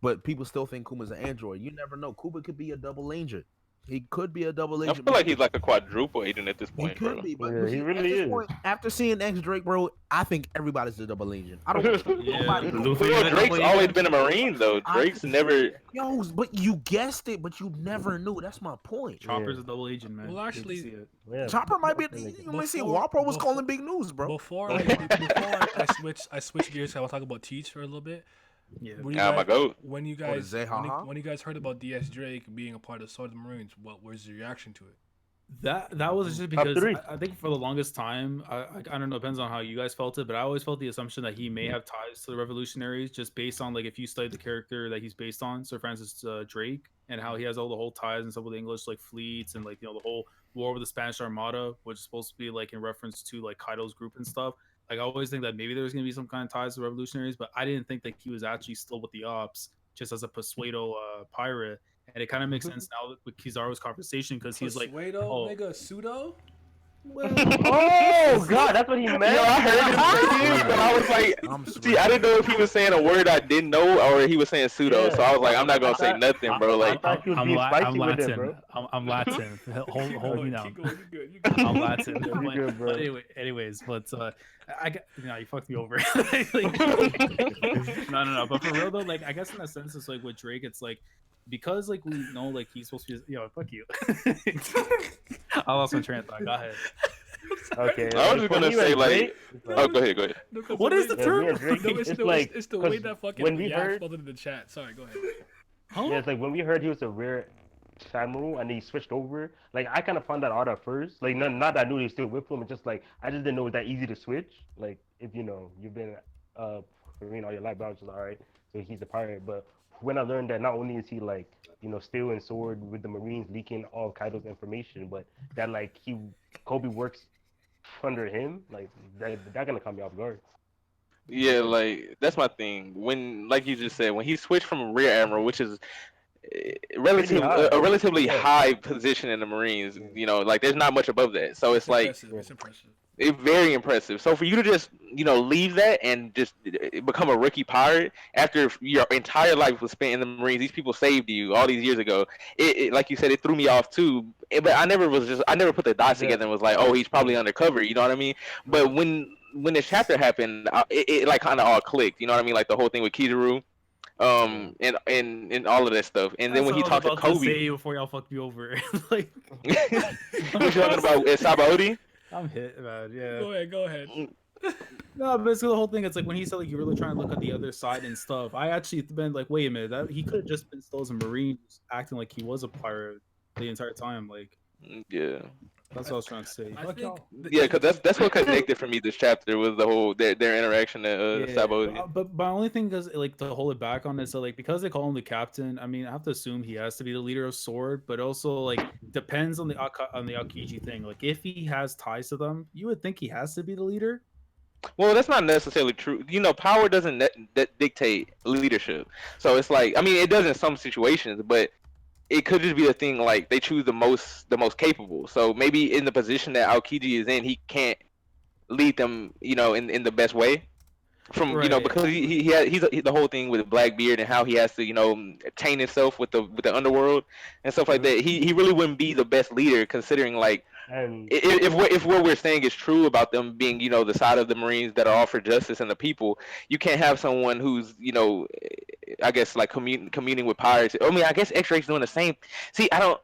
but people still think Kuma's an android. You never know. Kuba could be a double agent. He could be a double I agent. feel like he's like a quadruple agent at this He point, could bro. be, Yeah, but he see, at really this is. point, after seeing X Drake, bro, I think everybody's a double agent. I don't care. Yeah, Nobody knows. Luffy is Well, a Drake's double always agent. been a Marine though. I- Drake's never. Yo, but you guessed it, but you never knew. That's my point. Chopper's a double agent, man. Well, Hate to actually, see it. Yeah, Chopper might be. Like, You might see before- Walpole was before- calling big news, bro. Before I switch gears, I want to talk about Teach for a little bit. Yeah. When you Ah, my guys, goat. when you the guys Zehaha? when you guys heard about DS Drake being a part of Sword of the Marines, what was your reaction to it? That was just Top because three. I think for the longest time, I don't know, depends on how you guys felt it, but I always felt the assumption that he may have ties to the revolutionaries just based on like if you study the character that he's based on, Sir Francis Drake, and how he has all the whole ties and stuff with the English like fleets and like the whole war with the Spanish Armada, which is supposed to be like in reference to like Kaido's group and stuff. Like I always think that maybe there was gonna be some kind of ties to the revolutionaries, but I didn't think that he was actually still with the ops just as a Pasueto pirate. And it kind of makes sense now with Kizaru's conversation because he's like, Suedo, oh. nigga, pseudo. oh God, that's what he meant. Yo, I heard him say it, but I was like, I'm see, I didn't know if he was saying a word I didn't know or he was saying pseudo. Yeah. So I was like, I'm not gonna say I- nothing, bro. Like, thought you was being I'm spicy with it, Latin. bro. I'm Latin. Hold me down. Keep going, you good, you good. I'm Latin. Yeah, you good, bro. But anyways, but I got you fucked me over. No. But for real though, like I guess in a sense, it's like with Drake, it's like because like we know like he's supposed to be fuck you. I lost my train of thought. Go ahead. Okay. I was just gonna say like, Drake, oh, go ahead. No, 'cause What the is way- the term? me and Drake, No, it's, it's the, like it's the way 'cause that fucking when we Yak heard, spelled it in the chat. Sorry, go ahead. Huh? yeah, it's like when we heard he was a rare Samuel and he switched over. Like I kind of found that out at first. Like not that I knew he was still with him. It's just like I just didn't know it was that easy to switch. Like if you've been Marine all your life, I was just all right. So he's a pirate. But when I learned that not only is he like still in sword with the Marines leaking all of Kaido's information, but that like Kobe works under him, like that gonna caught me off guard. Yeah, like that's my thing. When, like you just said, when he switched from rear admiral, which is a relatively Yeah. high position in the Marines, like there's not much above that. So it's like impressive. It's impressive. it's very impressive. So for you to just leave that and just become a rookie pirate after your entire life was spent in the Marines, these people saved you all these years ago. It like you said, it threw me off too. But I never put the dots together and was like, oh, he's probably undercover. You know what I mean? But when this chapter happened, it like kind of all clicked. You know what I mean? Like the whole thing with Kizaru. And all of that stuff, and then when he talked to Kobe, before y'all fucked me over, like what you talking about? Sabaody? I'm hit, man. Yeah. Go ahead. No, but it's the whole thing. It's like when he said like you're really trying to look at the other side and stuff. I actually been like, wait a minute, that he could have just been still as a Marine, acting like he was a pirate the entire time. Like, Yeah. that's what I was trying to say. I Fuck think y'all. Yeah, because that's what connected for me this chapter was the whole their interaction at Sabaody. But my only thing is like to hold it back on is so like because they call him the captain. I mean, I have to assume he has to be the leader of Sword, but also like depends on the Aokiji thing. Like if he has ties to them, you would think he has to be the leader. Well, that's not necessarily true. Power doesn't dictate leadership. So it's like, I mean, it does in some situations, but it could just be a thing like they choose the most capable. So maybe in the position that Aokiji is in, he can't lead them, in the best way. Right. Because he's the whole thing with Blackbeard and how he has to taint himself with the underworld and stuff like that. He really wouldn't be the best leader considering like And if what we're saying is true about them being the side of the Marines that are all for justice and the people, you can't have someone who's I guess like communing with pirates. I mean, I guess X-Ray's doing the same. See, I don't.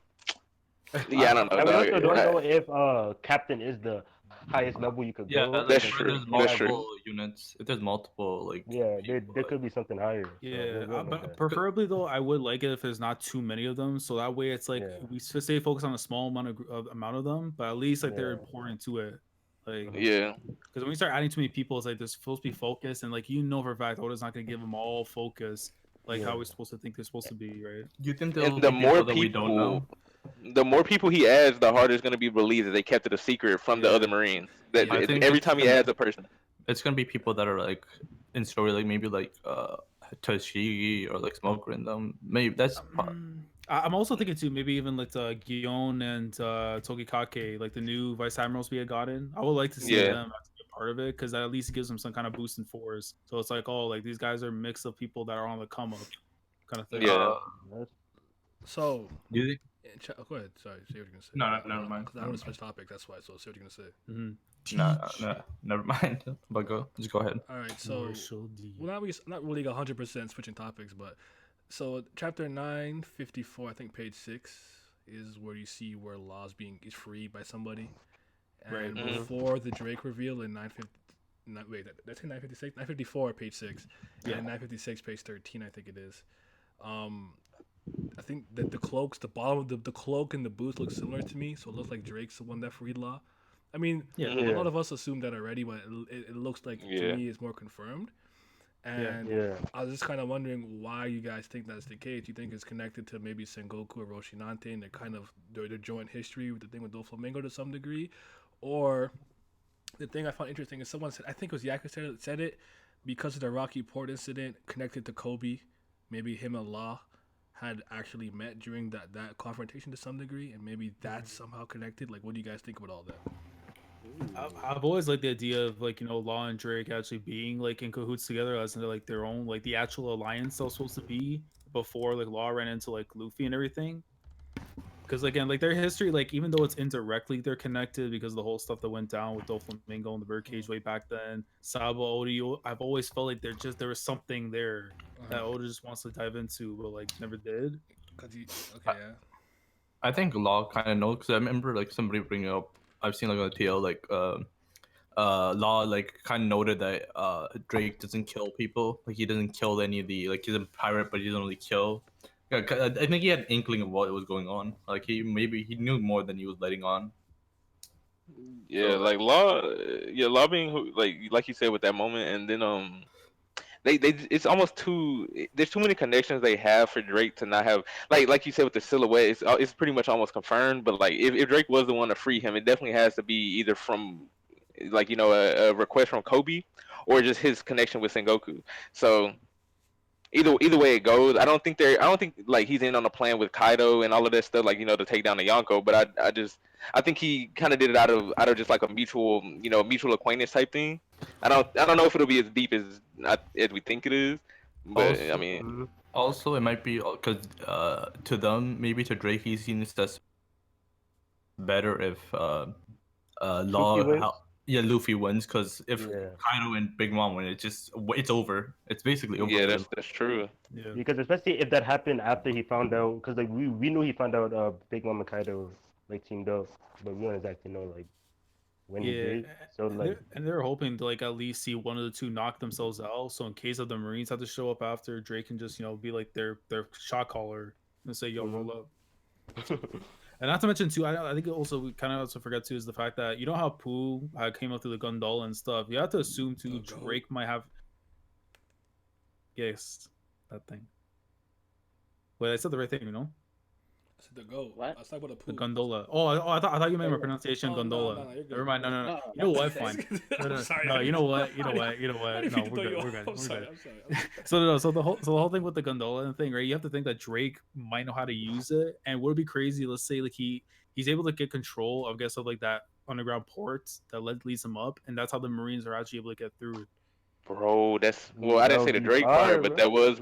Yeah, I don't know. I dog. also don't know if Captain is the highest level you could Yeah, go. that's like, true. There's That's true. multiple units. If there's multiple, like Yeah, there people, could be something higher. So Yeah, we'll go with but that. preferably though, I would like it if there's not too many of them. So that way, it's like Yeah. we stay focused on a small amount of them, but at least like they're Yeah. important to it. Like, Yeah. because when we start adding too many people, it's like they're supposed to be focused, and like for a fact, Oda's not gonna give them all focus, like how Yeah. we're supposed to think they're supposed to be, right? you think And there'll the be more people that we don't know? the more people he adds, the harder it's going to be believed that they kept it a secret from the Yeah. other Marines. That I think every it's time he gonna- adds a person. It's gonna be people that are like in story, like maybe like Toshigi or like Smoker in them. Maybe that's I'm also thinking too, maybe even like Gion and Togikake, like the new vice admirals we had gotten. I would like to see Yeah. them as a part of it because that at least gives them some kind of boost in force. So it's like, oh, like these guys are a mix of people that are on the come up. kind of thing. Yeah. So, Do you think? go ahead. Sorry, say what you're gonna say. No, never mind. Because I want to switch topics. That's why. So, say what you're gonna say. Mm-hmm. No, never mind. But just go ahead. All right. So, Marshall D. well, not really 100% switching topics, but so chapter 954, I think page 6 is where you see where Law's is freed by somebody, and Right. before the Drake reveal in 950. That's in 956, 954, page 6, Yeah. and 956, page 13, I think it is. I think that the cloaks, the bottom of the cloak and the boots look similar to me, so it looks like Drake's the one that freed Law. I mean, Yeah. a lot of us assumed that already, but it looks like Yeah. to me it's more confirmed. And I was just kind of wondering why you guys think that's the case. You think it's connected to maybe Sengoku or Roshinante and their joint history with the thing with Doflamingo to some degree, or the thing I found interesting is someone said, I think it was Yaku said it, because of the Rocky Port incident connected to Kobe, maybe him and Law had actually met during that confrontation to some degree, and maybe that's somehow connected. Like, what do you guys think about all that? I've always liked the idea of like Law and Drake actually being like in cahoots together as into like their own like the actual alliance that was supposed to be before like Law ran into like Luffy and everything. Because again, like their history, like even though it's indirectly they're connected because of the whole stuff that went down with Doflamingo and the Birdcage way back then, Sabo, Oda, I've always felt like there was something there that Oda just wants to dive into, but like never did. I think Law kind of knows because I remember like somebody bringing up. I've seen like on the TL like Law like kind of noted that Drake doesn't kill people. Like he doesn't kill any of the he's a pirate, but he doesn't really kill. I think he had an inkling of what was going on. Like he knew more than he was letting on. Yeah, So, like Law being like you said with that moment, and then they it's almost there's too many connections they have for Drake to not have like you said with the silhouette, it's pretty much almost confirmed. But like if Drake was the one to free him, it definitely has to be either from like a request from Kobe or just his connection with Sengoku. So either way it goes, I don't think like he's in on a plan with Kaido and all of that stuff, like to take down the Yonko. But I think he kind of did it out of just like a mutual acquaintance type thing. I don't know if it'll be as deep as we think it is, but Also- I mean, Also, it might be because to them, maybe to Drake, he seems that's better if Law wins? Luffy wins because if Yeah. Kaido and Big Mom win, it's over. It's basically over. yeah, for them. that's true. Yeah. Because especially if that happened after he found out, because like we knew he found out Big Mom and Kaido like teamed up, but we don't exactly know like when he Yeah, did. So like and they're hoping to like at least see one of the two knock themselves out. So in case of the Marines have to show up after, Drake can just be like their shot caller and say, "Yo, roll up." And not to mention too, I think also we kind of also forget too is the fact that how Pooh came up through the gondola and stuff. You have to assume too Drake might have. Yes, that thing. Wait, I said the right thing, I said the goat. What? I was talking about The the poop. gondola. Oh, I thought you meant my pronunciation Oh, gondola. no, you're good. Never mind. No. No, You know what? Fine. I'm No, sorry. no, you know what? I No, didn't we're mean to throw you good. We're off. good. I'm We're sorry. good. So the whole thing with the gondola and thing, right? You have to think that Drake might know how to use it, and would it be crazy? Let's say like he's able to get control, I guess, of like that underground port that leads him up, and that's how the Marines are actually able to get through. Bro, I didn't that say would the be Drake fire, part, but bro. that was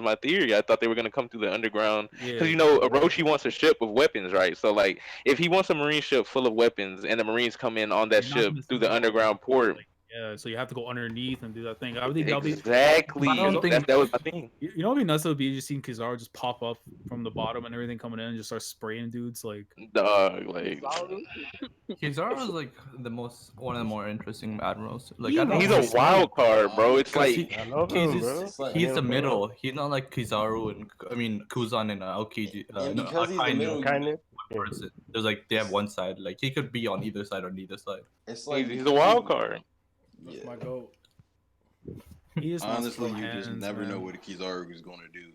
my theory. I thought they were gonna come through the underground Yeah, because Orochi wants a ship with weapons, right? So like, if he wants a marine ship full of weapons and the Marines come in on that you're not ship gonna through see the all underground port, yeah, so you have to go underneath and do that thing. I would think that'll be. exactly. I don't think- That was my thing. What would be nuts would be just seeing Kizaru just pop up from the bottom and everything coming in and just start spraying dudes like. Dog, like Kizaru is like one of the more interesting admirals. Like He I don't he's understand. a wild card, bro. It's 'Cause like he- I love he's him, just- bro. he's the middle. He's not like Kizaru and Kuzan and Aokiji. And because he's the Akainu. middle, Kind of. Yeah. Person. There's like they have one side. Like he could be on either side or neither side. it's like he's a wild card. That's Yeah. my goat. He just wants to Honestly, throw you just hands, never man. know what Kizaru is going to do.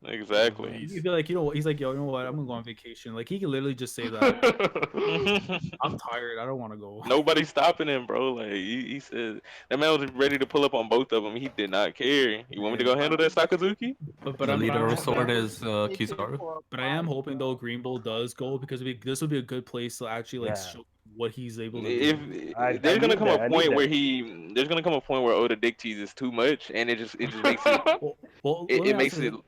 Exactly. He'd be like, he's like, yo, you know what? I'm gonna go on vacation. Like he could literally just say that. I'm tired. I don't want to go. Nobody's stopping him, bro. Like he said, that man was ready to pull up on both of them. He did not care. You want me to go handle that, Sakazuki? But The leader I'm of sword is Kizaru. But I am hoping though Green Bull does go because this would be a good place to actually like Yeah. show what he's able to If do. there's gonna need come that. I a need point where that. there's gonna come a point where Oda dictates is too much, and it just makes it Well, it let me makes ask it you-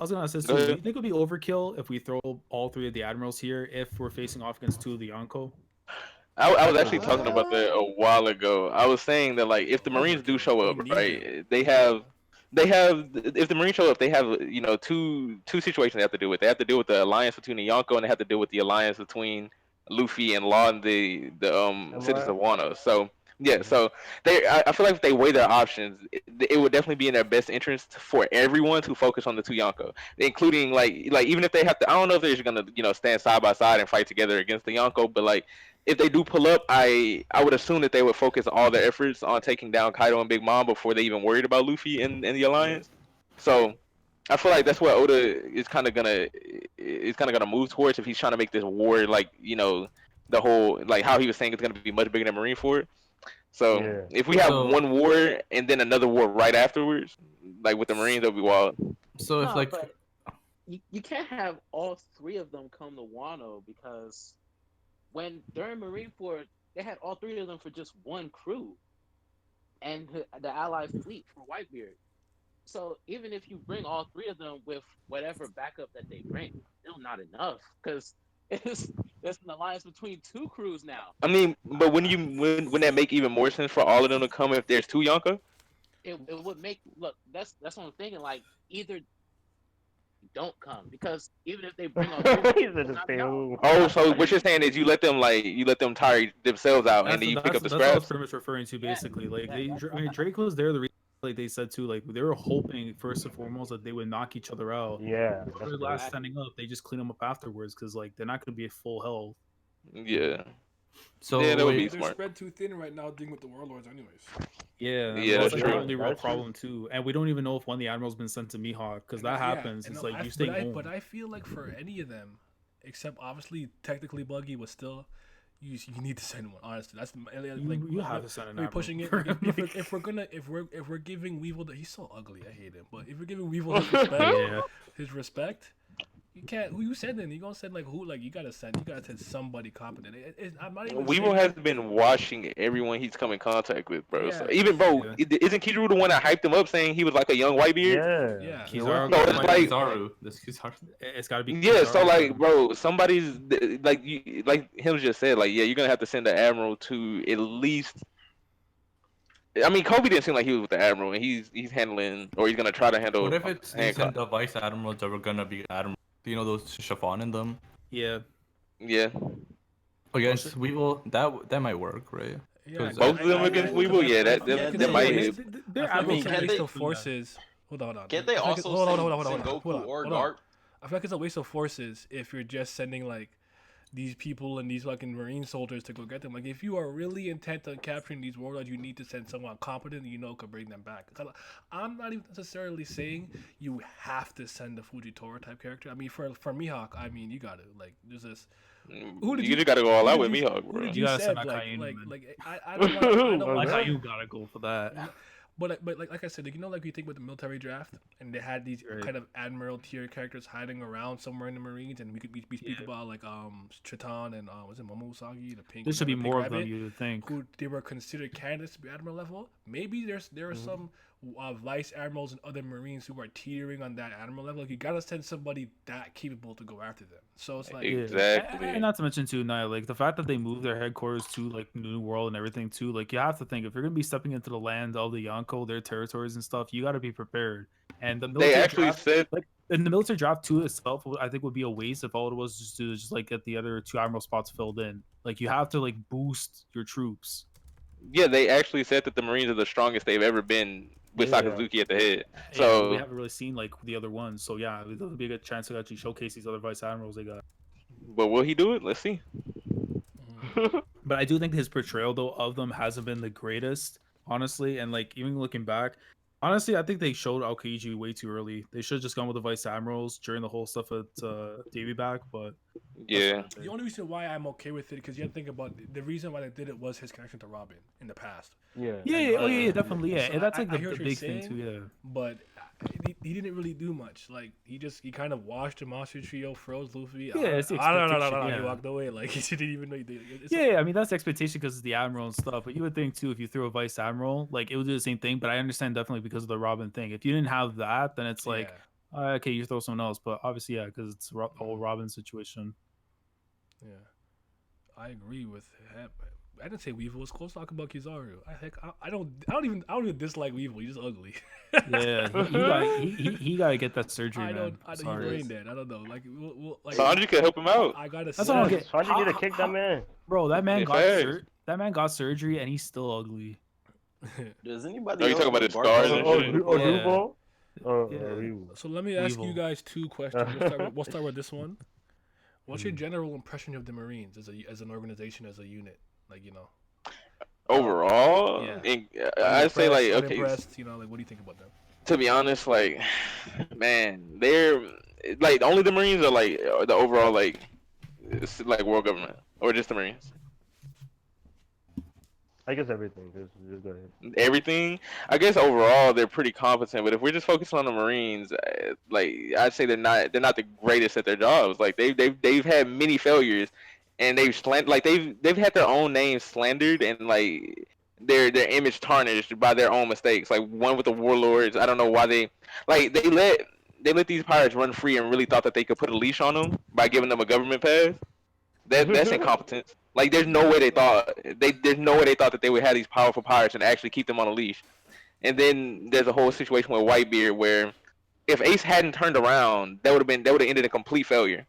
was gonna say, Go too, do you ahead. think it would be overkill if we throw all three of the admirals here if we're facing off against two of the Yonko? I was That's actually talking about that a while ago. I was saying that like if the Marines do Overkill. show We up, need right? They have if the Marines show up, they have two situations they have to deal with. They have to deal with the alliance between the Yonko, and they have to deal with the alliance between Luffy and Law and the citizens of Wano. So yeah, so I feel like if they weigh their options, it would definitely be in their best interest for everyone to focus on the two Yonko, including like even if they have to. I don't know if they're just gonna stand side by side and fight together against the Yonko, but like if they do pull up, I would assume that they would focus all their efforts on taking down Kaido and Big Mom before they even worried about Luffy and the alliance. So I feel like that's what Oda is kind of gonna move towards if he's trying to make this war like the whole like how he was saying it's gonna be much bigger than Marineford. So Yeah. if we have So one war and then another war right afterwards, like with the Marines, that'll be wild. so if No, like but you can't have all three of them come to Wano because during Marineford, they had all three of them for just one crew and the Allied fleet for Whitebeard. So even if you bring all three of them with whatever backup that they bring, still not enough because it's an alliance between two crews now. I mean, but wouldn't that make even more sense for all of them to come if there's two Yonko? It would make look that's what I'm thinking. Like either don't come because even if they bring all three, He's in the not stay enough. home. Oh, so what you're saying is you let them tire themselves out and then you pick up the That's what I was scraps? pretty much referring to. Basically, like Yeah, I mean, Drake was there. The reason, like they said too, like they were hoping first and foremost that they would knock each other out. Yeah, For that's the good. last standing up, they just clean them up afterwards because like they're not gonna be at full health. Yeah. so Yeah, that would wait, be They're smart. spread too thin right now, dealing with the Warlords, anyways. Yeah, Yeah, that's that's like true. the only real That's true. problem too. And we don't even know if one of the admirals been sent to Mihawk because that happens. and It's no, like I- you stay but I, home. but I feel like for any of them, except obviously technically Buggy, but still, you need to send one. Honestly, that's like you have to send an we're admiral. pushing it. for him, If we're giving Weevil he's so ugly. I hate him. But if we're giving Weevil his respect, you can't. Who you sending? You gonna send like who? Like you gotta send somebody competent. I'm not even. Weevil has been watching everyone he's come in contact with, bro. So Yeah. even bro, Yeah. isn't Kizaru the one that hyped him up saying he was like a young Whitebeard? Yeah. Yeah. Kizaru, No, it's like Kizaru. That's Kizaru. it's got to be. yeah. So Kizaru, like, bro, somebody's like him just said like yeah, you're gonna have to send the admiral to at least. I mean, Kobe didn't seem like he was with the admiral, and he's handling or he's gonna try to handle. What if it's they Hancock. send the vice admirals that were gonna be admirals? You know those chiffon in them. Yeah. Yeah, Against Weevil, that might work, right? Yeah, Both both of them against Weevil. Yeah, that might. They're I mean, can it's a waste they- of forces. Hold on. Can't they I feel like also hold on, send hold on. Sengoku or Garp? I feel like it's a waste of forces if you're just sending like these people and these fucking Marine soldiers to go get them. Like if you are really intent on capturing these warlords, you need to send someone competent could bring them back. I'm not even necessarily saying you have to send a Fujitora type character. I mean, for Mihawk, I mean you gotta like there's this. You just gotta go all out with Mihawk, Who bro. did You you gotta said send like Akainu, like man. like I don't want I don't Like want how you gotta go for that. But like I said, like you think with the military draft, and they had these Right. kind of admiral tier characters hiding around somewhere in the Marines, and we speak about like Triton and was it Momo Usagi, the pink. There should be the pink more of them, rabbit, you would think. who they were considered candidates to be admiral level. Maybe there are some vice admirals and other Marines who are teetering on that admiral level. Like you gotta send somebody that capable to go after them. So it's like Exactly. And not to mention too, Nia, like the fact that they moved their headquarters to like New World and everything too, like you have to think if you're gonna be stepping into the land of the Yonko, their territories and stuff, you got to be prepared. And the They military actually draft, said like in the military draft too itself, I think would be a waste if all it was just to just like get the other two admiral spots filled in. Like you have to like boost your troops. yeah, they actually said that the Marines are the strongest they've ever been with Yeah. Sakazuki at the head. And So we haven't really seen like the other ones. So yeah, it would be a good chance to actually showcase these other vice admirals they got. but will he do it? Let's see. But I do think his portrayal though of them hasn't been the greatest, honestly. And like even looking back, honestly, I think they showed Aokiji way too early. They should have just gone with the vice admirals during the whole stuff at Davy back. But Yeah. the only reason why I'm okay with it because you have to think about the reason why they did it was his connection to Robin in the past. Yeah. yeah, definitely, yeah. So And that's I like the hear what you're big thing saying, too, yeah. But he didn't really do much. Like he kind of washed the monster trio, froze Luffy. Yeah, it's the no. expectation, He yeah. walked away. Like he didn't even know he did. Yeah, I mean that's the expectation because it's the admiral and stuff. But you would think too, if you threw a vice admiral, like it would do the same thing. But I understand definitely because of the Robin thing. If you didn't have that, then it's like, Okay, you throw someone else, but obviously, yeah, because it's the whole Robin situation. Yeah, I agree with him. I didn't say Weevil was close talking about Kizaru. I don't even dislike Weevil. He's just ugly. Yeah, he got to get that surgery, man. He's Sorry, brain dead. I don't know. Like Sanji could help him out. I gotta that's what I don't say, get. Sanji need to kick that man. Bro, that man Yeah, got fast. that man got surgery and he's still ugly. Does Oh, anybody you else talking about know his scars and Oh, shit? oh, Yeah. Duval? Yeah. Ryu. so let me ask you Weevil. guys two questions. We'll start with this one. What's your general impression of the Marines as an organization, as a unit? Like, Overall, Yeah. and, Are you I'd say like impressed, okay. unimpressed? Like, what do you think about them? To be honest, like man, they're like only the Marines are like the overall like like world government or just the Marines. I guess everything. Just go ahead. Everything. I guess overall they're pretty competent, but if we're just focusing on the Marines, like I'd say they're not the greatest at their jobs. Like they've had many failures, and they've had their own name slandered and like their image tarnished by their own mistakes. Like one with the Warlords, I don't know why they let these pirates run free and really thought that they could put a leash on them by giving them a government pass. That's incompetence. Like there's no way they thought that they would have these powerful pirates and actually keep them on a leash. And then there's a whole situation with Whitebeard where if Ace hadn't turned around, that would have ended in complete failure.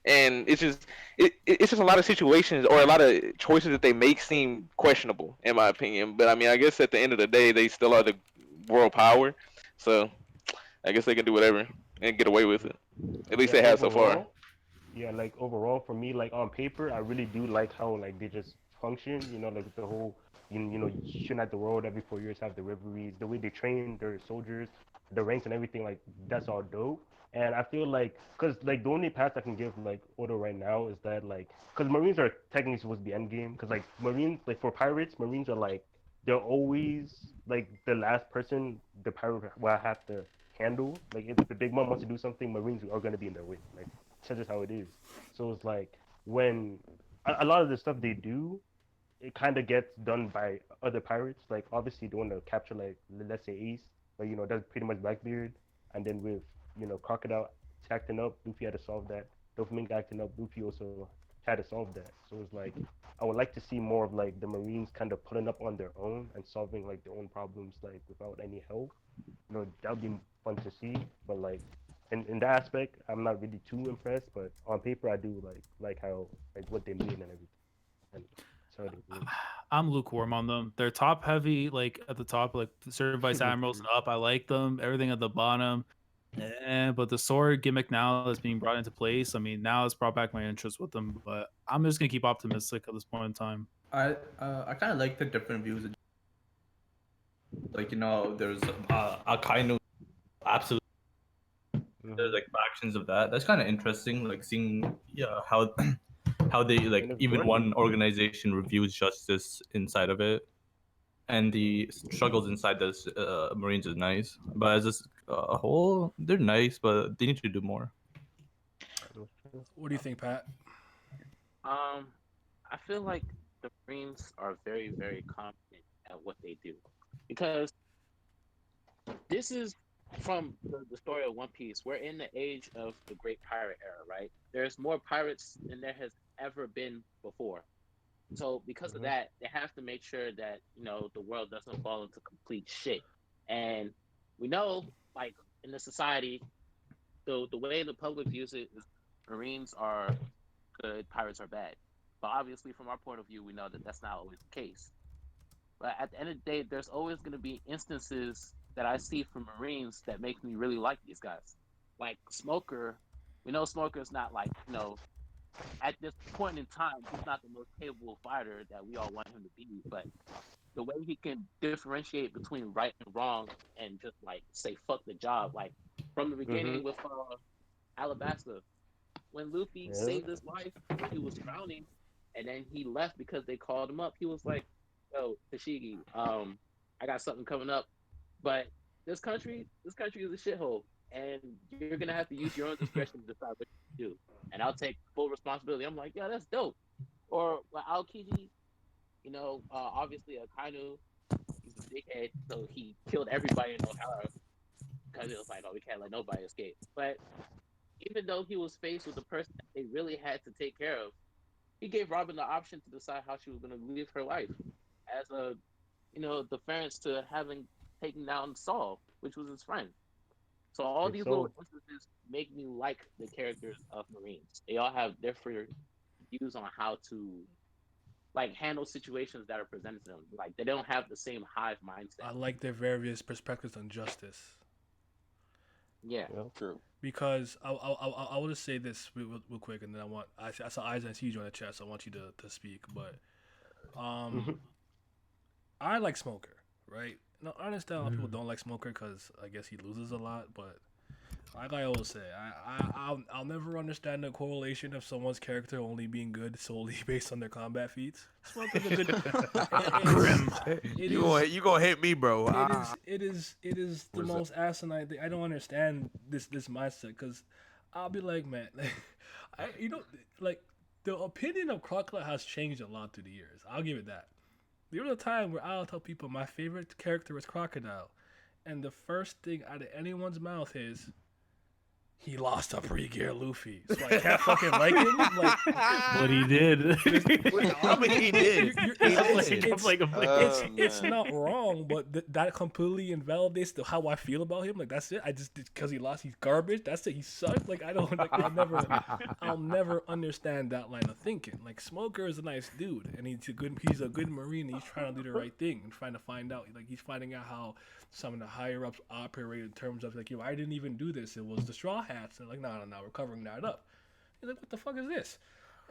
And it's just a lot of situations or a lot of choices that they make seem questionable in my opinion. But I mean, I guess at the end of the day, they still are the world power, so I guess they can do whatever and get away with it. At least Yeah, they have so far. yeah, like overall for me, like on paper, I really do like how like they just function. Like the whole you unite the world every 4 years, have the rivalries, the way they train their soldiers, the ranks and everything. Like that's all dope. And I feel like, cause like the only pass I can give like Odo right now is that like, cause Marines are technically supposed to be end game. Cause like Marines, like for pirates, Marines are like they're always like the last person the pirate will have to handle. Like if the big mom wants to do something, Marines are gonna be in their way. Like that's just how it is. So it's like when a lot of the stuff they do, it kind of gets done by other pirates. Like obviously they want to capture like let's say Ace, but that's pretty much Blackbeard. And then with Crocodile acting up, Luffy had to solve that. Doflamingo acting up, Luffy also had to solve that. So it's like I would like to see more of like the Marines kind of pulling up on their own and solving like their own problems like without any help. That would be fun to see. But like in that aspect, I'm not really too impressed. But on paper, I do like how like what they mean and everything. And so they mean. I'm lukewarm on them. They're top heavy, like at the top, like served vice admirals and up. I like them. Everything at the bottom. But the sword gimmick now that's being brought into place, I mean, now it's brought back my interest with them. But I'm just gonna keep optimistic at this point in time. I kind of like the different views. Like there's Akainu, absolutely. There's like factions of that. That's kind of interesting. Like seeing how how they like And it's even good. one organization reviews justice inside of it, and the struggles inside this Marines is nice. But as a whole, they're nice, but they need to do more. What do you think, Pat? I feel like the Marines are very, very competent at what they do because this is from the story of One Piece. We're in the age of the Great Pirate Era, right? There's more pirates than there has ever been before. So because of that, they have to make sure that the world doesn't fall into complete shit. And we know, like in the society, the way the public views it is Marines are good, pirates are bad. But obviously, from our point of view, we know that that's not always the case. But at the end of the day, there's always going to be instances that I see from Marines that make me really like these guys. Like Smoker, we know Smoker is not like, at this point in time, he's not the most capable fighter that we all want him to be. But the way he can differentiate between right and wrong and just like say fuck the job, like from the beginning with Alabasta, when Luffy saved his life when he was drowning, and then he left because they called him up. He was like, "Yo, Tashigi, I got something coming up, but this country is a shithole, and you're gonna have to use your own discretion to decide what you do, and I'll take full responsibility." I'm like, "Yeah, that's dope." Or well, Aokiji, obviously Akainu, he's a dickhead, so he killed everybody in Ohara because it was like, oh, we can't let nobody escape. But even though he was faced with the person that they really had to take care of, he gave Robin the option to decide how she was going to live her life as a, deference to having taken down Saul, which was his friend. So all It's these little so instances make me like the characters of Marines. They all have different views on how to like handle situations that are presented to them. Like they don't have the same hive mindset. I like their various perspectives on justice. Yeah. True. Because I want to say this real quick, and then I saw Isaac and CJ on the chat, so I want you to speak. But I like Smoker, right? No, I understand a lot of people don't like Smoker because I guess he loses a lot, but like I always say, I'll never understand the correlation of someone's character only being good solely based on their combat feats. Smoker's a good. Grim. It You is- gonna hit me, bro? it is the What's most asinine thing. I don't understand this mindset because I'll be like, man, like the opinion of Crocodile has changed a lot through the years. I'll give it that. There was a time where I'll tell people my favorite character was Crocodile, and the first thing out of anyone's mouth is he lost to pre-gear Luffy, so I can't fucking like him. Like, What he did. I mean, he did. It's not wrong, but that completely invalidates how I feel about him. Like that's it. I just because he lost, he's garbage. That's it. He sucked. Like I don't. Like, I'll never understand that line of thinking. Like Smoker is a nice dude, and he's a good Marine. And he's trying to do the right thing and trying to find out. Like he's finding out how some of the higher ups operate in terms of like, I didn't even do this. It was the Straw Hats. And like, no, we're covering that up. He's like, what the fuck is this?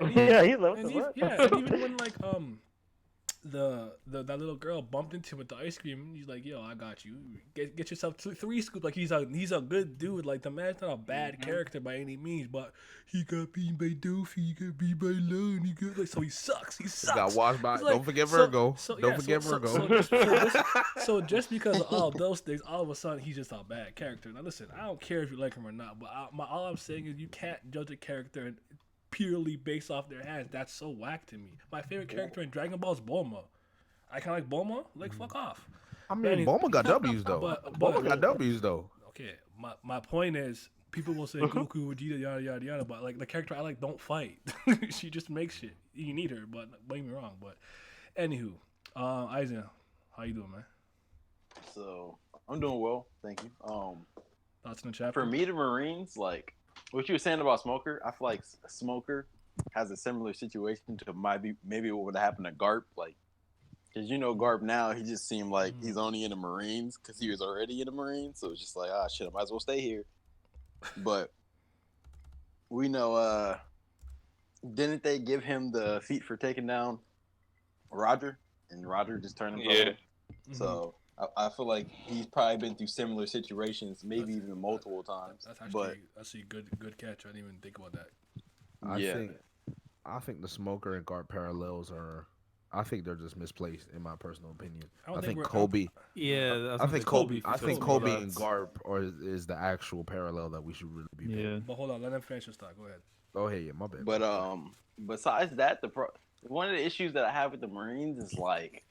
And yeah, he loved and the even, what? yeah, and even when like that little girl bumped into him with the ice cream, he's like, yo, I got you. Get yourself three scoop. Like he's a good dude. Like the man's not a bad character by any means, but he got beaten by Doofy, he got beaten by Lone, so he sucks. He sucks. Got washed by. It's like, Don't forget Virgo. Don't forget so, Virgo. so just because of all those things, all of a sudden he's just a bad character. Now listen, I don't care if you like him or not, but all I'm saying is you can't judge a character purely based off their hands. That's so whack to me. My favorite character in Dragon Ball is Bulma. I kind of like Bulma. Like fuck off. I mean, Bulma got W's though. Bulma got W's though. Okay, my point is, people will say Goku, Vegeta, yada yada yada, but like the character I like don't fight. She just makes shit. You need her, but don't get me wrong. But anywho, Aizen, how you doing, man? So I'm doing well, thank you. Thoughts in the chapter? For me, the Marines, like what you were saying about Smoker, I feel like Smoker has a similar situation to maybe what would have happened to Garp, like. Because Garp now, he just seemed like he's only in the Marines because he was already in the Marines. So it's just like, shit, I might as well stay here. But we know, didn't they give him the feat for taking down Roger? And Roger just turned him Yeah. So I feel like he's probably been through similar situations, maybe even multiple times. That's actually good catch. I didn't even think about that. I think the Smoker and Guard parallels are. I think they're just misplaced, in my personal opinion. I think we're- Kobe. Yeah, I think Kobe. for I think sure. Kobe and Garp is the actual parallel that we should really be. Yeah. But hold on, let him finish his thought. Go ahead. Oh, hey, yeah, my bad. But besides that, one of the issues that I have with the Marines is like,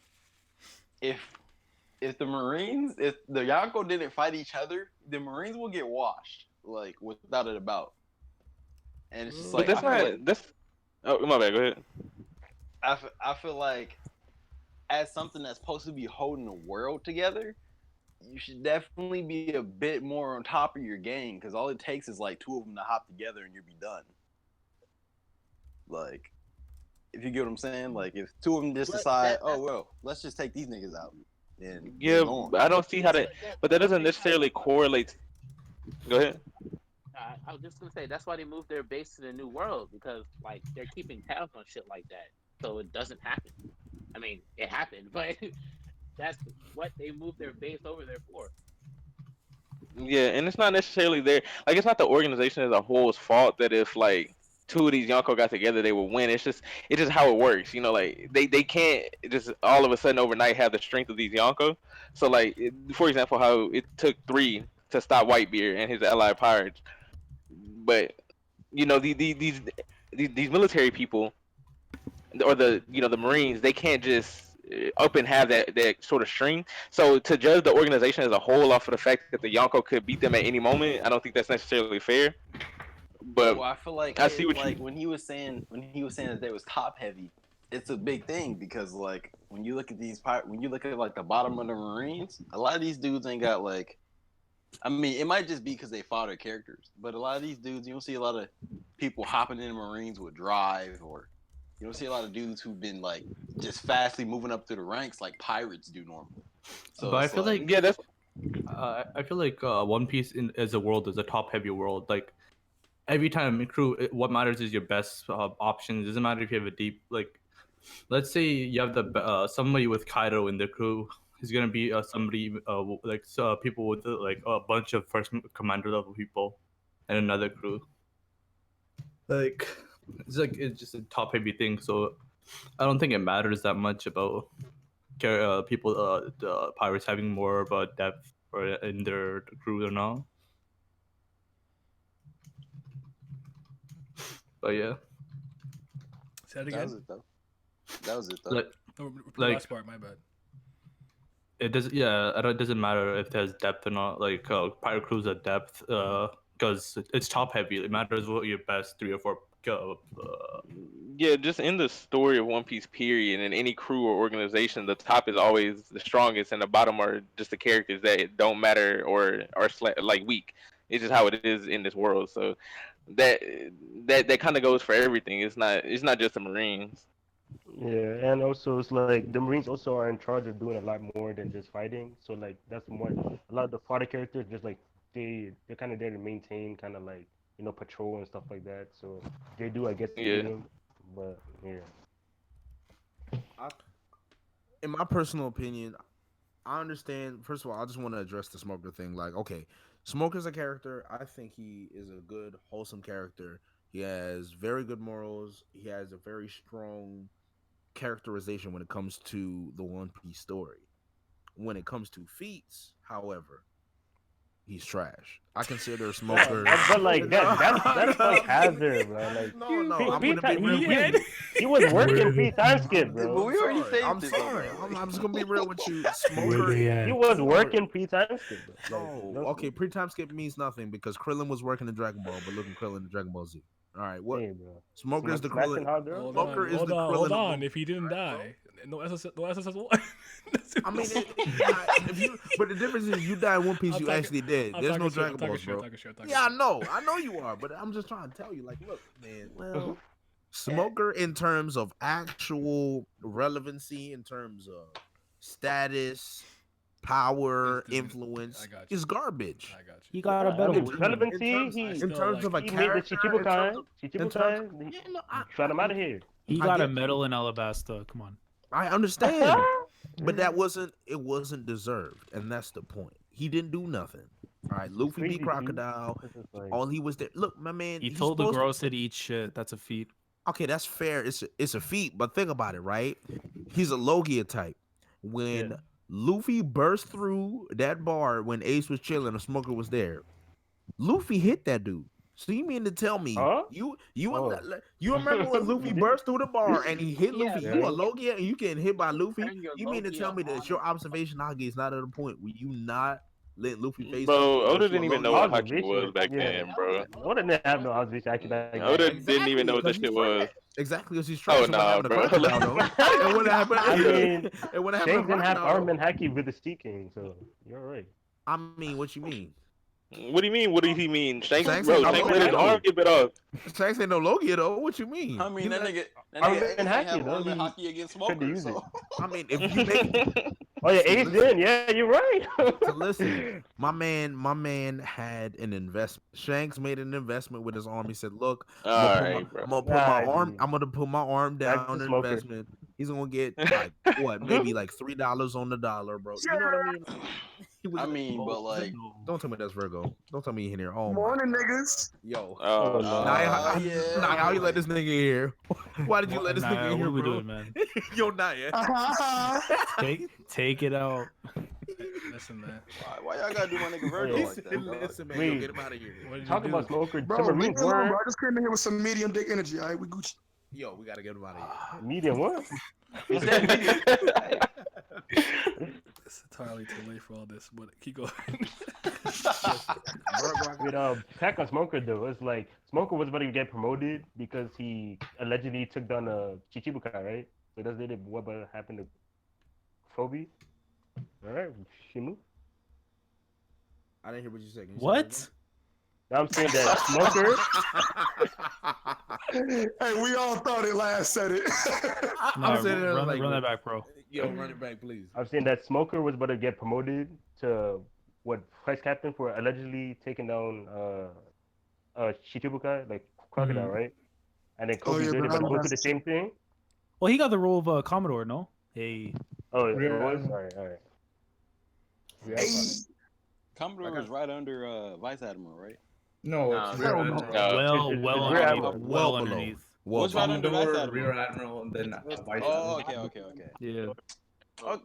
if the Yonko didn't fight each other, the Marines will get washed, like without a doubt. And it's just But like that's oh my bad. Go ahead. I feel like as something that's supposed to be holding the world together, you should definitely be a bit more on top of your game, because all it takes is like two of them to hop together and you'll be done. Like, if you get what I'm saying, like if two of them just decide, let's just take these niggas out. Then Yeah, but I don't see how that. But that doesn't necessarily correlate. Go ahead. I was just gonna say that's why they moved their base to the new world, because like they're keeping tabs on shit like that, so it doesn't happen. I mean, it happened, but that's what they moved their base over there for. Yeah, and it's not necessarily there. Like, it's not the organization as a whole's fault that if like two of these Yonko got together, they would win. It's just how it works. Like they can't just all of a sudden overnight have the strength of these Yonko. So like, for example, how it took 3 to stop Whitebeard and his allied pirates. But these military people, or the Marines, they can't just up and have that sort of string. So to judge the organization as a whole off of the fact that the Yonko could beat them at any moment, I don't think that's necessarily fair. But Well, I feel like I see what like you. when he was saying that they was top heavy, it's a big thing because like when you look at when you look at like the bottom of the Marines, a lot of these dudes ain't got like. I mean, it might just be because they fought their characters, but a lot of these dudes, you don't see a lot of people hopping in the Marines with drive, or you don't see a lot of dudes who've been like just fastly moving up through the ranks like pirates do normally. So But I it's feel like Yeah, that's I feel like One Piece as a world is a top heavy world. Like every time crew, what matters is your best options. It doesn't matter if you have a deep like. Let's say you have somebody with Kaido in the crew. He's gonna be somebody people with like a bunch of first commander level people, and another crew. Like it's just a top heavy thing. So I don't think it matters that much about people the pirates having more of a depth or in their crew or not. But yeah, Say it that again. was it though. That was it though. like No, repeat the like- last part. My bad. it doesn't. Yeah, it doesn't matter if there's depth or not. Like pirate crews at depth, because it's top heavy. It matters what your best 3 or 4. yeah, just in the story of One Piece, period, in any crew or organization, the top is always the strongest, and the bottom are just the characters that don't matter or are like weak. It's just how it is in this world. So that that kind of goes for everything. It's not just the Marines. Yeah, and also it's like the Marines also are in charge of doing a lot more than just fighting. So like that's more a lot of the fodder characters just like they're kind of there to maintain kind of like patrol and stuff like that. So they do I guess Yeah. need them, but yeah. In my personal opinion, I understand. First of all, I just want to address the Smoker thing. Like, okay, Smoker's a character. I think he is a good, wholesome character. He has very good morals. He has a very strong characterization when it comes to the One Piece story. When it comes to feats, however, he's trash. I consider Smoker. But like that's like hazard, bro. Like no, Pete- I'm Pete- gonna be real he- with you. he was working free time skip, But bro. we already saved I'm it, sorry. though. I'm just gonna be real with you. Where Smoker. they at? He was working free time skip, bro. No, okay. Pre-time skip means nothing because Krillin was working in Dragon Ball, but look at Krillin in Dragon Ball Z. All right, what? Hey, bro. Smoker is the Smashing Krillin. hot girl? Hold Smoker on, is hold the on, Krillin hold of on. the- If he didn't die, no SSS one. I mean, but the difference is you die in One Piece, I'm you talking- actually did. I'm There's talking no shit, Dragon I'm talking Balls, shit, bro. I'm talking shit, I'm talking Yeah, shit. I know you are, but I'm just trying to tell you, like, look, man. Well, Smoker in terms of actual relevancy, in terms of status, power, Dude, influence, I got you. is garbage. I got you. He got a better Relevancy, In he terms of a he made the character, Chichibukai. in terms Chichibukai. yeah, no, Shut him out of here. He I got a get- medal in Alabasta. Come on. I understand, but it wasn't deserved, and that's the point. He didn't do nothing. All right, Luffy Crazy, beat Crocodile. This is like- All he was there. Look, my man. He he's told the supposed to- girls to eat shit. That's a feat. Okay, that's fair. It's a feat, but think about it, right? He's a Logia type. When Yeah. Luffy burst through that bar when Ace was chilling, the Smoker was there. Luffy hit that dude. So you mean to tell me Huh? you Oh. you remember when Luffy burst through the bar and he hit Luffy? Yeah, You a man. Logia and you getting hit by Luffy? Turn your You mean to Logia tell me that on your him. observation Haki is not at a point where you not let Luffy face Bro, you because Oda you a didn't even Logia? know what Observation, hockey was back yeah. then, bro. Oda didn't have no observation actually back then. Oda didn't even know what that Exactly, shit was. Exactly, because he's Oh, trash. And what nah, happened to bro. Crocodile, though? And what happened? I mean, and what happened Shanks to didn't have Crocodile? arm and haki with the Sea King, so you're right. I mean, what you mean? What do you mean? What do he mean? Shanks, Shanks bro, ain't Shanks no let his Logia. arm get bit off. Shanks ain't no Logia though. What you mean? I mean, He that let- nigga Arm Ace and can't haki, have though, arm and he hockey against couldn't smokers. use it. So. I mean, if you make Oh yeah, See, Ace listen. did. Yeah, you're right. so listen, my man had an investment. Shanks made an investment with his arm. He said, "Look, I'm Alright, bro. gonna put my Nah, arm. dude. I'm gonna put my arm Back down to in Smoker. investment. He's gonna get like what, maybe like $3 on the dollar, bro. You know what I mean? He was I like, mean, but like, don't tell me that's Virgo. Don't tell me you in here. Oh Morning, my niggas. yo. Oh, no. Nah, yeah. how you let this nigga in here? Why did you let this Nah, nigga in what here, are we bro? doing, man? Yo, Naya. Take it out. Listen, man. why y'all gotta do my nigga Virgo Hey, like that? dog? Listen, man, Wait. yo, get him out of here. What did you Talk do? about Smoker. Bro, Some leave Marines me alone, were bro. I just came in here with some medium dick energy. All right, we Gucci. Yo, we gotta get him out of here. medium what? He said It's entirely too late for all this, but keep going. With Pack on Smoker though, it's like Smoker was about to get promoted because he allegedly took down Chichibukai, right? So that's what happened to Kobe. All right, Shimu. I didn't hear what you said. Can you say that What? Now I'm saying that Smoker. Hey, we all thought it last said it. No, I'm saying run that back, bro. Yo, run it back, please. I'm saying that Smoker was about to get promoted to what vice captain for allegedly taking down Chichibukai, like Crocodile, Mhm. right? And then Oh, Kobe yeah, did but it, but I'm go through the not- same thing. Well, he got the role of Commodore, no? Hey. Oh, it Rear was. Admiral. All right. Yeah, Hey, Commodore was right under Vice Admiral, right? No, No, it's Rear no, Admiral. no. Well Rear underneath. Admiral. Well below. underneath. What's right under Vice Commodore, Admiral? Rear Admiral, and then Vice Oh, Admiral. okay. Yeah. Oh,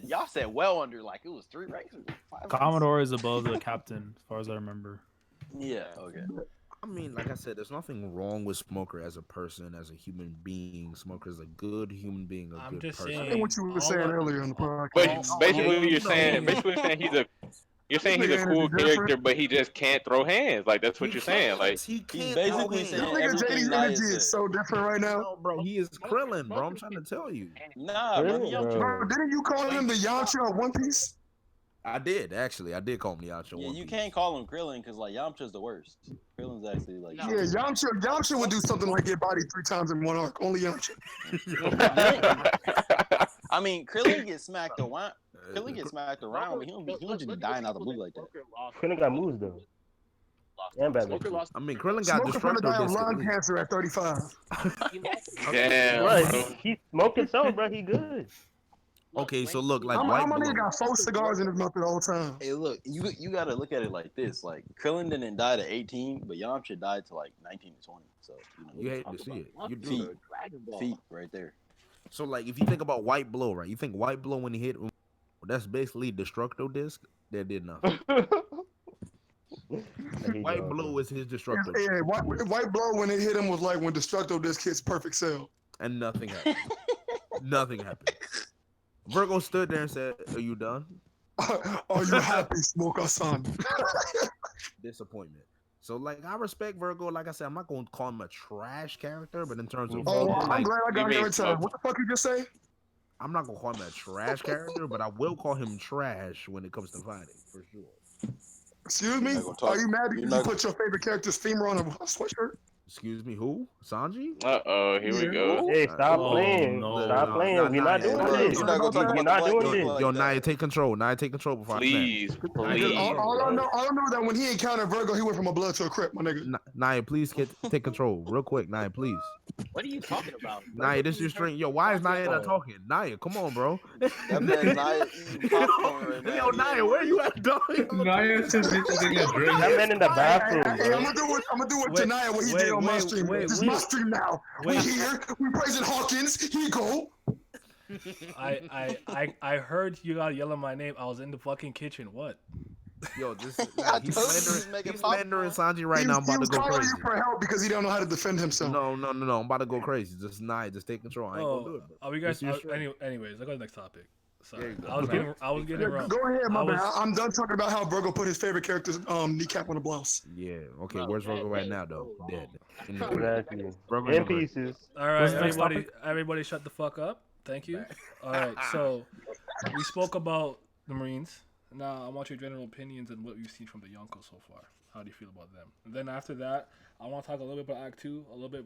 y'all said well under, like it was 3 ranks. 5 ranks? Commodore is above the captain, as far as I remember. Yeah. Okay. I mean, like I said, there's nothing wrong with Smoker as a person, as a human being. Smoker is a good human being, a I'm good just person. I saying. think what you were all saying I- earlier in the podcast. But Oh, basically, yeah, you're saying he's This a nigga cool energy different. character, but he just can't throw hands. Like that's what you're saying. Like he can't basically throw saying hands. This nigga everything JD's Naya energy said. is so different right now. No, bro, he is Krillin, bro. I'm trying to tell you. Nah, bro. Really? Yamcha. Bro, didn't you call him the Yamcha of One Piece? I did actually. I did call him Yamcha. Yeah, One you Piece. can't call him Krillin because like Yamcha's the worst. Krillin's actually like. No. Yeah, Yamcha would do something like get bodied 3 times in one arc. Only Yamcha. I mean, Krillin gets smacked around. Krillin gets smacked around, but he don't just be dying out of the blue like that. Krillin got moves though. And Batman. Smoker lost. I mean, Krillin got Smoker finna die destructo of disc. at lung least. cancer at 35. He lost. damn, Bro, bro. he's smoking so, bro. He good. Okay, so look, like How White many Blow. nigga got 4 cigars in his mouth at all time? Hey, look, you gotta look at it like this. Like Krillin didn't die to 18, but Yamcha died to like 19 to 20. So You hate to see it. You do. feet, feet right there. So like, if you think about White Blow, right? You think White Blow when he hit, that's basically destructo disc. That did nothing. White Blow is his destructo, disc, Yeah, white blow when it hit him was like when Destructo Disc hits Perfect Cell. and nothing happened. Nothing happened. Virgo stood there and said, "Are you done?" Are you happy, Smoker son? Disappointment. So like, I respect Virgo. Like I said, I'm not going to call him a trash character, but in terms of Oh, Virgo, I'm like, glad I got you here mean in time. What the fuck you just say? I'm not gonna call him a trash character, but I will call him trash when it comes to fighting for sure. Excuse me? You're not gonna talk- Are you mad you're because you not- put your favorite character's femur on a sweatshirt? Excuse me, who? Sanji? Here we go. Hey, stop Oh, playing. no. Stop playing. We're not doing Bro, this. you're not gonna talk You're about not the doing black this. people like Yo, that. Naya, take control. Naya, take control before Please, Because please. all I know that when he encountered Virgo, he went from a blood to a crip, my nigga. Naya, please take control real quick. Naya, please. What are you talking about? Naya, this is your string. Yo, why is Naya not talking? Naya, come on, bro. That man Naya eating popcorn right now. Yo, He Naya, ain't where you worried. at, dog? Naya says he's taking a drink. That man in the bathroom, Hey, bro. I'm gonna do it Wait, tonight. What he wait, did on my wait, stream. wait, This is wait. my stream now. Wait. We here. We praising Hawkins. He go. I heard you got yelling my name. I was in the fucking kitchen. What? Yo, this I he's told you he was slandering, making he's slandering popcorn. Sanji right now. I'm He about to was go calling crazy. you for help because he don't know how to defend himself. No. I'm about to go crazy. Just Naya, just take control. I ain't gonna do it, bro. Are we guys? This is your Anyways, let's go to the next topic. There Sorry, you go. I was getting Yeah, it wrong. go ahead, my I bad. was- I'm done talking about how Virgo put his favorite character's kneecap on a blouse. Yeah. Okay. Bro, Where's that Virgo right is now, so though? wrong. Dead. In the grave. Exactly. Virgo In in the grave. pieces. All right, What's the next everybody, shut the fuck up. Thank you. All right, so we spoke about the Marines. Now I want your general opinions and what you've seen from the Yonko so far. How do you feel about them? And then after that, I want to talk a little bit about Act 2, a little bit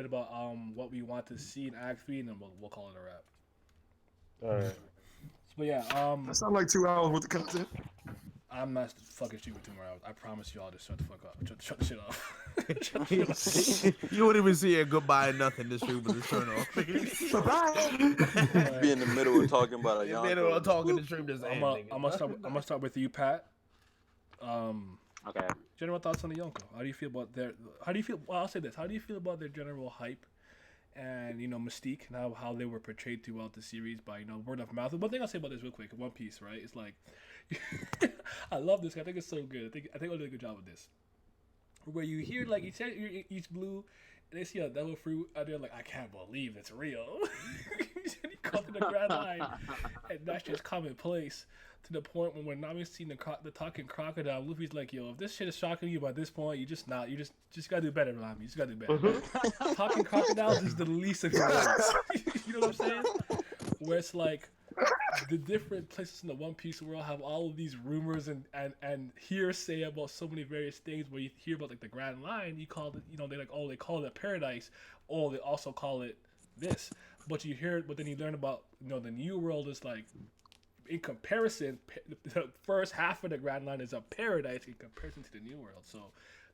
about what we want to see in Act 3, and then we'll call it a wrap. All right. But yeah, That sounds like 2 hours worth of content. I'm not fucking streaming 2 more hours. I promise y'all to shut the fuck up. Shut the shit off. You wouldn't even see a goodbye or nothing this week, but just turn off. Bye-bye. Be in the middle of talking about a You young. know, talking the stream just I'm gonna start with you, Pat. Okay. General thoughts on the Yonko. How do you feel about their? How do you feel? Well, I'll say this. How do you feel about their general hype, and mystique, and how they were portrayed throughout the series by word of mouth? One thing I'll say about this real quick. One Piece, right? It's like, I love this. I think it's so good. I think I did a good job with this. where you hear like you said you eat blue, and they see a devil fruit, and they're like, I can't believe it's real. He called it the Grand Line, and that's just commonplace to the point when we're not even seeing the talking crocodile. Luffy's like, yo, if this shit is shocking you by this point, you just not, you just gotta do better, Rami. You just gotta do better. Talking crocodiles is the least of your worries. You know what I'm saying? Where it's like the different places in the One Piece world have all of these rumors and hearsay about so many various things. Where you hear about like the Grand Line, you call it, you know, they like, oh, they call it paradise, oh, they also call it this. But you hear it, but then you learn about, you know, the New World is like, in comparison, the first half of the Grand Line is a paradise in comparison to the New World. So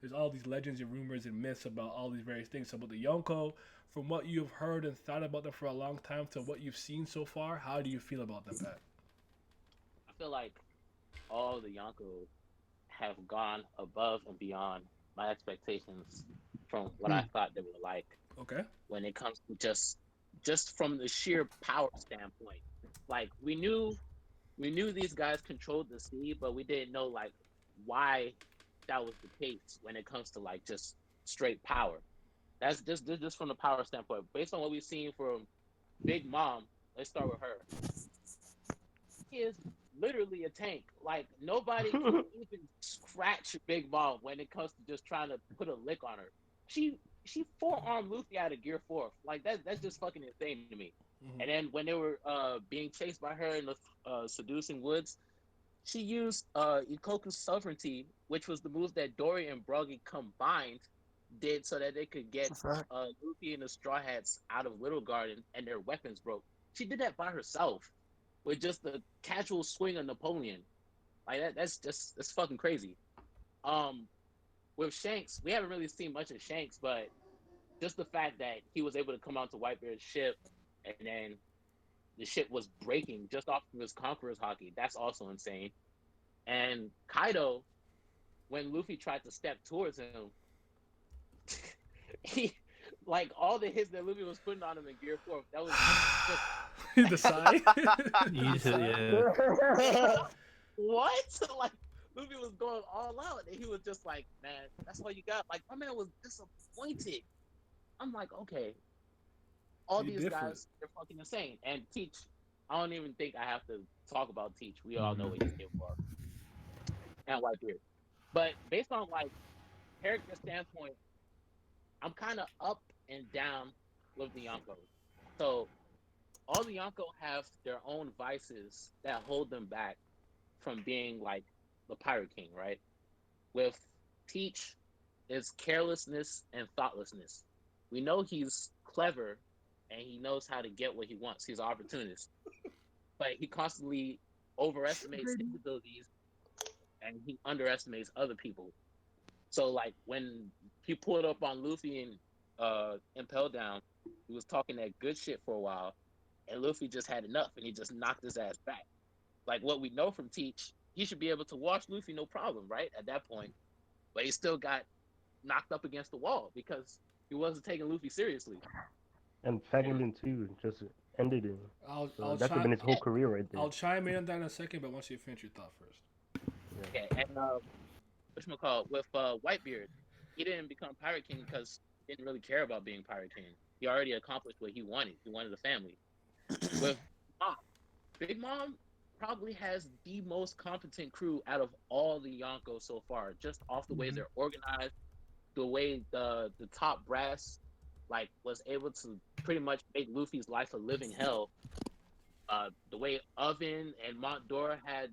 there's all these legends and rumors and myths about all these various things. So about the Yonko, from what you've heard and thought about them for a long time to what you've seen so far, how do you feel about them, Pat? I feel like all the Yonko have gone above and beyond my expectations from what I thought they were like. Okay. When it comes to just from the sheer power standpoint, like we knew these guys controlled the sea, but we didn't know like why that was the case when it comes to like just straight power. That's just from the power standpoint. Based on what we've seen from Big Mom, let's start with her. She is literally a tank. Like nobody can even scratch Big Mom when it comes to just trying to put a lick on her. She forearmed Luffy out of Gear 4. Like that's just fucking insane to me. Mm-hmm. And then when they were being chased by her in the seducing woods, she used Ikoku's sovereignty, which was the move that Dory and Broggy combined did so that they could get Luffy and the Straw Hats out of Little Garden and their weapons broke. She did that by herself with just the casual swing of Napoleon. Like that's fucking crazy. With Shanks, we haven't really seen much of Shanks, but just the fact that he was able to come onto Whitebeard's ship and then the ship was breaking just off of his Conqueror's hockey, that's also insane. And Kaido, when Luffy tried to step towards him, he like all the hits that Luffy was putting on him in Gear 4, that was just The sign. Yeah. what? Like Luffy was going all out, and he was just like, "Man, that's all you got." Like my man was disappointed. I'm like, okay, all You're these different. guys, they're fucking insane. And Teach, I don't even think I have to talk about Teach. We all know what he's here for, and Whitebeard. But based on like character standpoint, I'm kind of up and down with the Yonko. So all the Yonko have their own vices that hold them back from being like the Pirate King, right? With Teach is carelessness and thoughtlessness. We know he's clever and he knows how to get what he wants. He's an opportunist. But he constantly overestimates his abilities and he underestimates other people. So like when he pulled up on Luffy and Impel Down, he was talking that good shit for a while, and Luffy just had enough and he just knocked his ass back. Like what we know from Teach, he should be able to wash Luffy no problem, right? At that point. But he still got knocked up against the wall because he wasn't taking Luffy seriously. And Fagulin too just ended him. I'll That could have been his whole career right there. I'll chime in on that in a second, but once you finish your thought first. Okay, and whatchamacallit, with Whitebeard, he didn't become Pirate King because he didn't really care about being Pirate King. He already accomplished what he wanted. He wanted a family. With Mom, Big Mom probably has the most competent crew out of all the Yonko so far, just off the way they're organized, the way the top brass like was able to pretty much make Luffy's life a living hell. The way Oven and Mont Dora had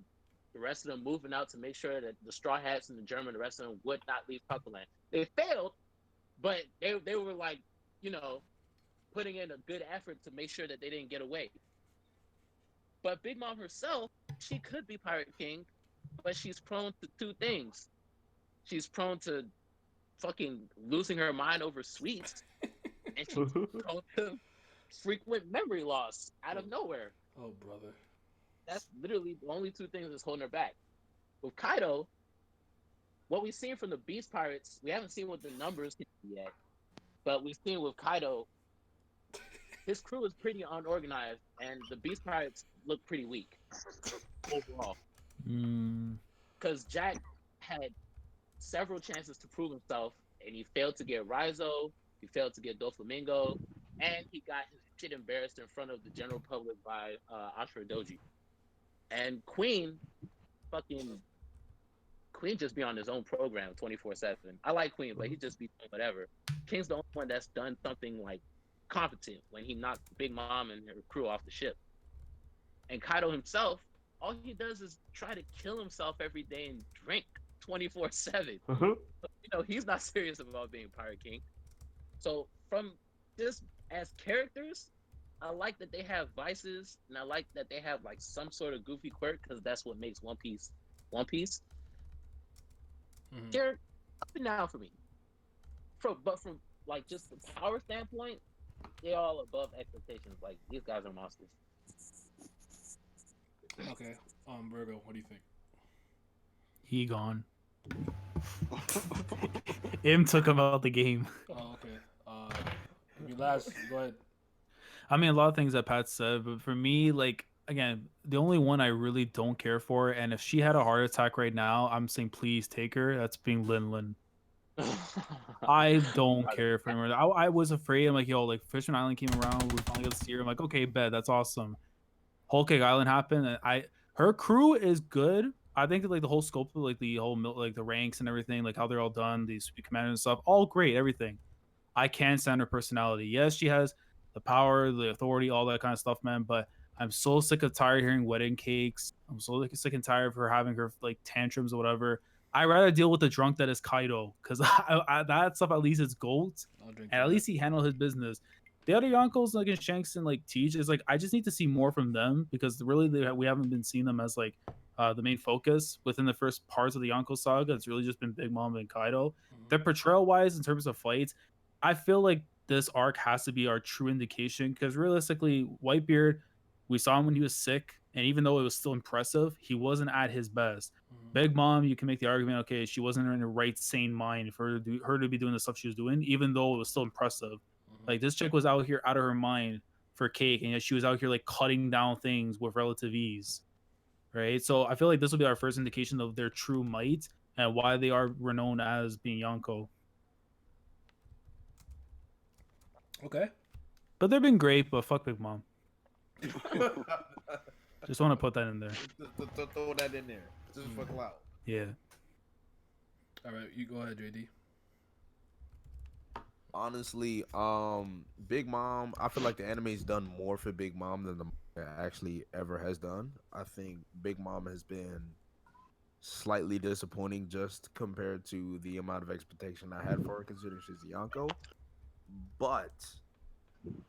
the rest of them moving out to make sure that the Straw Hats and the German, the rest of them would not leave Puckleland. They failed, but they were like, you know, putting in a good effort to make sure that they didn't get away. But Big Mom herself, she could be Pirate King, but she's prone to two things. She's prone to fucking losing her mind over sweets, and she's prone to frequent memory loss out of nowhere. Oh, brother. That's literally the only two things that's holding her back. With Kaido, what we've seen from the Beast Pirates, we haven't seen what the numbers can be yet, but we've seen with Kaido, his crew is pretty unorganized, and the Beast Pirates look pretty weak overall. Because Jack had several chances to prove himself, and he failed to get Rizo, he failed to get Doflamingo, and he got his shit embarrassed in front of the general public by Ashura Doji. And fucking Queen just be on his own program 24/7. I like Queen, but he just be doing whatever. King's the only one that's done something like competent when he knocked Big Mom and her crew off the ship. And Kaido himself, all he does is try to kill himself every day and drink 24/7. He's not serious about being Pirate King. So from just as characters, I like that they have vices, and I like that they have like some sort of goofy quirk because that's what makes One Piece One Piece. They're up and down for me. But from like just the power standpoint, they're all above expectations. Like these guys are monsters. Okay. Virgo, what do you think? He gone. Im took him out the game. Oh, okay. Last, go ahead. I mean, a lot of things that Pat said, but for me, like, again, the only one I really don't care for, and if she had a heart attack right now, I'm saying please take her. That's being Lin Lin. I don't care for her. I was afraid. I'm like, yo, like Fisherman Island came around, we finally got to see her. I'm like, okay, bet, that's awesome. Whole Cake Island happened, and her crew is good. I think that, like, the whole scope of like the whole like the ranks and everything, like how they're all done, these commanders and stuff, all great, everything. I can't stand her personality. Yes, she has the power, the authority, all that kind of stuff, man. But I'm so sick of tired hearing wedding cakes. I'm so sick and tired of her having her like tantrums or whatever. I'd rather deal with the drunk that is Kaido, because that stuff at least is gold, and at least he handled his business. The other Yonkos, like in Shanks and like Teach, is like I just need to see more from them, because really we haven't been seeing them as like the main focus within the first parts of the Yonko saga. It's really just been Big Mom and Kaido. Their portrayal wise, in terms of fights, I feel like this arc has to be our true indication, because realistically, Whitebeard, we saw him when he was sick, and even though it was still impressive, he wasn't at his best. Big Mom, you can make the argument, okay, she wasn't in her right sane mind for her to be doing the stuff she was doing, even though it was still impressive. Like, this chick was out here out of her mind for Cake, and yet she was out here like cutting down things with relative ease, right? So I feel like this will be our first indication of their true might and why they are renowned as being Yonko. Okay. But they've been great, but fuck Big Mom. Just want to put that in there. Throw that in there. Just fuck loud. Yeah. All right, you go ahead, JD. Honestly, Big Mom, I feel like the anime's done more for Big Mom than the manga actually ever has done. I think Big Mom has been slightly disappointing just compared to the amount of expectation I had for her, considering she's a Yonko. But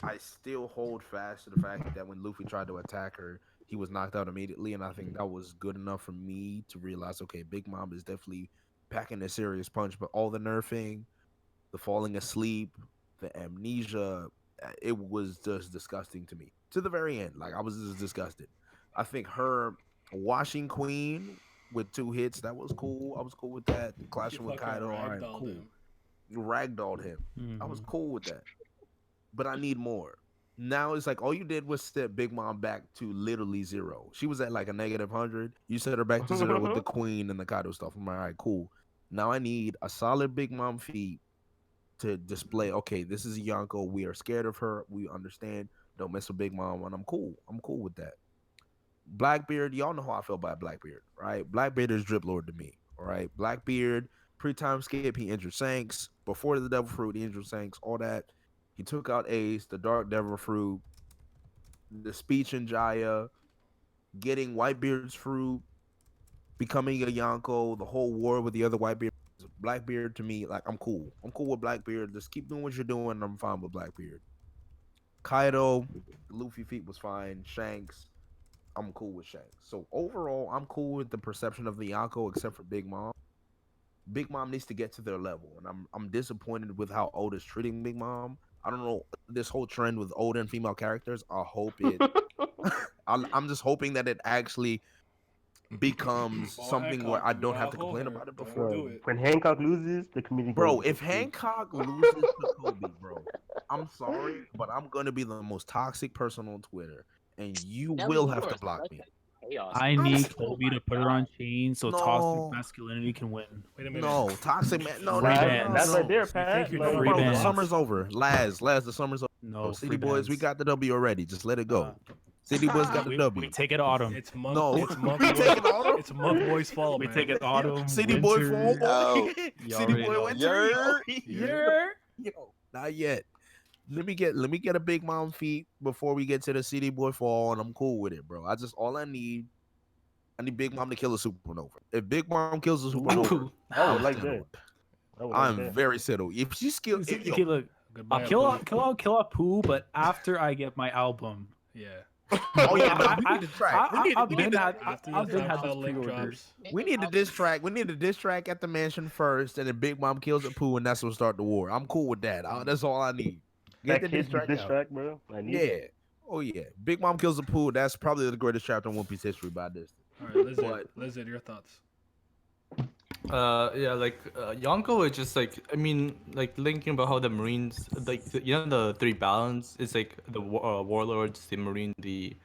I still hold fast to the fact that when Luffy tried to attack her, he was knocked out immediately, and I think that was good enough for me to realize, okay, Big Mom is definitely packing a serious punch. But all the nerfing, the falling asleep, the amnesia, it was just disgusting to me. To the very end, like, I was just disgusted. I think her washing Queen with 2 hits, that was cool. I was cool with that. Clashing with Kaido, all right, cool. Ragdolled him. I was cool with that. But I need more. Now it's like all you did was set Big Mom back to literally 0. She was at like a -100. You set her back to 0 with the Queen and the Kaido stuff. I'm like, all right, cool. Now I need a solid Big Mom feat to display, okay, this is a Yonko. We are scared of her. We understand. Don't mess with Big Mom, and I'm cool. I'm cool with that. Blackbeard, y'all know how I feel about Blackbeard, right? Blackbeard is Drip Lord to me, all right? Blackbeard, pre-time skip, he injured Shanks. Before the Devil Fruit, he injured Shanks, all that. He took out Ace, the Dark Devil Fruit, the speech in Jaya, getting Whitebeard's fruit, becoming a Yonko, the whole war with the other Whitebeard. Blackbeard to me, like, I'm cool. I'm cool with Blackbeard. Just keep doing what you're doing, and I'm fine with Blackbeard. Kaido, the Luffy feat was fine. Shanks, I'm cool with Shanks. So overall, I'm cool with the perception of the Yonko, except for Big Mom. Big Mom needs to get to their level, and I'm disappointed with how Oda's treating Big Mom. I don't know this whole trend with Oda and female characters. I hope it. I'm just hoping that it actually becomes something where I don't have to complain about it before. When Hancock loses, the community Bro, goes if Hancock loses to Kobe, bro, I'm sorry, but I'm gonna be the most toxic person on Twitter, and you will have to block me. chaos. I I'm need s- Oh Kobe my to put her god. on chain so toxic no, masculinity can win. Wait a minute. no, toxic man. No, Free no, Laz, no, no, that's bands. right no. there, You think Pat. you're No, doing Like, Free bro, the enough? bands. summer's over. Laz, the summer's over. No, City free boys, we bands. got the W already. Just let it go. City boys got the We W. take it autumn. It's monk. No, It's monk we boy. taking autumn. It's monk boy's fault, We man. take it autumn, City boy winter. fall boy. Yo, You City already boy know. winter. Yer. Yo, not yet. Let me get a big mom feet before we get to the city boy fall, and I'm cool with it, bro. All I need Big Mom to kill a supernova. If Big Mom kills a supernova, Ooh. I would I'm like settled. that. I would like I'm that. very settled. If she's skilled, See, yo, okay, look, Goodbye, I'll kill Apu. out, kill out Pooh, but after I get my album. Yeah. oh yeah, no, we I, need to track. I've We need been to, had, After I've the been had this SoundCloud link pre-ordered. drops. we need to diss track. We need to diss track at the mansion first, and then Big Mom kills a poo, and that's what start the war. I'm cool with that. That's all I need. Get That the diss kid track out. distract, bro. I need Yeah. that. Oh yeah. Big Mom kills a poo. That's probably the greatest chapter in One Piece history by this. All right, Lizard. What? Lizard, your thoughts? Yeah, like Yonko is just like, I mean, like thinking about how the Marines, like the three balance is like the Warlords, the Marine, the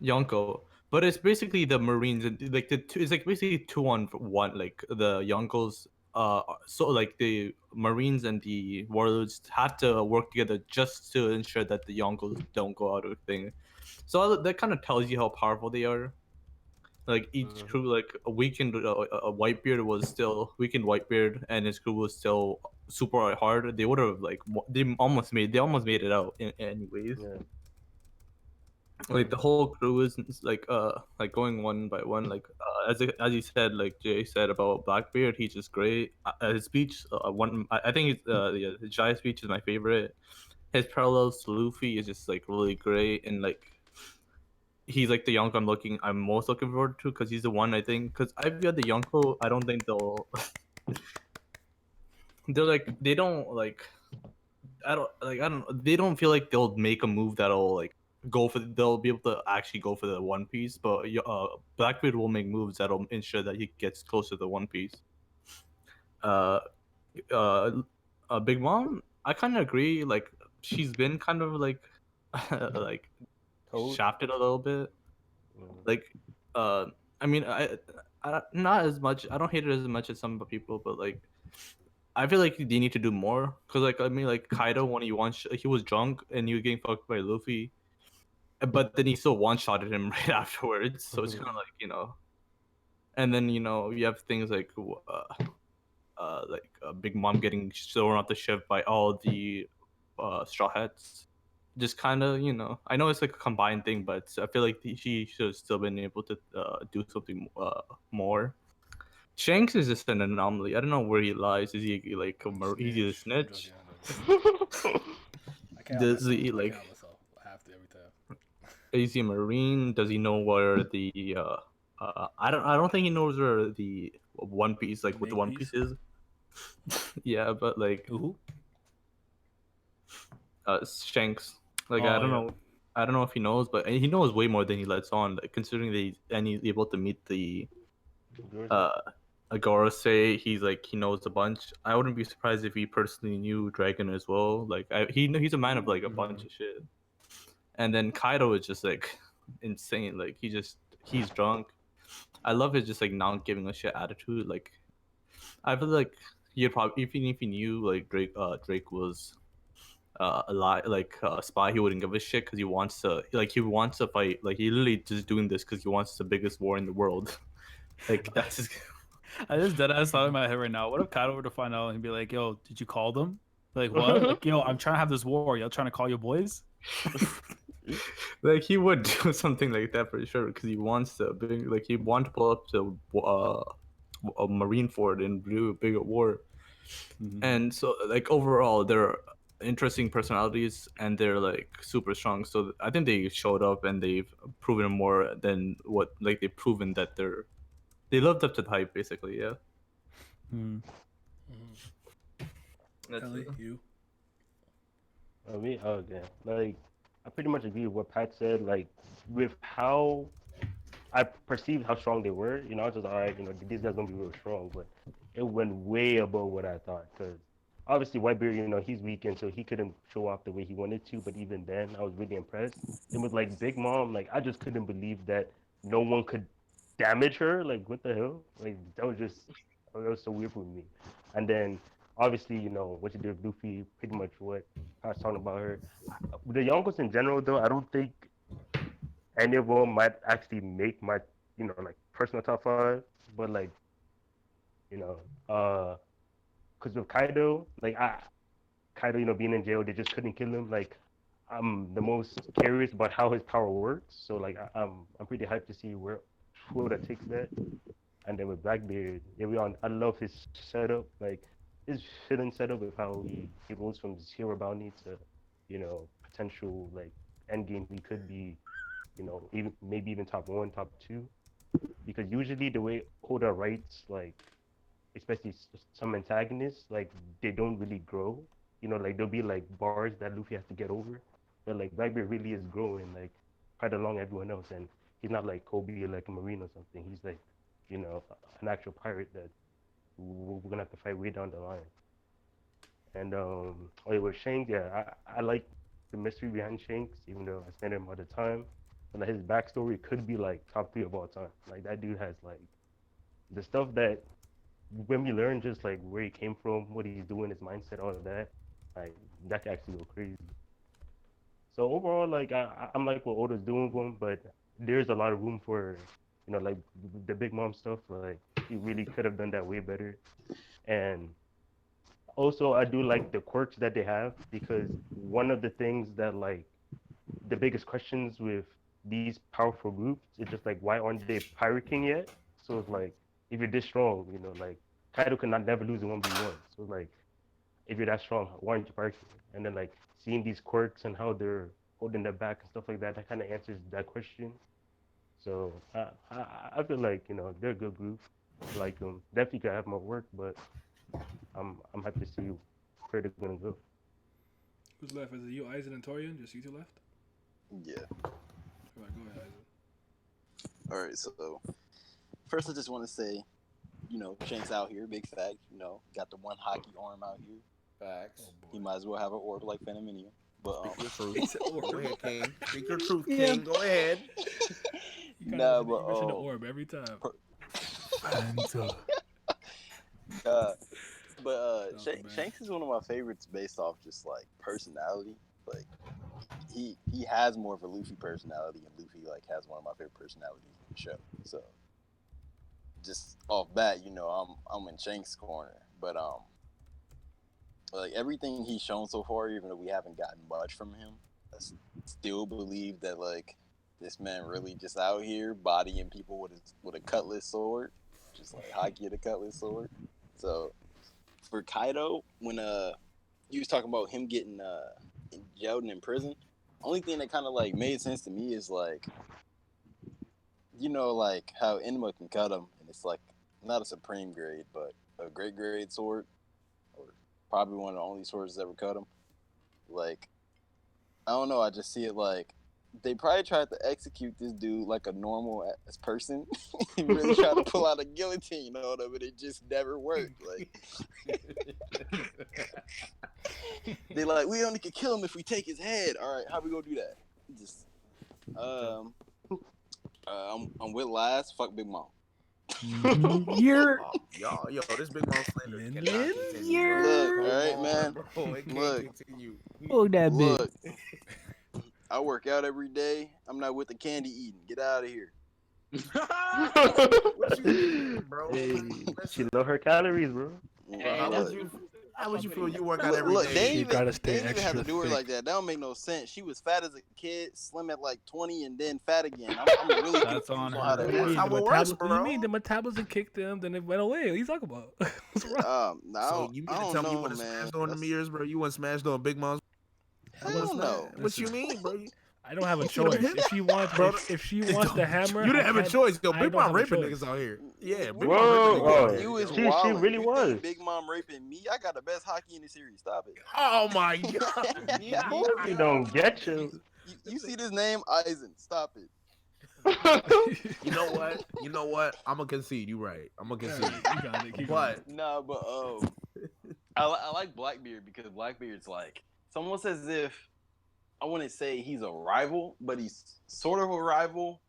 Yonko, but it's basically the Marines and like it's like basically 2-on-1. Like the Yonkos, so like the Marines and the Warlords have to work together just to ensure that the Yonkos don't go out of thing. So that kind of tells you how powerful they are. Like each crew, like a weakened Whitebeard was still weakened Whitebeard, and his crew was still super hard. They would have like they almost made it out anyways. Yeah. Like the whole crew is like going one by one. Like as you said, like Jay said about Blackbeard, he's just great. His speech, I think yeah, his Jai speech is my favorite. His parallels to Luffy is just like really great, and like he's like the Yonko I'm most looking forward to because he's the one I think because I've got the Yonko. I don't think they're like they don't like I don't they don't feel like they'll make a move that'll like they'll be able to actually go for the One Piece, but Blackbeard will make moves that'll ensure that he gets closer to the One Piece. Uh, uh, Big Mom, I kind of agree. Like she's been kind of like like Toad. shafted a little bit. Mhm. Like I mean I not as much. I don't hate it as much as some people, but like I feel like they need to do more because like I mean like Kaido when he was drunk and he was getting fucked by Luffy, but then he still one-shotted him right afterwards, so it's kind of like and then you have things like Big Mom getting thrown off the ship by all the Straw Hats. Just kind of, I know it's like a combined thing, but I feel like she should have still been able to do something more. Shanks is just an anomaly. I don't know where he lies. Is he like he's a snitch? I can't Does he I like can't myself. I have to every time. is he a Marine? Does he know where the I don't think he knows where the One Piece like what the Main One piece? Piece is. Yeah, but like Ooh. Shanks. Like Oh, I don't yeah. know. I don't know if he knows, but he knows way more than he lets on. Like, considering that he's able to meet the Agora say he's like he knows a bunch. I wouldn't be surprised if he personally knew Dragon as well. Like he's a man of like a bunch of shit. And then Kaido is just like insane. Like he's drunk. I love his just like not giving a shit attitude. Like I feel like you'd probably even if he knew like Drake was a lot like a spy, he wouldn't give a shit because he wants to fight. Like he literally just doing this because he wants the biggest war in the world. Like that's his... I just dead ass thought in my head right now. What if Kaido were to find out and be like, "Yo, did you call them? Like what? Like yo, I'm trying to have this war. Y'all trying to call your boys?" Like he would do something like that for sure because he wants to like he want to pull up to a marine fort and do a bigger war. And so like overall they're interesting personalities and they're like super strong, so I think they showed up and they've proven more than what like they've proven that they lived up to the hype basically. Yeah. That's Ellie, you? Me? Okay. Like, I pretty much agree with what Pat said. Like, with how I perceived how strong they were, I was just all right. These guys gonna be real strong, but it went way above what I thought. Cause obviously Whitebeard, he's weakened, so he couldn't show off the way he wanted to. But even then, I was really impressed. It was like Big Mom. Like, I just couldn't believe that no one could damage her. Like, what the hell? Like, that was so weird for me. And then, obviously, what you did with Luffy, pretty much what I was talking about her. The Yonkos in general, though, I don't think any of them might actually make my, like, personal top five. But, like, you know, uh, because with Kaido, like, Kaido, being in jail, they just couldn't kill him. Like, I'm the most curious about how his power works. So, like, I'm pretty hyped to see who that takes that. And then with Blackbeard, yeah, I love his setup, like his villain setup with how he goes from zero bounty to, potential like end game he could be, even maybe even top one, top two. Because usually the way Oda writes, like especially some antagonists, like they don't really grow. Like there'll be like bars that Luffy has to get over, but like Blackbeard really is growing like quite along everyone else, and he's not like Kobe or like a Marine or something. He's like, an actual pirate that we're gonna have to fight way down the line. And oh, yeah, with Shanks, yeah, I like the mystery behind Shanks, even though I spent him all the time. But like, his backstory could be like top three of all time. Like that dude has like the stuff that when we learn just like where he came from, what he's doing, his mindset, all of that, like that could actually go crazy. So overall, like I'm like what Oda's doing with him, but there's a lot of room for, like the Big Mom stuff. Like he really could have done that way better. And also, I do like the quirks that they have because one of the things that like the biggest questions with these powerful groups is just like why aren't they pirate king yet? So it's like if you're this strong, like Kaido cannot never lose in 1v1. So like if you're that strong, why aren't you pirate king? And then like seeing these quirks and how they're holding their back and stuff like that, that kind of answers that question. So I feel like they're a good group. I like them. Definitely could have more work, but I'm happy to see where they're gonna go. Who's left? Is it you, Aizen, and Torian? Just you two left? Yeah. All right, go ahead, Aizen. All right. So first, I just want to say, Shank's out here, big fact. Got the one hockey arm out here. Facts. He might as well have an orb like Phantominium. But Speak your truth. Go ahead, King. Speak your truth, King. Go ahead. nah, but you mention the orb every time. uh, but Off the bat. Shanks is one of my favorites based off just like personality. Like he has more of a Luffy personality, and Luffy like has one of my favorite personalities in the show. So just off bat, I'm in Shanks' corner. But like everything he's shown so far, even though we haven't gotten much from him, I still believe that like this man really just out here bodying people with a cutlass sword, just like Haki at a cutlass sword. So for Kaido, when you was talking about him getting jailed and in prison, only thing that kind of like made sense to me is like, like how Enma can cut him, and it's like not a supreme grade, but a great grade sword, or probably one of the only swords that ever cut him. Like, I don't know, I just see it like they probably tried to execute this dude like a normal ass person. He really tried to pull out a guillotine on him, but it just never worked. Like, they like, we only could kill him if we take his head. All right, how we gonna do that? Just, I'm with last. Fuck Big Mom. You're Yo, this Big Mom slander Lin, cannot Lin, continue, bro. Look, Come all right, on, man. Bro, it can't Look. continue. oh that bit. Look, I work out every day. I'm not with the candy eating. Get out of here. What you mean, bro? Hey, she Listen, love her calories, bro. Well, how look, would you feel you work out every look, day? they ain't She even, gotta stay they ain't even have to extra do her thick. like that. That don't make no sense. She was fat as a kid, slim at like 20, and then fat again. I'm really That's confused on how her. that What do you works. mean? how The it works, what do you bro. mean the metabolism kicked them, then it went away? What are you talking about? What's wrong? I So don't, you I mean to don't tell me you know, want to man. smash on them ears, bro? You want to smash on Big Mom's? Hell no. What you mean, bro? I don't have a choice. If she wants, Bro, if she wants the hammer, You didn't I have a can't- choice. Yo, I Big don't Mom have a raping choice. niggas out here. Yeah, Big Whoa, Mom raping oh, niggas. You is she wildin'. really You was. think Big Mom raping me? I got the best hockey in the series. Stop it. Oh my god. You don't get you. You see this name, Eisen. Stop it. You know what? You know what? I'm gonna concede. You right. I'm gonna Yeah, concede. you got it. Keep going. But Nah, but I like Blackbeard because Blackbeard's like it's almost as if I wouldn't say he's a rival, but he's sort of a rival.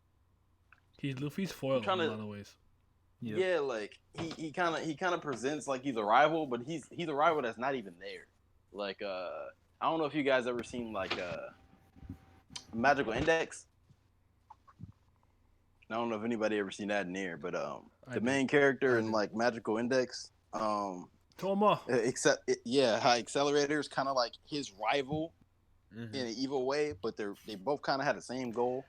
Luffy's foiled in a trying to- lot of ways. Yep. Yeah, like he kind of presents like he's a rival, but he's a rival that's not even there. Like I don't know if you guys ever seen like Magical Index. I don't know if anybody ever seen that in there, but the main character in like Magical Index, Toma. how Accelerator is kind of like his rival Mhm. in an evil way, but they both kind of had the same goal.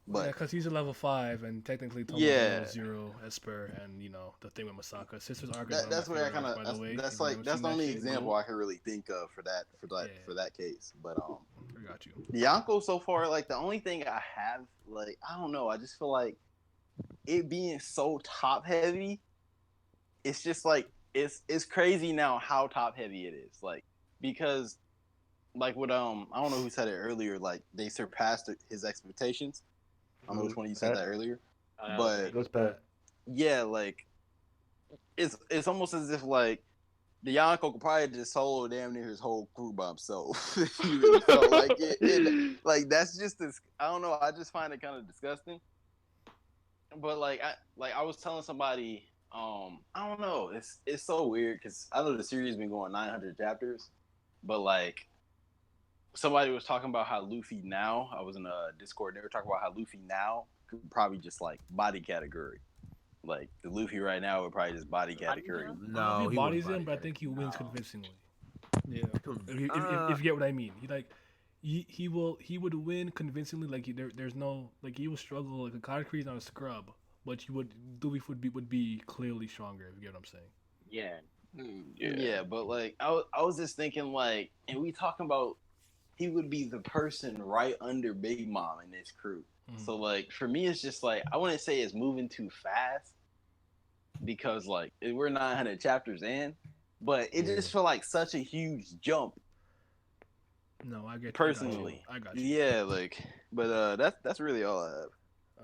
But Because he's a level 5, and technically Tomo's Yeah. level 0, Esper, and the thing with Masaka. Sister's arc is that's one where I of my kind favorite arcs, by the way. of that's If you've like never that's seen the that only shit, example go. I can really think of for that case. But I got you. Yonko so far, like the only thing I have, like I don't know, I just feel like it being so top heavy, it's just like it's crazy now how top heavy it is, like because like what I don't know who said it earlier, like they surpassed his expectations. I don't know which one of you said that earlier, but Goes back. yeah, like it's almost as if like the Yonko could probably just solo damn near his whole crew by himself. If he really felt like it, like that's just this. I don't know. I just find it kind of disgusting. But like I was telling somebody, I don't know. It's so weird because I know the series been going 900 chapters, but like somebody was talking about how Luffy now. I was in a Discord. And they were talking about how Luffy now could probably just like body category. Like the Luffy right now would probably just body category. No, he he bodies wouldn't him, but I body think he wins No. convincingly. Yeah. If you get what I mean, he would win convincingly. Like there's no like he will struggle. Like Concrete's not a scrub, but Luffy would be clearly stronger. If you get what I'm saying. Yeah. Yeah, but like I was just thinking like, and we talking about he would be the person right under Big Mom in this crew. So like for me, it's just like I wouldn't say it's moving too fast because like we're 900 chapters in, but it just felt like such a huge jump. No, I get Personally, I got you. Yeah, like, but that's really all I have.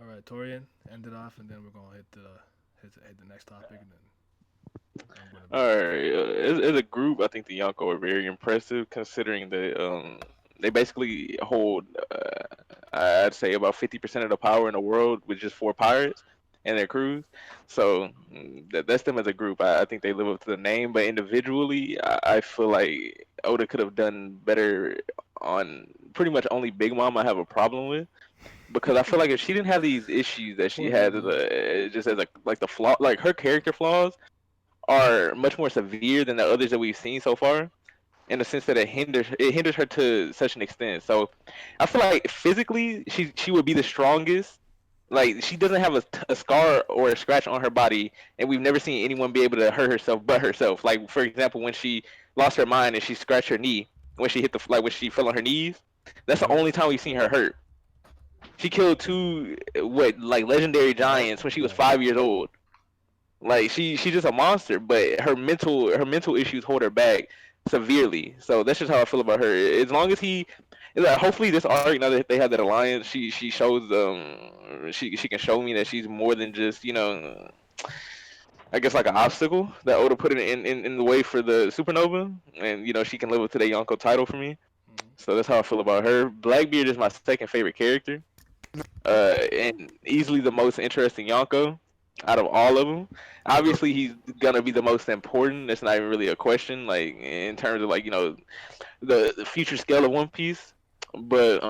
All right, Torian, end it off, and then we're gonna hit the next topic, and then. All right, as a group, I think the Yonko are very impressive considering they basically hold I'd say about 50% of the power in the world with just 4 pirates and their crews. So that's them as a group. I think they live up to the name, but individually, I feel like Oda could have done better on pretty much only Big Mom I have a problem with. Because I feel like if she didn't have these issues that she had, just as the flaw, like her character flaws are much more severe than the others that we've seen so far, in the sense that it hinders her to such an extent. So I feel like physically she would be the strongest. Like she doesn't have a scar or a scratch on her body, and we've never seen anyone be able to hurt herself but herself. Like for example, when she lost her mind and she scratched her knee when she hit when she fell on her knees. That's the only time we've seen her hurt. She killed 2 legendary giants when she was 5 years old. Like she's just a monster, but her mental issues hold her back severely. So that's just how I feel about her. As long as hopefully this arc, now that they have that alliance, she shows she can show me that she's more than just I guess like an obstacle that Oda put in the way for the supernova, and she can live up to the Yonko title for me. So that's how I feel about her. Blackbeard is my second favorite character, and easily the most interesting Yonko out of all of them. Obviously, he's gonna be the most important. That's not even really a question, like in terms of the future scale of One Piece. But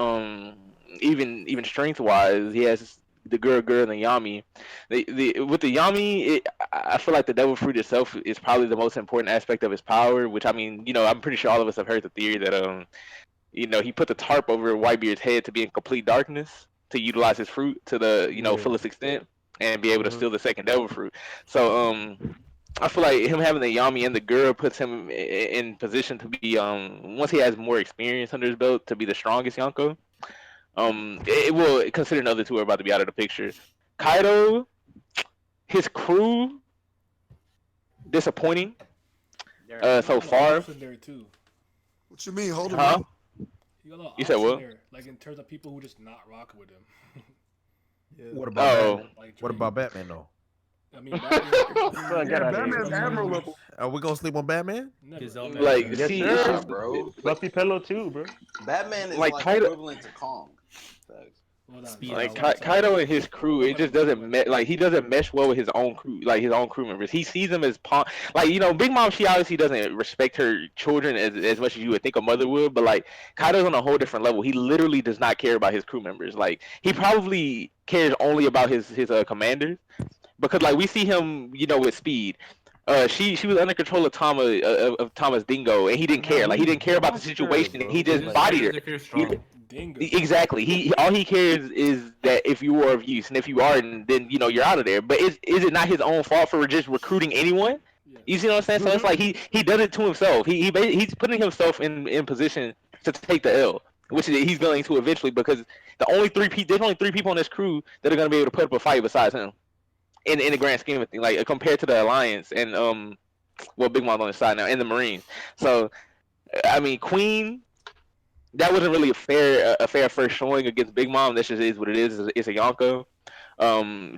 even strength wise, he has the Gura and the Yami. With the Yami, I feel like the Devil Fruit itself is probably the most important aspect of his power. Which I mean, I'm pretty sure all of us have heard the theory that he put the tarp over Whitebeard's head to be in complete darkness to utilize his fruit to the fullest extent and be able to steal the second Devil Fruit. So I feel like him having the Yami and the Gura puts him in position to be once he has more experience under his belt to be the strongest Yonko. It will considering the other 2 are about to be out of the picture. Kaido, his crew, disappointing so far. There too. What you mean? Hold Huh? on. You said what? There, like in terms of people who just not rock with him. What about Batman? Like What about Batman though? I mean, Batman, Batman's admiral level. Are we gonna sleep on Batman? Like, Yes, see, sir. it's just- bro. Fluffy pillow too, bro. Batman is Like, like Kaido- equivalent to Kong. Facts. Hold on. Speed Like out. Kaido and his crew, it just doesn't like he doesn't mesh well with his own crew, like his own crew members. He sees them as like Big Mom. She obviously doesn't respect her children as much as you would think a mother would, but like Kaido's on a whole different level. He literally does not care about his crew members. Like he probably cares only about his commanders, because like we see him, with Speed. She was under control of Thomas Dingo, and he didn't care. Like he didn't care about the situation. He He just just bodied cares her. if you're strong. Dingo. Exactly. All he cares is that if you are of use, and if you aren't, then you're out of there. But is it not his own fault for just recruiting anyone? Yeah. You see what I'm saying? So it's like he does it to himself. He's putting himself in position to take the L, which he's going to eventually, because there's only three people on this crew that are going to be able to put up a fight besides him. In the grand scheme of things, like compared to the Alliance and Big Mom's on the side now, and the Marines. So I mean, Queen. That wasn't really a fair first showing against Big Mom. That just is what it is. It's a Yonko.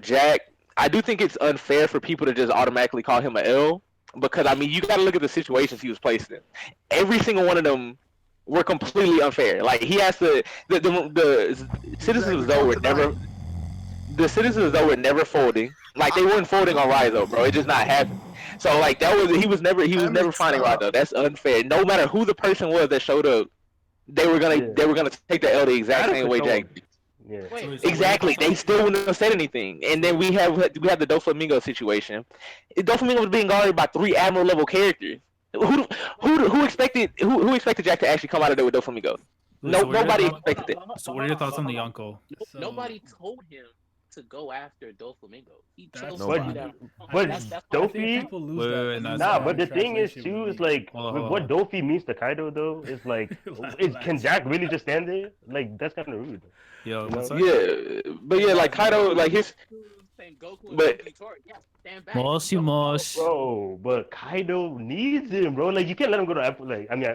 Jack, I do think it's unfair for people to just automatically call him a L, because I mean you got to look at the situations he was placed in. Every single one of them were completely unfair. Like he has to the citizens of Zoe were never folding. Like they weren't folding on Rizo, bro. It just not happening. So like he was never finding Rizo. That's unfair. No matter who the person was that showed up, they were gonna take the L the exact same way Jack did. Yeah. Wait, Exactly. They still wouldn't have said anything. And then we have the Doflamingo situation. Doflamingo was being guarded by 3 admiral level characters. Who expected Jack to actually come out of there with Doflamingo? Nobody expected it. So what are your thoughts on the Yonko? So, nobody told him to go after Doflamingo. He chose to Nobody. do that. But That's I think Dofi, people lose Wait, that. wait, lose no, nah, that but the in thing is translation too, with is me. like Hold on, with hold what on. Dofi means to Kaido though, is like, can Jack really just stand there? Like that's kind of rude. Yo, You what's know? that? Yeah, but yeah, like Kaido, like his, Saying Goku and but Goku Tori, yeah, stand back. Moshi Don't go. mosh. Bro, but Kaido needs him, bro. Like you can't let him go to like. I mean,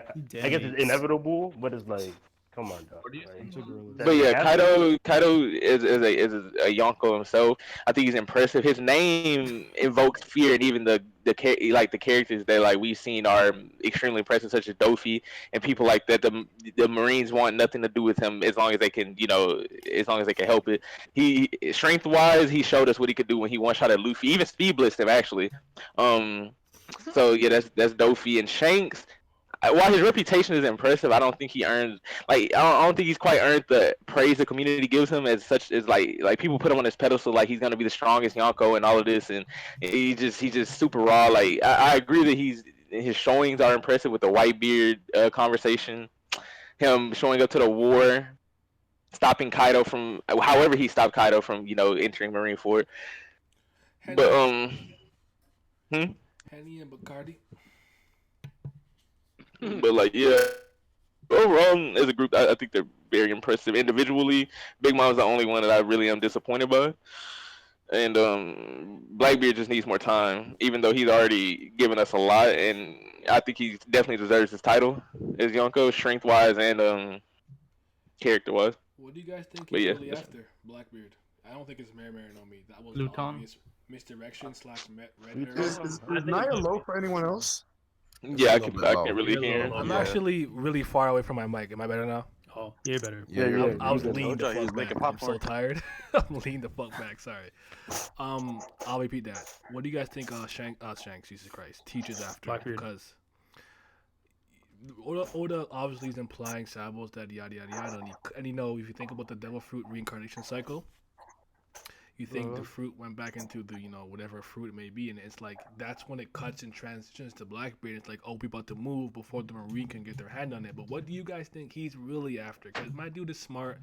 I guess it's inevitable, but it's like, come on, dog. What do you Like, think? But yeah, has to- Kaido is a Yonko himself. I think he's impressive. His name invokes fear, and even the characters that like we've seen are extremely impressive, such as Dofi and people like that. The Marines want nothing to do with him as long as they can, as long as they can help it. He strength wise, he showed us what he could do when he one shot at Luffy, even speed blitzed him actually. So yeah, that's Dofi and Shanks. While his reputation is impressive, I don't think he earns I don't think he's quite earned the praise the community gives him as such as like people put him on this pedestal like he's gonna be the strongest Yonko and all of this, and he's just super raw. Like I agree that his showings are impressive with the Whitebeard conversation, him showing up to the war, stopping Kaido from however he stopped Kaido from entering Marineford. But Henny and Bacardi. but like yeah. Overall, as a group, I think they're very impressive. Individually, Big Mom's the only one that I really am disappointed by. And Blackbeard just needs more time, even though he's already given us a lot. And I think he definitely deserves his title as Yonko, strength-wise and character-wise. What do you guys think But he's yeah, really that's- after? Blackbeard. I don't think it's Mary no me. That was Luton? obvious misdirection / red hair. Is Naya low for anyone else? Yeah, I little bit can't low. really You're a hear. little I'm low. actually really far away from my mic. Am I better now? Oh, yeah, better. Yeah, yeah. I was you good. leaning the Told y'all he fuck was back. making I'm so popcorn. tired. I'm leaning the fuck back. Sorry. I'll repeat that. What do you guys think? Shanks, Jesus Christ, teaches after Blackbeard. because Oda obviously is implying Sabo's that yada yada yada, and if you think about the Devil Fruit reincarnation cycle, you think the fruit went back into the whatever fruit it may be, and it's like that's when it cuts and transitions to Blackbeard. It's like, oh, we about to move before the Marine can get their hand on it. But what do you guys think he's really after? Because my dude is smart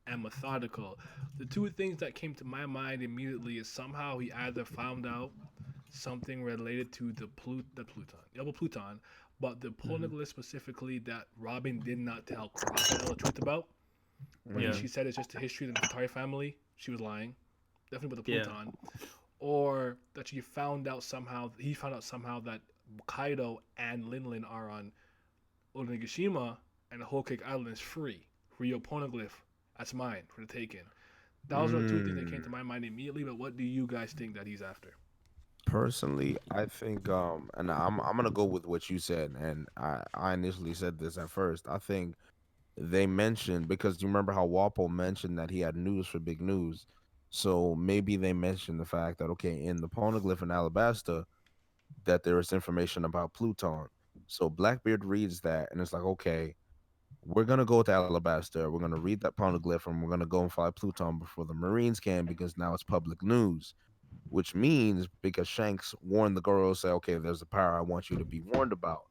and methodical. The two things that came to my mind immediately is somehow he either found out something related to the Pluton, but the poneglyph specifically that Robin did not tell Crocodile the truth about. When Yeah. she said it's just a history of the Futari family, she was lying. Definitely with the Yeah. Pluton. Or that he found out somehow that Kaido and Linlin are on Onigashima and the whole Cake Island is free. Rio Poneglyph, that's mine for the taking. Those are two things that came to my mind immediately, but what do you guys think that he's after? Personally, I think and I'm gonna go with what you said, and I initially said this at first. I think they mentioned, because you remember how Walpole mentioned that he had news for big news. So maybe they mentioned the fact that okay, in the poneglyph in Alabasta, that there is information about Pluton. So Blackbeard reads that and it's like, okay, we're gonna go to Alabasta, we're gonna read that poneglyph, and we're gonna go and find Pluton before the Marines can, because now it's public news. Which means because Shanks warned the girls, say, okay, there's a power I want you to be warned about.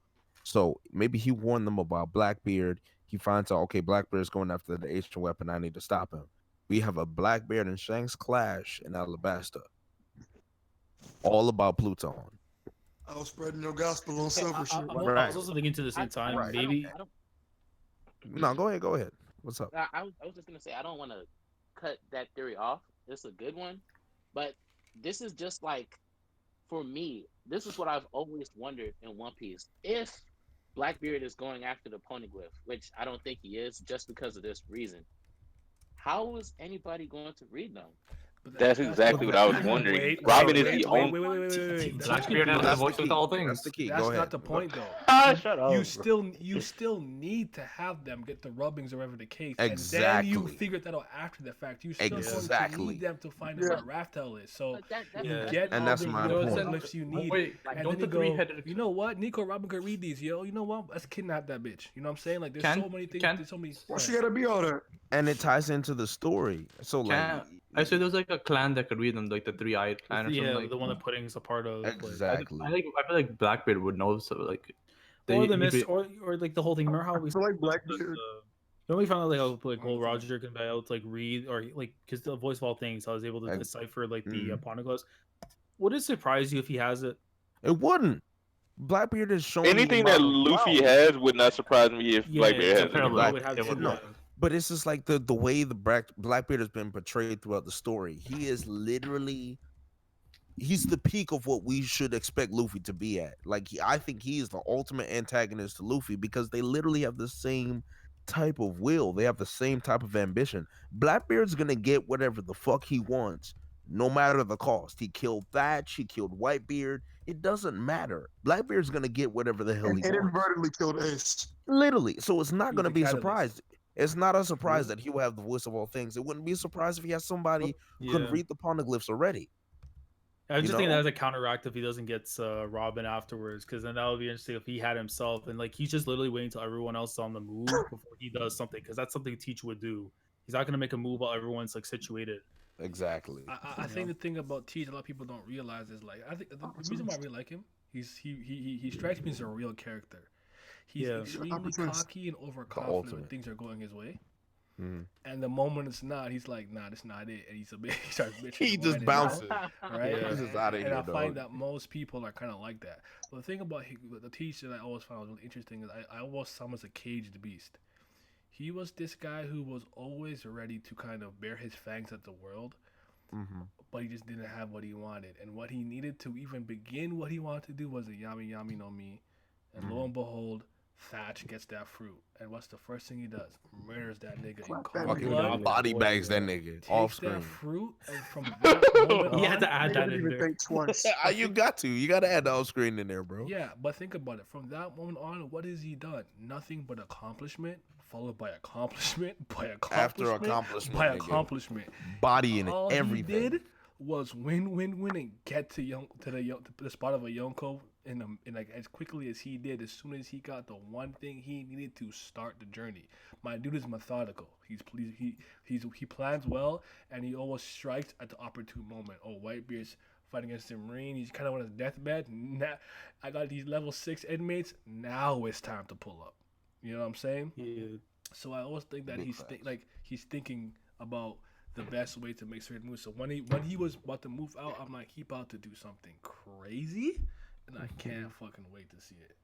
So maybe he warned them about Blackbeard. He finds out, okay, Blackbeard is going after the ancient weapon. I need to stop him. We have a Blackbeard and Shanks clash in Alabasta, all about Pluton. I was spreading your gospel on Okay, silver shit. I was also thinking to the same time, Right. maybe I don't. No, go ahead. Go ahead. What's up? I was just gonna say I don't want to cut that theory off. It's a good one, but this is just like for me. This is what I've always wondered in One Piece. If Blackbeard is going after the Poneglyph, which I don't think he is, just because of this reason, how is anybody going to read them? But That's exactly what I was wondering. Wait, Robin is wait, the wait, only. wait, wait, wait, wait, wait. Blackbeard has the That's the voice with key. all That's things. the key. That's Go ahead. not the point, though. Shut up. You still need to have them get the rubbings or whatever the case, and then Exactly. you figure that out after the fact. You still going to Exactly. need them to find out what Raftel is. So But that, you Yeah. get And all that's the my rules point. and lifts you need, Wait, and don't then the you go, three-headed- you know what? Nico Robin could read these, yo. You know what? Let's kidnap that bitch. You know what I'm saying? Like there's Can- so many things. can- There's so many. Why she gotta be all that? And it ties into the story. So like, Can't- I said there's like a clan that could read them, like the three-eyed clan or something. yeah, Like the one that Pudding's a part of. Like, exactly. I feel like Blackbeard would know. So like, or the he'd mist, be- or like the whole thing. Remember how we I feel like the, Blackbeard. don't we found out like how like Gold Roger can be able to like read or like because the voice of all things, I was able to decipher like the poneglyphs. Would it surprise you if he has it? It wouldn't. Blackbeard is showing Anything that Luffy has would not surprise me if Blackbeard has Peril it. Black- would have it to, would no. yeah. But it's just like the way the Blackbeard has been portrayed throughout the story. He is literally, he's the peak of what we should expect Luffy to be at. Like I think he is the ultimate antagonist to Luffy because they literally have the same type of will. They have the same type of ambition. Blackbeard's gonna get whatever the fuck he wants, no matter the cost. He killed Thatch. He killed Whitebeard. It doesn't matter. Blackbeard's gonna get whatever the hell And he wants. inadvertently killed Ace. Literally. So it's not He's going to the be a catalyst. surprise. It's not a surprise that he will have the voice of all things. It wouldn't be a surprise if he has somebody who could read the poneglyphs already. I'm You just thinking know? that as a counteract if he doesn't get Robin afterwards, because then that would be interesting if he had himself and like he's just literally waiting till everyone else is on the move before he does something, because that's something Teach would do. He's not going to make a move while everyone's like situated. Exactly. I think the thing about Teach a lot of people don't realize is like I think the reason why I really like him, he strikes me as a real character. He's extremely Opportunist. cocky and overconfident when ultimate. things are going his way. Mhm. And the moment it's not, he's like, nah, that's not it. And he starts bitching. He and just whining, bounces. right? He's just out of And here, I find dog. that most people are kind of like that. But the thing about the Teach that I always found really interesting is I always saw him as a caged beast. He was this guy who was always ready to kind of bare his fangs at the world, but he just didn't have what he wanted. And what he needed to even begin what he wanted to do was a Yami Yami no Mi. And lo and behold, Thatch gets that fruit. And what's the first thing he does? Murders that nigga in Clap cold that Fucking blood. body bags that nigga off Takes screen. that fruit, and from that moment He had on, to add Nigga that didn't in even there. think twice. You got to. You got to add the off screen in there, bro. yeah, but think about it. From that moment on, what has he done? Nothing but accomplishment, followed by accomplishment, by accomplishment, After accomplishment, by nigga. accomplishment. Body in it, All everything. he did was win, and get to the spot of a Yonko in like as quickly as he did. As soon as he got the one thing he needed to start the journey. My dude is methodical. He plans well, and he always strikes at the opportune moment. Oh, Whitebeard's fighting against the Marine. He's kind of on his deathbed. Now, I got these level 6 inmates. Now it's time to pull up. You know what I'm saying? Yeah. So I always think that Big he's facts. he's thinking about the best way to make certain moves. So when he was about to move out, I'm like, he about to do something crazy, and I can't fucking wait to see it.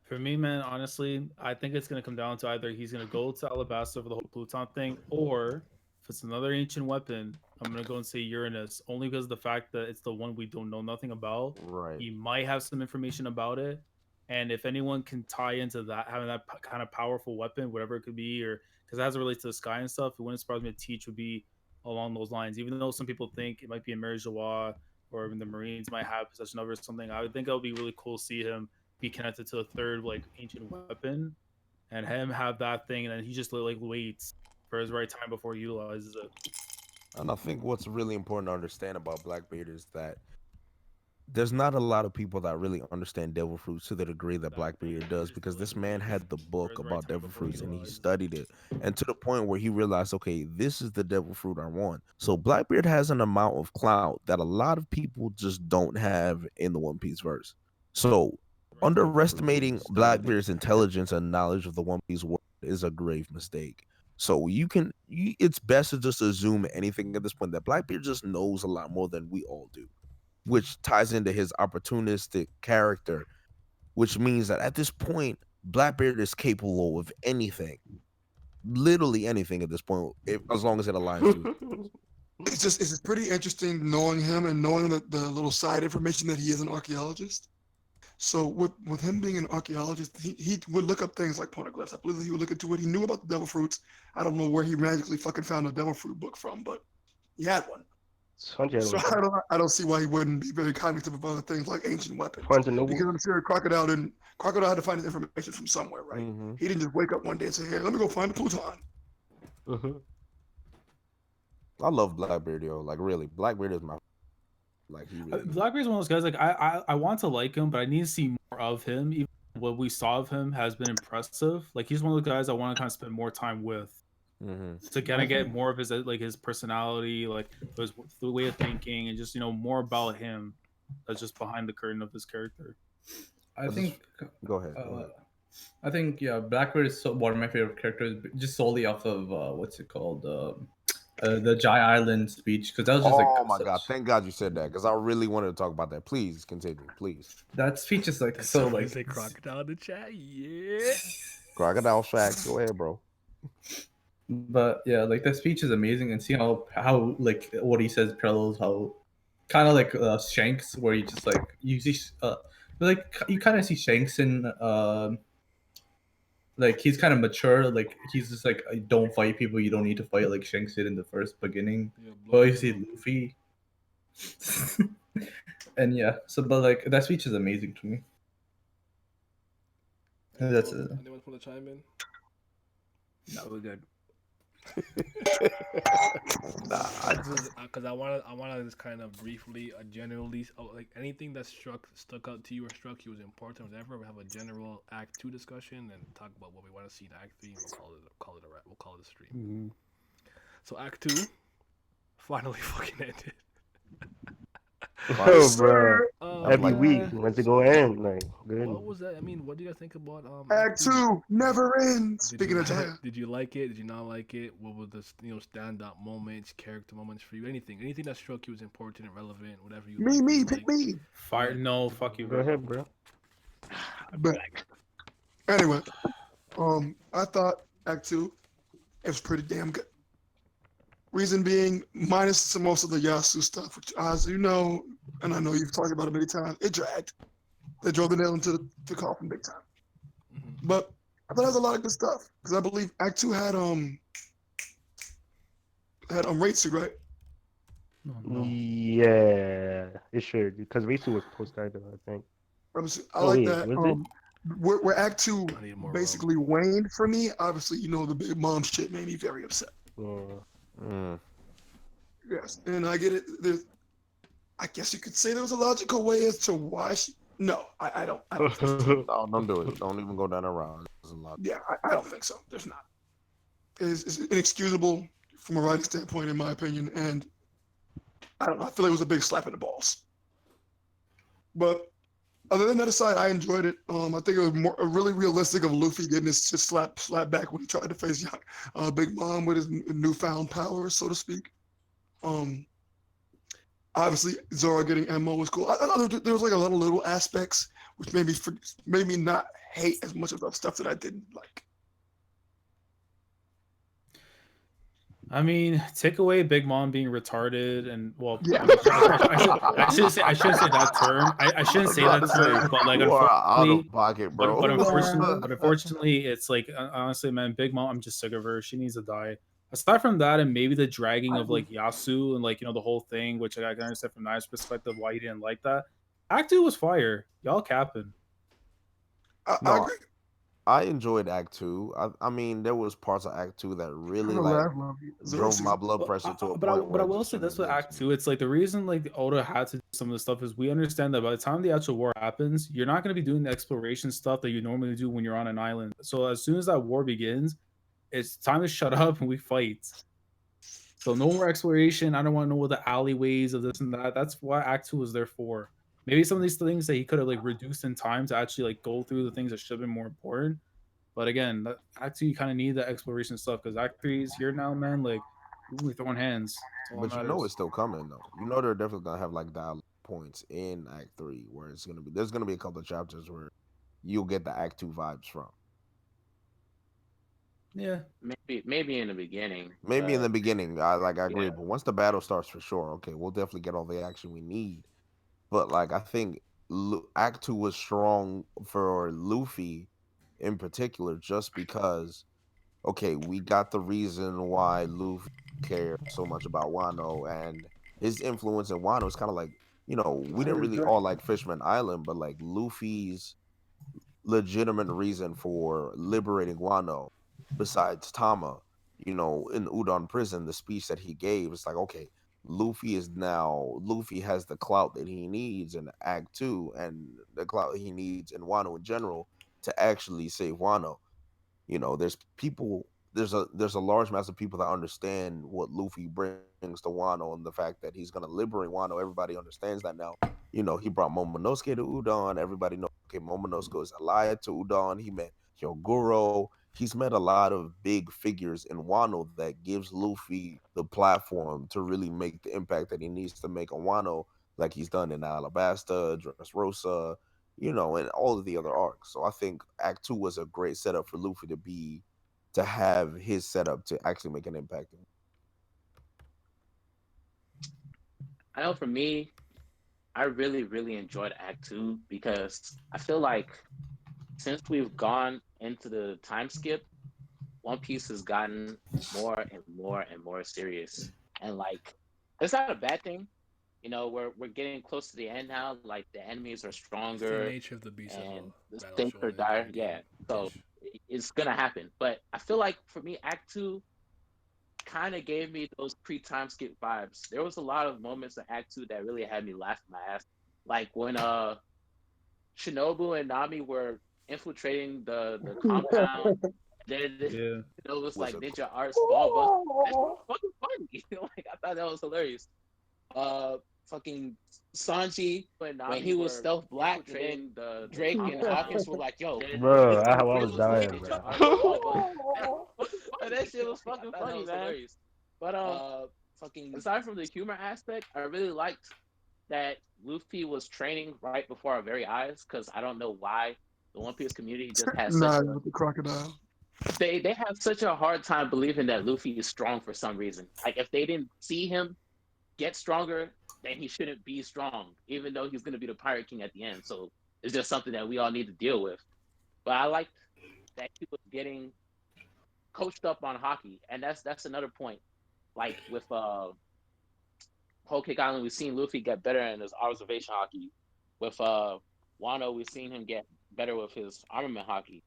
For me, man, honestly, I think it's gonna come down to either he's gonna go to Alabasta for the whole Pluton thing, or if it's another ancient weapon, I'm gonna go and say Uranus, only because of the fact that it's the one we don't know nothing about. Right. He might have some information about it, and if anyone can tie into that, having that kind of powerful weapon, whatever it could be, or because as it relates to the sky and stuff, it wouldn't surprise me if Teach would be along those lines. Even though some people think it might be a Merijawa or even the Marines might have possession of it or something, I would think it would be really cool to see him be connected to a third like ancient weapon and him have that thing, and then he just like waits for his right time before he utilizes it. And I think what's really important to understand about Blackbeard is that there's not a lot of people that really understand devil fruits to the degree that Blackbeard does, because this man had the book about devil fruits and he studied it, and to the point where he realized, okay, this is the devil fruit I want. So Blackbeard has an amount of clout that a lot of people just don't have in the One Piece verse. So underestimating Blackbeard's intelligence and knowledge of the One Piece world is a grave mistake. So it's best to just assume anything at this point that Blackbeard just knows a lot more than we all do, which ties into his opportunistic character, which means that at this point, Blackbeard is capable of anything, literally anything at this point, as long as it aligns to. It's just pretty interesting knowing him and knowing the little side information that he is an archaeologist. So with him being an archaeologist, he would look up things like poneglyphs. I believe he would look into it. He knew about the devil fruits. I don't know where he magically fucking found a devil fruit book from, but he had one. So I don't see why he wouldn't be very cognitive of other things like ancient weapons. Because I'm sure Crocodile had to find his information from somewhere, right? Mm-hmm. He didn't just wake up one day and say, "Hey, let me go find the Pluton." Mm-hmm. I love Blackbeard, yo. Like really, Blackbeard is my he really. Blackbeard's one of those guys. Like I want to like him, but I need to see more of him. Even what we saw of him has been impressive. Like he's one of the guys I want to kind of spend more time with. To kind of get more of his his personality, like the way of thinking, and just more about him that's just behind the curtain of his character. I think. Go ahead. I think Blackbeard is one of my favorite characters, just solely off of what's it called, the Jai Island speech, because that was just oh my god! Thank God you said that, because I really wanted to talk about that. Please continue, please. That speech is like so like. Say crocodile in the chat, yeah. Crocodile facts. Go ahead, bro. But yeah, like that speech is amazing, and see how like what he says parallels how kind of like Shanks, where he just like you see like you kind of see Shanks in like he's kind of mature, like he's just like don't fight people you don't need to fight, like Shanks did in the first beginning. But you see Luffy, and yeah, so but like that speech is amazing to me. And that's it. Anyone want to chime in? No, we're good. Because I want to just kind of briefly, generally, like anything that stuck out to you or struck you as important, whatever. We have a general Act 2 discussion and talk about what we want to see in Act 3. And we'll call it a stream. Mm-hmm. So Act 2 finally fucking ended. Oh, bro. Every week, when's it going to end? Like, good. What was that? I mean, what do you guys think about Act 2 never ends. Speaking of Jaya, did you like it? Did you not like it? What were the standout moments, character moments for you? Anything that struck you as important and relevant, whatever you. Pick me. Fire? No, fuck you. Go ahead, bro. But anyway, I thought Act 2 it was pretty damn good. Reason being, minus most of the Yasu stuff, which, as you know, and I know you've talked about it many times, it dragged. They drove the nail into the coffin big time. Mm-hmm. But I thought it was a lot of good stuff, because I believe Act 2 had Raitsu, right? No. Yeah, it should, because Raitsu was post-title, I think. I like that. Where Act 2 basically waned for me, obviously, the Big Mom shit made me very upset. Yes, and I get it. I guess you could say there was a logical way as to why she. No, I don't. I don't think so. No, don't do it. Don't even go down that route. Yeah, I don't think so. There's not. It's inexcusable from a writing standpoint, in my opinion, and I don't know. I feel like it was a big slap in the balls. But other than that aside, I enjoyed it. I think it was really realistic of Luffy getting his just slap back when he tried to face Big Mom with his newfound powers, so to speak. Obviously, Zoro getting Ammo was cool. I thought there was like a lot of little aspects which made me not hate as much of the stuff that I didn't like. I mean, take away Big Mom being retarded, and well, yeah. I shouldn't say that term. I shouldn't say that term, but like unfortunately, pocket, bro. But unfortunately, it's like honestly, man, Big Mom, I'm just sick of her. She needs to die. Aside from that, and maybe the dragging of like Yasu and like the whole thing, which I can understand from Nice's perspective why he didn't like that. Act 2 was fire. Y'all capping. I agree. I enjoyed Act Two. I mean, there was parts of Act Two that really Kinda like laugh, Luffy. Zoro drove my season. blood pressure to a But point I where it will just say turned this with into Act Two, it's like the reason like Oda had to do some of the stuff is we understand that by the time the actual war happens, you're not going to be doing the exploration stuff that you normally do when you're on an island. So as soon as that war begins, it's time to shut up and we fight. So no more exploration. I don't want to know what the alleyways of this and that. That's what Act Two was there for. Maybe some of these things that he could have like reduced in time to actually like go through the things that should have been more important. But again, Act Two you kind of need the exploration stuff because Act Three is here now, man. Like we're throwing hands. That's all that But you know matters. it's still coming though. You know they're definitely gonna have like dialogue points in Act Three where it's gonna be there's gonna be a couple of chapters where you'll get the Act Two vibes from. Yeah, Maybe in the beginning, Maybe in the but beginning, I yeah, agree, but once the battle starts for sure, okay, we'll definitely get all the action we need. But like I think Act Two was strong for Luffy in particular, just because okay, we got the reason why Luffy cares so much about Wano and his influence in Wano is kind of like we didn't really all like Fishman Island, but like Luffy's legitimate reason for liberating Wano, besides Tama, in Udon prison, the speech that he gave, it's like, okay, Luffy has the clout that he needs in Act Two and the clout he needs in Wano in general to actually save Wano. There's a large mass of people that understand what Luffy brings to Wano and the fact that he's gonna liberate Wano. Everybody understands that now. He brought Momonosuke to Udon. Everybody knows okay, Momonosuke is allied to Udon. He met Hyoguro. He's met a lot of big figures in Wano that gives Luffy the platform to really make the impact that he needs to make on Wano, like he's done in Alabasta, Dressrosa, and all of the other arcs. So I think Act Two was a great setup for Luffy to have his setup to actually make an impact. I know for me, I really enjoyed Act Two because I feel like since we've gone into the time skip, One Piece has gotten more and more and more serious, and like it's not a bad thing. We're getting close to the end now. Like the enemies are It's the stronger nature of the beast as and well. the Battle stakes are shonen dire. and Yeah, game so ish. it's gonna happen. But I feel like for me, Act Two kind of gave me those pre-time skip vibes. There was a lot of moments in Act Two that really had me laughing my ass, like when Shinobu and Nami were infiltrating the compound. Then yeah. it was Was like a ninja arts ball bust. That's fucking funny. Like I thought that was hilarious. Fucking Sanji when he was stealth black, and then Drake and Hawkins were like, "Yo, Bro, it's I the was real dying, ninja bro. arts ball bust." That's fucking funny. That shit was fucking funny, man. Hilarious. But fucking aside from the humor aspect, I really liked that Luffy was training right before our very eyes because I don't know why the One Piece community just has such Nah, a with the crocodile. they have such a hard time believing that Luffy is strong for some reason. Like if they didn't see him get stronger, then he shouldn't be strong, even though he's gonna be the Pirate King at the end. So it's just something that we all need to deal with. But I liked that he was getting coached up on hockey, and that's another point. Like with Whole Cake Island, we've seen Luffy get better in his observation hockey. With Wano, we've seen him get better with his armament hockey.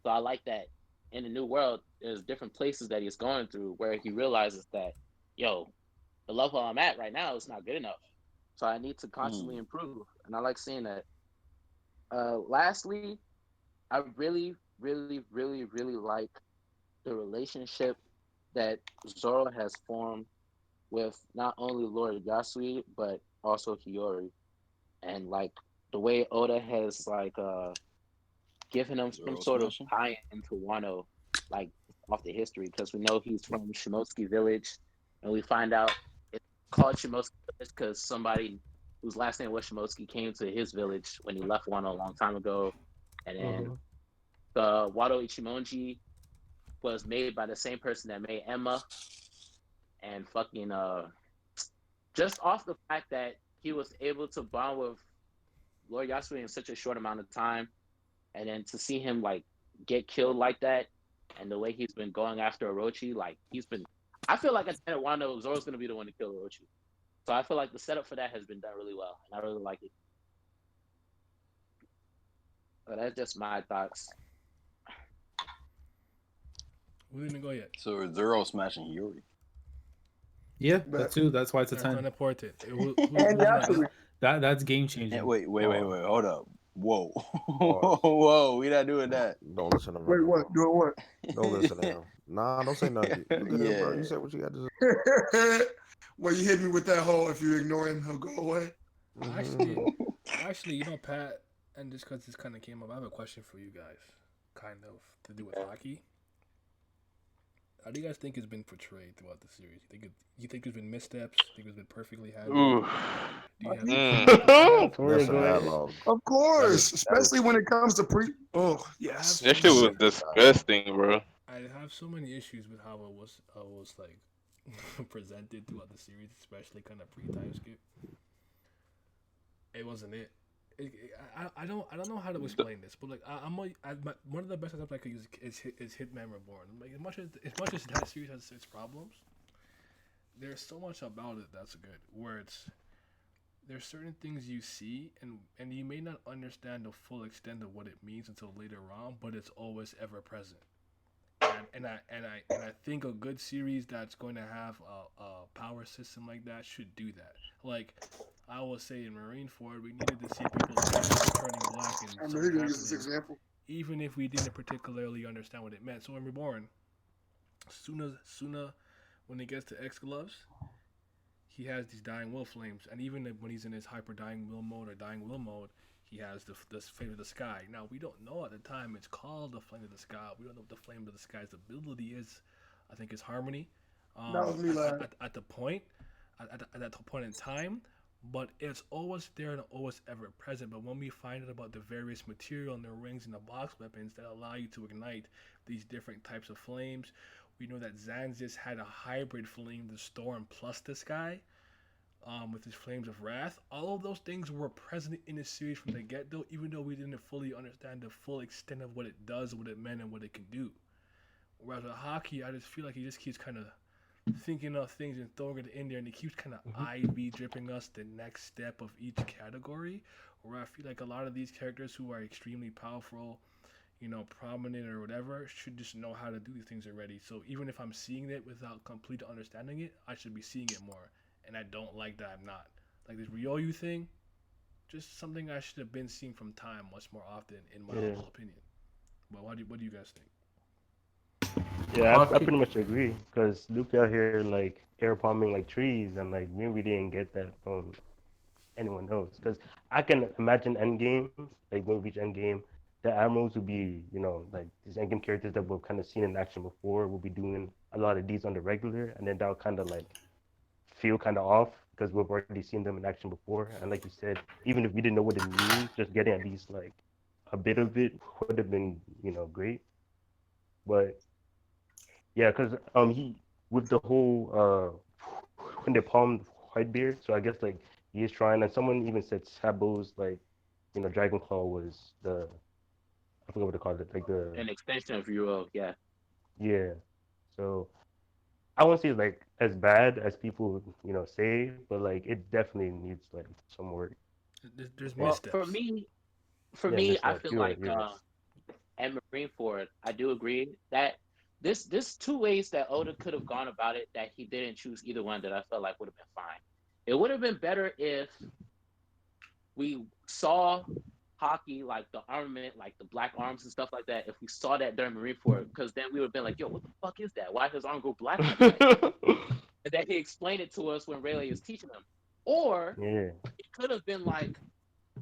So I like that in the new world, there's different places that he's going through where he realizes that, yo, the level I'm at right now is not good enough. So I need to constantly improve. And I like seeing that. Lastly, I really like the relationship that Zoro has formed with not only Lord Yasui, but also Hiyori. And like the way Oda has given him some Zero sort of smashing. tie into Wano, like off the history, because we know he's from Shimotsky Village, and we find out it's called Shimotsky Village because somebody whose last name was Shimotsky came to his village when he left Wano a long time ago, and then the Wado Ichimonji was made by the same person that made Emma, and fucking just off the fact that he was able to bond with Lord Yasui in such a short amount of time, and then to see him like get killed like that, and the way he's been going after Orochi, like he's been. I feel like at the end of Wano, Zoro's gonna be the one to kill Orochi. So I feel like the setup for that has been done really well, and I really like it. But that's just my thoughts. We didn't go yet. So Zero smashing Yuri. Yeah, But- that too. That's why it's a That's 10. unimportant. And Who's next? That's game changing. Wait, hold up. Whoa. Pause. Whoa, we not doing that. Don't listen to him, Wait, bro. what? Doing what? Don't listen to him. Nah, don't say nothing. You good, bro? Yeah. You say what you got to say. Well, you hit me with that whole. If you ignore him, he'll go away. Actually, you know, Pat, and just because this kind of came up, I have a question for you guys, kind of to do with hockey. How do you guys think it's been portrayed throughout the series? You think there's been missteps? You think it's been perfectly handled? Ooh. Do you have That's a Go ahead. dialogue. Of course, That especially when it comes to pre. Oh yes. That shit was disgusting, bro. I have so many issues with how it was like presented throughout the series, especially kind of pre-time skip. It wasn't it. I don't know how to explain this, but like one of the best examples I could use is Hitman Reborn. Like as much as that series has its problems, there's so much about it that's good. Where there's certain things you see and you may not understand the full extent of what it means until later on, but it's always ever present. And I think a good series that's going to have a power system like that should do that. Like I will say in Marineford, we needed to see people's faces turning black and I'm something really gonna use this happening, example. even if we didn't particularly understand what it meant. So in Reborn, Suna, when he gets to X gloves, he has these dying will flames, and even when he's in his hyper dying will mode or dying will mode, he has the flame of the sky. Now we don't know at the time it's called the flame of the sky. We don't know what the flame of the sky's ability is. I think it's harmony. That was me, lad. At the point, at that point in time, but it's always there and always ever present. But when we find out about the various material and the rings and the box weapons that allow you to ignite these different types of flames, we know that Zanzi's had a hybrid flame, the storm plus the sky. With his flames of wrath, all of those things were present in the series from the get-go, even though we didn't fully understand the full extent of what it does, what it meant, and what it can do. Whereas with hockey, I just feel like he just keeps kind of thinking of things and throwing it in there, and he keeps kind of IV dripping us the next step of each category. Where I feel like a lot of these characters who are extremely powerful, prominent or whatever, should just know how to do these things already. So even if I'm seeing it without complete understanding it, I should be seeing it more. And I don't like that I'm not. Like this Ryoyu thing, just something I should have been seeing from time much more often, in my humble opinion. But what do you guys think? Yeah, I pretty much agree. Because Luke out here like air palming like trees, and like we didn't get that from anyone else. Because I can imagine Endgame, like when we reach Endgame, the admirals would be, like these Endgame characters that we've kind of seen in action before. Will be doing a lot of these on the regular, and then that'll kind of like feel kind of off because we've already seen them in action before. And like you said, even if we didn't know what it means, just getting at least like a bit of it would have been, great. But yeah, because he with the whole when they palmed Whitebeard, so I guess like he is trying. And someone even said Sabo's like, Dragon Claw was I forget what they called it, like An extension of Euro, yeah. yeah. So I won't say it's like as bad as people, say, but like it definitely needs like some work. There's Well, missteps. for Yeah, me, I missteps. feel You're right. like at Marineford, I do agree that this two ways that Oda could have gone about it that he didn't choose either one that I felt like would have been fine. It would have been better if we saw hockey, like the armament, like the black arms and stuff like that. If we saw that during Marineford, because then we would have been like, "Yo, what the fuck is that? Why does his arm go black like that?" And then he explained it to us when Rayleigh was teaching him. Or Yeah. it could have been like,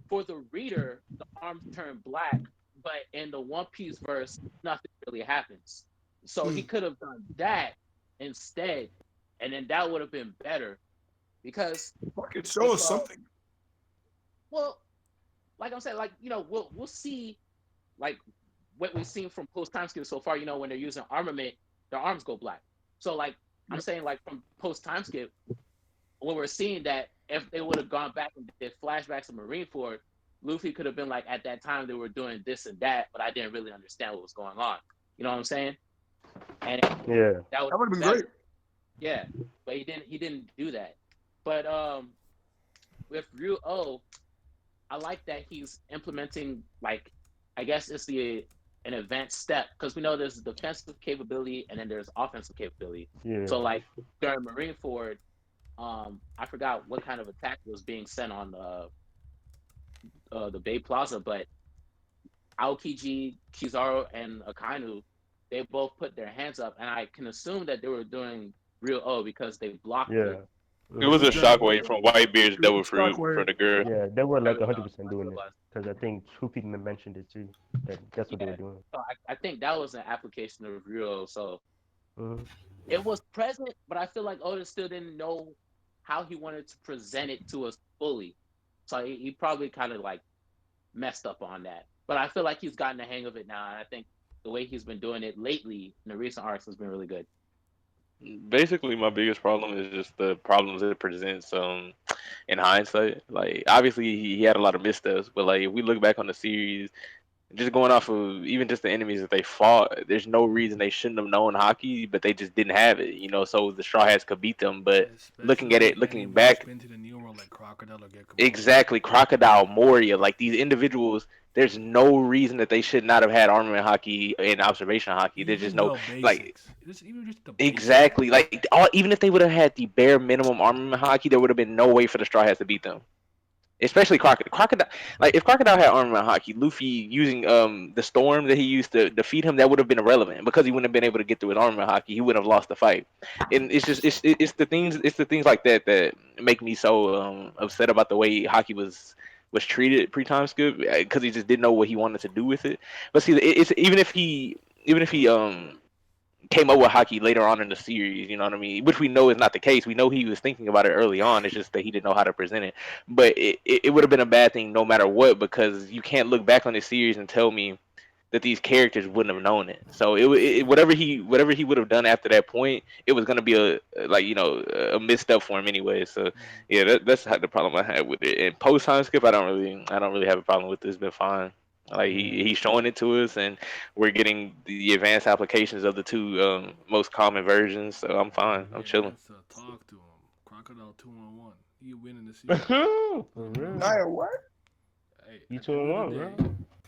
for the reader, the arms turn black, but in the One Piece verse, nothing really happens. So he could have done that instead, and then that would have been better. Because Fucking show us something. well, like I'm saying, like we'll see, like what we've seen from post time skip so far. When they're using armament, their arms go black. So like I'm saying, like from post time skip, when we're seeing that if they would have gone back and did flashbacks of Marineford, Luffy could have been like, at that time they were doing this and that, but I didn't really understand what was going on. You know what I'm saying? And Yeah. that That would have been great. Yeah, but he didn't do that. But with Ryu-Oh, I like that he's implementing, like, I guess it's the an advanced step because we know there's defensive capability and then there's offensive capability. Yeah. So like during Marineford, I forgot what kind of attack was being sent on the Bay Plaza, but Aokiji, Kizaru, and Akainu, they both put their hands up, and I can assume that they were doing real O because they blocked Yeah. it. It was a Mhm. shockwave from Whitebeard's Devil Fruit for Shockwave. the girl. Yeah, they were like There we go. 100% That's what doing it it was. because I think two people mentioned it too. That's what they Yeah. were doing. So I think that was an application of real. So Hmm. it was present, but I feel like Oda still didn't know how he wanted to present it to us fully. So he probably kind of like messed up on that. But I feel like he's gotten the hang of it now, and I think the way he's been doing it lately in the recent arcs has been really good. Basically, my biggest problem is just the problems it presents. In hindsight, like obviously he had a lot of missteps, but like if we look back on the series, just going off of even just the enemies that they fought, there's no reason they shouldn't have known hockey, but they just didn't have it, So the Straw Hats could beat them, but looking at it, Especially looking anybody who's back, been to the New World like Crocodile or Gecko. exactly Crocodile Moria, like these individuals, there's no reason that they should not have had armament hockey and observation hockey. There's just Even no the like basics. Even just the basics. exactly like even if they would have had the bare minimum armament hockey, there would have been no way for the Straw Hats to beat them. Especially Crocodile. Crocodile, like if Crocodile had armament hockey, Luffy using the storm that he used to defeat him, that would have been irrelevant because he wouldn't have been able to get through his armament hockey. He wouldn't have lost the fight. And it's just it's the things like that that make me so upset about the way hockey was treated pre-time skip because he just didn't know what he wanted to do with it. But see, it's even if he came up with hockey later on in the series, you know what I mean? Which we know is not the case. We know he was thinking about it early on. It's just that he didn't know how to present it. But it would have been a bad thing no matter what because you can't look back on this series and tell me that these characters wouldn't have known it. So whatever he would have done after that point, it was gonna be a misstep for him anyway. So yeah, that's the problem I had with it. And post time skip, I don't really have a problem with this. It's been fine. Like Yeah. he's showing it to us, and we're getting the advanced applications of the two most common versions. So I'm fine. I'm Hey chilling. man, so talk to him. Crocodile 2-on-1. He winning the series. For Mhm. real. Naya, what? Hey, You at two the and end of one, the day,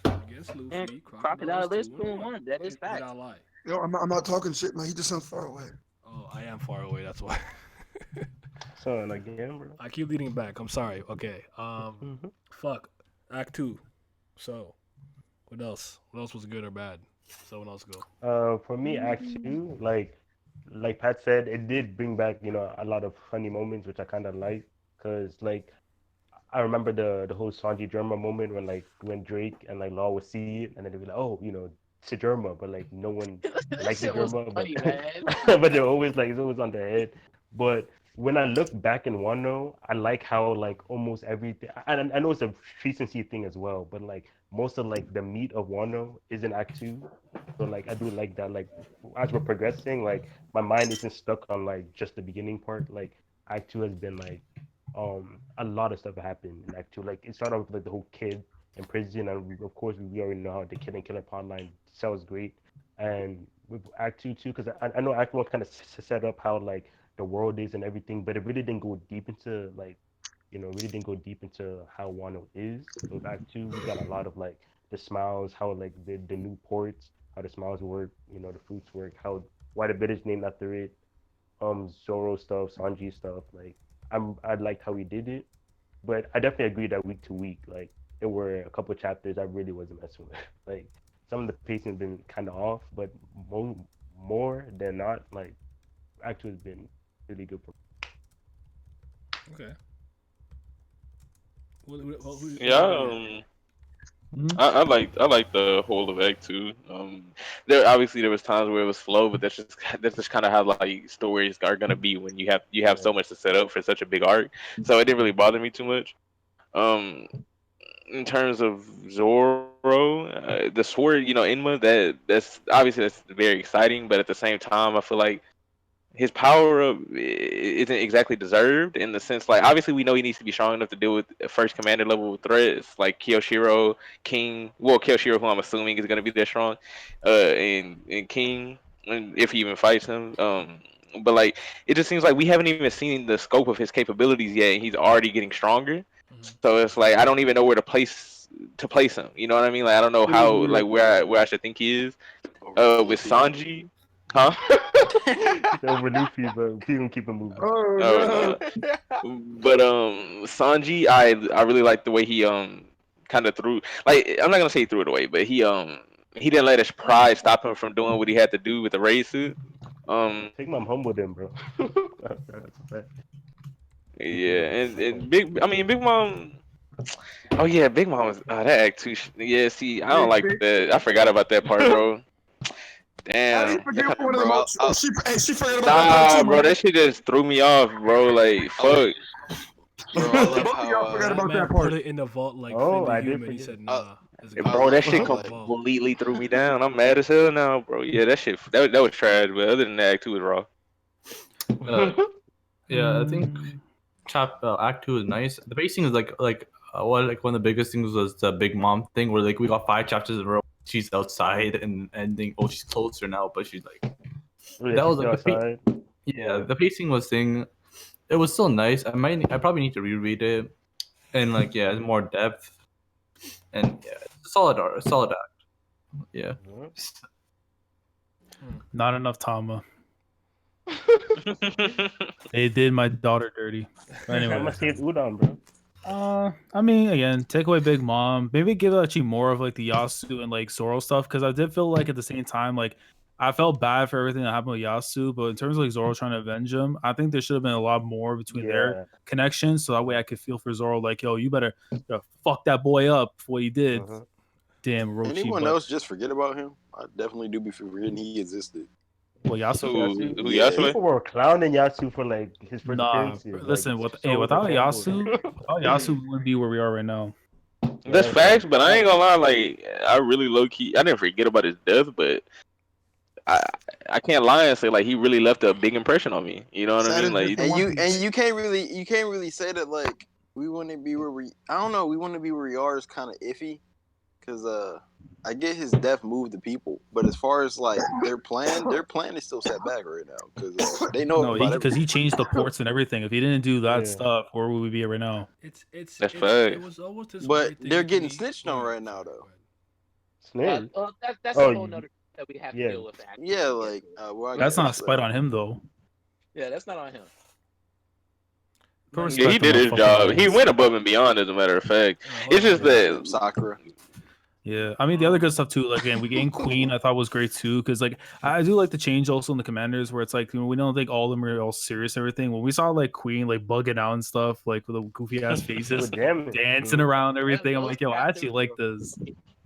bro. against And Luffy, Crocodile is Crocodile is two two and and one. one. That is Did facts. I lie? Yo, I'm not talking shit, man. He just sounds far away. Oh, I am far away. That's why. Son again, bro. I keep leading back. I'm sorry. Okay. Hmm. Fuck. Act two. So, what else? What else was good or bad? Someone else go. For me, Act Two, like Pat said, it did bring back a lot of funny moments, which I kind of like, cause like I remember the whole Sanji Germa moment when Drake and like Law would see it, and then they'd be like, oh, it's a Germa, but like no one That likes the shit was Germa, but funny, man. but they're always like it's always on their head. But when I look back in Wano, I like how like almost everything. I know it's a recency thing as well, but like most of like the meat of Wano is in Act Two. So like I do like that. Like as we're progressing, like my mind isn't stuck on like just the beginning part. Like Act Two has been like a lot of stuff happened in Act Two. Like it started with like the whole kid in prison, and of course we already know how the kid and killer plot line sells great. And with Act Two too, because I know Act One kind of set up how like the world is and everything, but it really didn't go deep into like really didn't go deep into how Wano is. So with Act Two, we got a lot of like the smiles, how like the new ports, how the smiles work, the fruits work, how why the village named after it, Zoro stuff, Sanji stuff. Like I liked how he did it, but I definitely agree that week to week, like there were a couple chapters I really wasn't messing with. Like some of the pacing has been kind of off, but more than not, like actually has been really good for Okay. Who Yeah, you got yet? Mhm. I like the whole of Act Two. There was times where it was slow, but that's just kind of how like stories are gonna be when you have me. so much to set up for such a big arc. So it didn't really bother me too much. Um, in terms of Zoro, the sword, Enma, that's very exciting, but at the same time, I feel like his power up isn't exactly deserved in the sense like obviously we know he needs to be strong enough to deal with first commander level threats like Kyoshiro, King. Well, Kyoshiro, who I'm assuming is going to be that strong, and King, and if he even fights him. But like it just seems like we haven't even seen the scope of his capabilities yet, and he's already getting stronger. Mhm. So it's like I don't even know where to place. to place him. You know what I mean? Like I don't know how like where I should think he is. With Sanji, huh? Over Luffy, but we gonna keep it moving. Oh Oh no. no. But Sanji, I really like the way he kind of threw. Like I'm not gonna say he threw it away, but he didn't let his pride stop him from doing what he had to do with the raid suit. Take my humble then, bro. That's a fact. Yeah, and Big Mom. Oh yeah, Big Mom was that act too. Yeah, see, I don't like that. I forgot about that part, bro. How do you Damn. forget one of the Bro, most? She forgot about that part Nah, too, bro, man. that shit just threw me off, bro. Like, fuck. Bro, I love Both of y'all how forgot That about man that part. put it in the vault like Oh, Finn the I did Human. He forget. said, "Nah, it's I Bro, good." that love shit how like completely threw me down. I'm mad as hell now, bro. Yeah, that shit, that was trash. But other than that, Act 2 was raw. Yeah, I think Act 2 is nice. The pacing is like one of the biggest things was the Big Mom thing where like we got 5 chapters in a row. She's outside and ending. Oh, she's closer now, but she's like Yeah, that she's was like still the outside. yeah, the pacing was thing. It was still nice. I probably need to reread it and like yeah, it's more depth and yeah, it's a solid act. Yeah. Not enough Tama. They did my daughter dirty. But I'm anyway, gonna save Udon, bro. I mean, again, take away Big Mom. Maybe give actually more of like the Yasu and like Zoro stuff because I did feel like at the same time, like I felt bad for everything that happened with Yasu, but in terms of like Zoro trying to avenge him, I think there should have been a lot more between their Yeah. connections, so that way I could feel for Zoro, like, yo, you better fuck that boy up for what he did. Mhm. Damn, Orochi. anyone But else just forget about him. I definitely do be forgetting he existed. well, Yasu. Who Yeah. Yasue? People were clowning Yasu for like his first Nah, appearances. listen, like, without assembled. Yasu, we wouldn't be where we are right now. That's Yeah, facts, but I ain't gonna lie. Like, I really low key, I didn't forget about his death, but I I can't lie and say like he really left a big impression on me. You know what I Sad mean? as Like, the One Piece. And you can't really say that like we wouldn't be where we. I don't know. We wouldn't be where we are is kind of iffy because I get his death moved the people, but as far as like their plan is still set back right now because they know No, about because he everything. changed the ports and everything. If he didn't do that Yeah. stuff, where would we be right now? that's It facts. was always this But weird thing they're with getting me. snitched Go on ahead, right now sorry, though. go ahead. Snake. That's Oh, a whole nother that we have to yeah. deal with. Actually, Yeah, to get like to it. well, I That's guess, not a spite on him though. Yeah, that's not on him. Put Yeah, respect Yeah, he on did my his fucking job. He names. went above and beyond, as a matter of fact. Hold It's on, just hold on. that Sakura. Yeah, I mean the other good stuff too. Like again, we gained Queen. I thought was great too because like I do like the change also in the commanders where it's like we don't think all of them are all serious and everything. When we saw like Queen like bugging out and stuff like with the goofy ass faces, With jamming. dancing around and everything, I'm Those like, yo, I actually chapters like were this.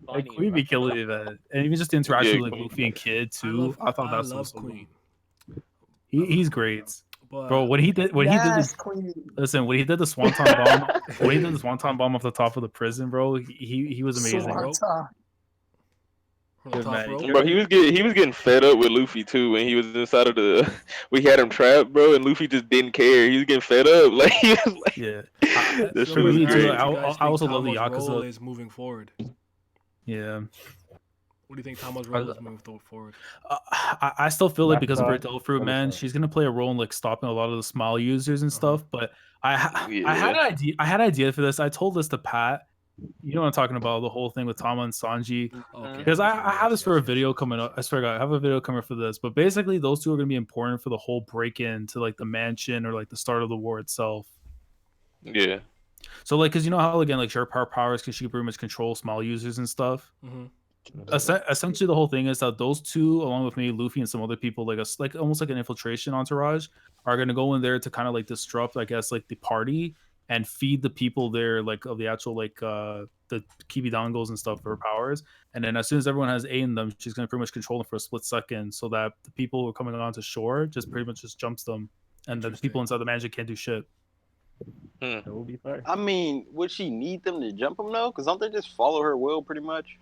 Like funny, Queen bro. be killing it, man. And even just the interaction yeah, with like Luffy and Kid too. I thought I that's love so Queen, he's great. but Bro, when he did Yes, Queen. listen, when he did the swanton bomb, when he did the swanton bomb off the top of the prison, bro, he was Top amazing. rope. Swata. From the Good top man. rope. bro, he was getting fed up with Luffy too when he was inside of the. We had him trapped, bro, and Luffy just didn't care. He was getting fed up, like he was like, Yeah. that So shit was me too, great. what do you guys I think also love the Tama's role Yakuza. is moving forward? Yeah. What do you think Tama's role is moving forward? I still feel like Last because of her thought, Devil Fruit, man, Renaissance. she's gonna play a role in like stopping a lot of the smile users and stuff. But I had Yeah. an idea. I had an idea for this. I told this to Pat. You know what I'm talking about? The whole thing with Tama and Sanji. Okay. Because I have this for a yes, video yes. coming up. I swear to God, I have a video coming for this. But basically, those two are gonna be important for the whole break-in to like the mansion or like the start of the war itself. Yeah. So like, cause you know how again like sharp power powers, cause she can pretty much control small users and stuff. Mhm. Essentially, the whole thing is that those two, along with maybe Luffy and some other people, like us, like almost like an infiltration entourage, are gonna go in there to kind of like disrupt, I guess, like the party and feed the people there, like of the actual like the Kibidongos and stuff for her powers. And then as soon as everyone has A in them, she's gonna pretty much control them for a split second, so that the people who are coming onto shore just pretty much just jumps them, and the people inside the mansion can't do shit. That would be fire. I mean, would she need them to jump him though? Because don't they just follow her will pretty much?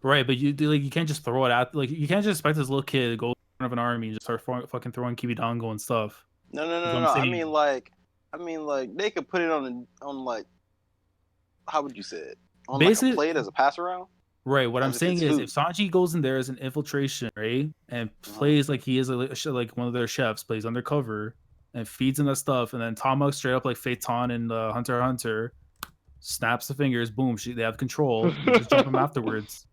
Right, but you like you can't just throw it out. Like you can't just expect this little kid to go in front of an army and just start fucking throwing Kibidongo and stuff. No. That's what I'm I saying. mean, like they could put it on like, how would you say it? On Basically- like a plate as a pass around. Right. What I'm As if saying it's is, food. if Sanji goes in there as an infiltration, right, and plays like he is like one of their chefs, plays undercover, and feeds them that stuff, and then Tama straight up like Phaeton and Hunter x Hunter, snaps the fingers, boom, they have control. You just jump them afterwards.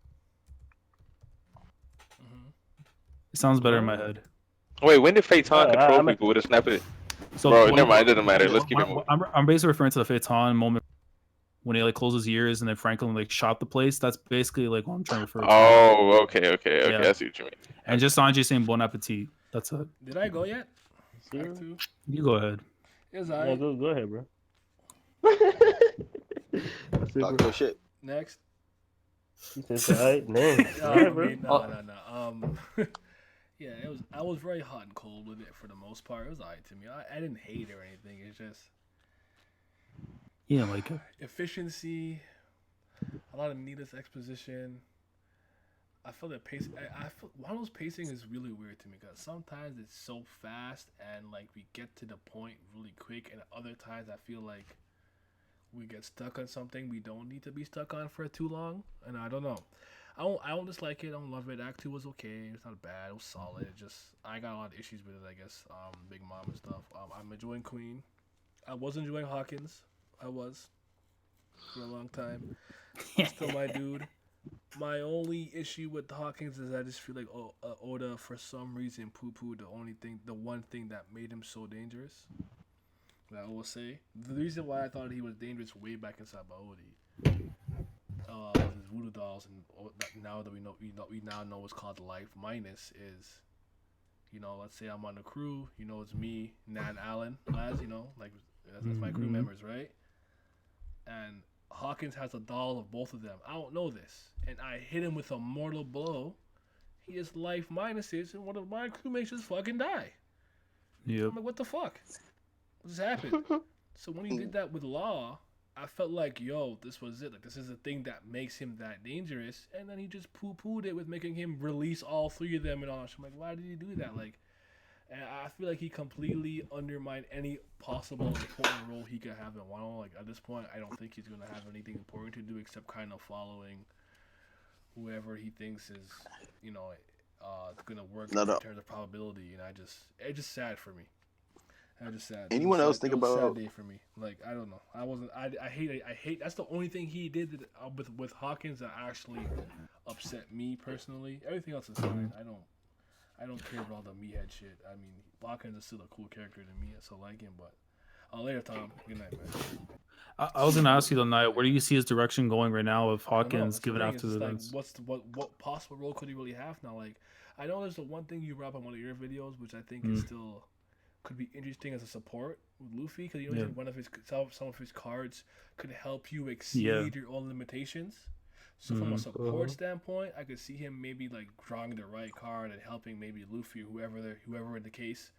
Mhm. It sounds better in my head. Wait, when did Phaeton control I'm people with a snap of it? So Bro, never mind. It doesn't matter. Let's keep it moving. I'm basically referring to the Phaeton moment when he like closed his ears and then Franklin like shot the place. That's basically like what I'm trying to refer to. Oh, okay. Yeah. I see what you mean. And just Sanji saying bon appetit. That's it. Did I go yet? Sure. Act 2? You go ahead. Yes, Yeah, I. go ahead, bro. That's it, Talk bro. your shit. Next. He says, alright, no. No, Alright, bro. no. Yeah, it was. I was very hot and cold with it for the most part. It was alright to me. I didn't hate it or anything. It's just Yeah, like it. efficiency, a lot of needless exposition. I feel that pace. I feel Wano's pacing is really weird to me because sometimes it's so fast and like we get to the point really quick, and other times I feel like we get stuck on something we don't need to be stuck on for too long. And I don't know. I don't dislike it. I don't love it. Act 2 was okay. It's not bad. It was solid. It just I got a lot of issues with it. I guess. Big Mom and stuff. I'm enjoying Queen. I was enjoying Hawkins. I was for a long time. Still my dude. My only issue with Hawkins is I just feel like Oda for some reason poo-pooed the one thing that made him so dangerous. That I will say the reason why I thought he was dangerous way back in Sabaody. His voodoo dolls, and now that we now know what's called life minus is, let's say I'm on the crew, it's me, Nan Allen, lads, that's my crew members, right? And Hawkins has a doll of both of them. I don't know this, and I hit him with a mortal blow. He has life minuses, and one of my crewmates just fucking die. Yep. I'm like, what the fuck? What just happened? So when he did that with Law, I felt like, this was it. Like, this is the thing that makes him that dangerous. And then he just poo-pooed it with making him release all three of them and all. I'm like, why did he do that? Like, and I feel like he completely undermined any possible important role he could have in Wano. Like, at this point, I don't think he's going to have anything important to do except kind of following whoever he thinks is, going to work in terms of probability. And it's just sad for me. I just sad. Anyone else think about sad day for me? Like I don't know. I hate. That's the only thing he did with Hawkins that actually upset me personally. Everything else is fine. I don't care about all the meathead shit. I mean, Hawkins is still a cool character to me. I still like him. But later, Tom. Good night, man. I was gonna ask you the night. Where do you see his direction going right now with I don't know, Hawkins that's given thing, after it's the just events? like, what possible role could he really have now? Like, I know there's the one thing you brought up on one of your videos, which I think is still could be interesting as a support with Luffy, because one of some of his cards could help you exceed your own limitations. So from a support standpoint, I could see him maybe like drawing the right card and helping maybe Luffy, whoever in the case,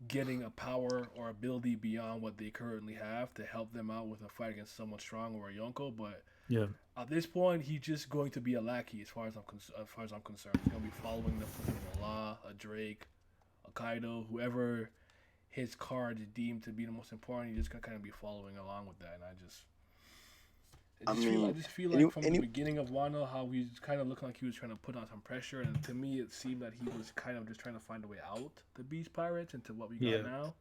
getting a power or ability beyond what they currently have to help them out with a fight against someone strong or a Yonko. But at this point, he's just going to be a lackey as far as I'm concerned. He's going to be following the law, a Drake, a Kaido, whoever his card is deemed to be the most important. He's just going to kind of be following along with that. And I just feel like from the beginning of Wano, how he's kind of looking like he was trying to put on some pressure, and to me it seemed that he was kind of just trying to find a way out the Beast Pirates into what we got now.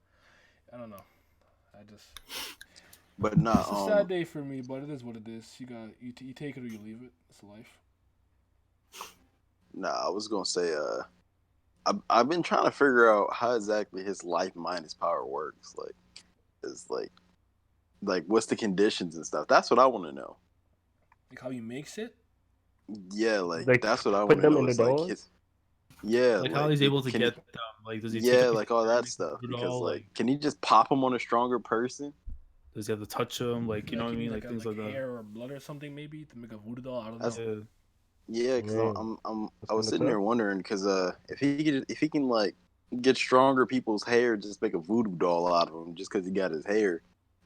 I don't know. But nah, it's a sad day for me, but it is what it is. You take it or you leave it. It's life. Nah, I was gonna say, I've been trying to figure out how exactly his life minus power works. Like, it's like what's the conditions and stuff. That's what I want to know. Like how he makes it. Yeah, like Like, that's what I put want to them know. in the It's like dolls? like how he's able to get them. Like, does he? Yeah, like all that stuff. Because like, can he just pop them on a stronger person? Does he have to touch them? Like, you know what I mean? Like things like that. Hair or blood or something maybe to make a voodoo doll. I don't know. Yeah, because I was sitting there wondering because if he can like get stronger people's hair, just make a voodoo doll out of him just because he got his hair.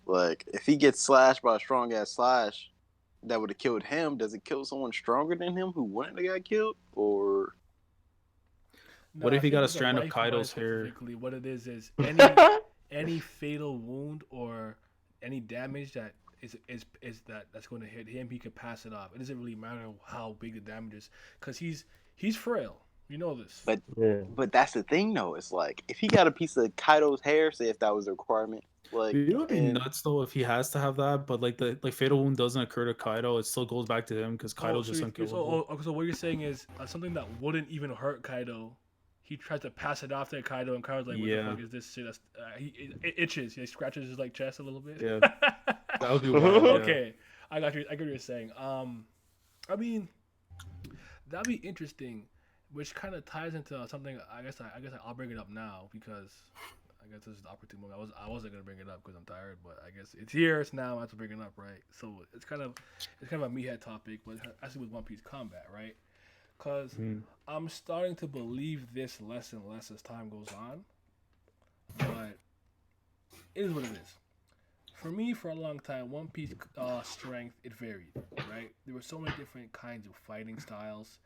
Like if he gets slashed by a strong ass slash that would have killed him, does it kill someone stronger than him who wouldn't have got killed? Or what if he got a strand of Kaido's hair? What it is any fatal wound or any damage that that's going to hit him, he could pass it off. It doesn't really matter how big the damage is because he's frail. You know this. But that's the thing though. It's like if he got a piece of Kaido's hair, say if that was a requirement, Like, It would be and nuts though if he has to have that, but like the fatal wound doesn't occur to Kaido. It still goes back to him because Oh, Kaido's just unkillable. so what you're saying is something that wouldn't even hurt Kaido. He tries to pass it off to Kaido, and Kaido's like, "What the Yeah, fuck is this shit?" That's, it itches. He scratches his like chest a little bit. yeah, that would be wild. Yeah. Okay, I got you. I get what you're saying. I mean, that'd be interesting, which kind of ties into something. I guess I'll bring it up now because I guess this is the opportune moment. I wasn't gonna bring it up because I'm tired, but I guess it's here. It's now. I have to bring it up, right? So it's kind of a meathead topic, but actually with One Piece combat, right? Because I'm starting to believe this less and less as time goes on, but it is what it is. For me, for a long time, One Piece strength, it varied, right? There were so many different kinds of fighting styles.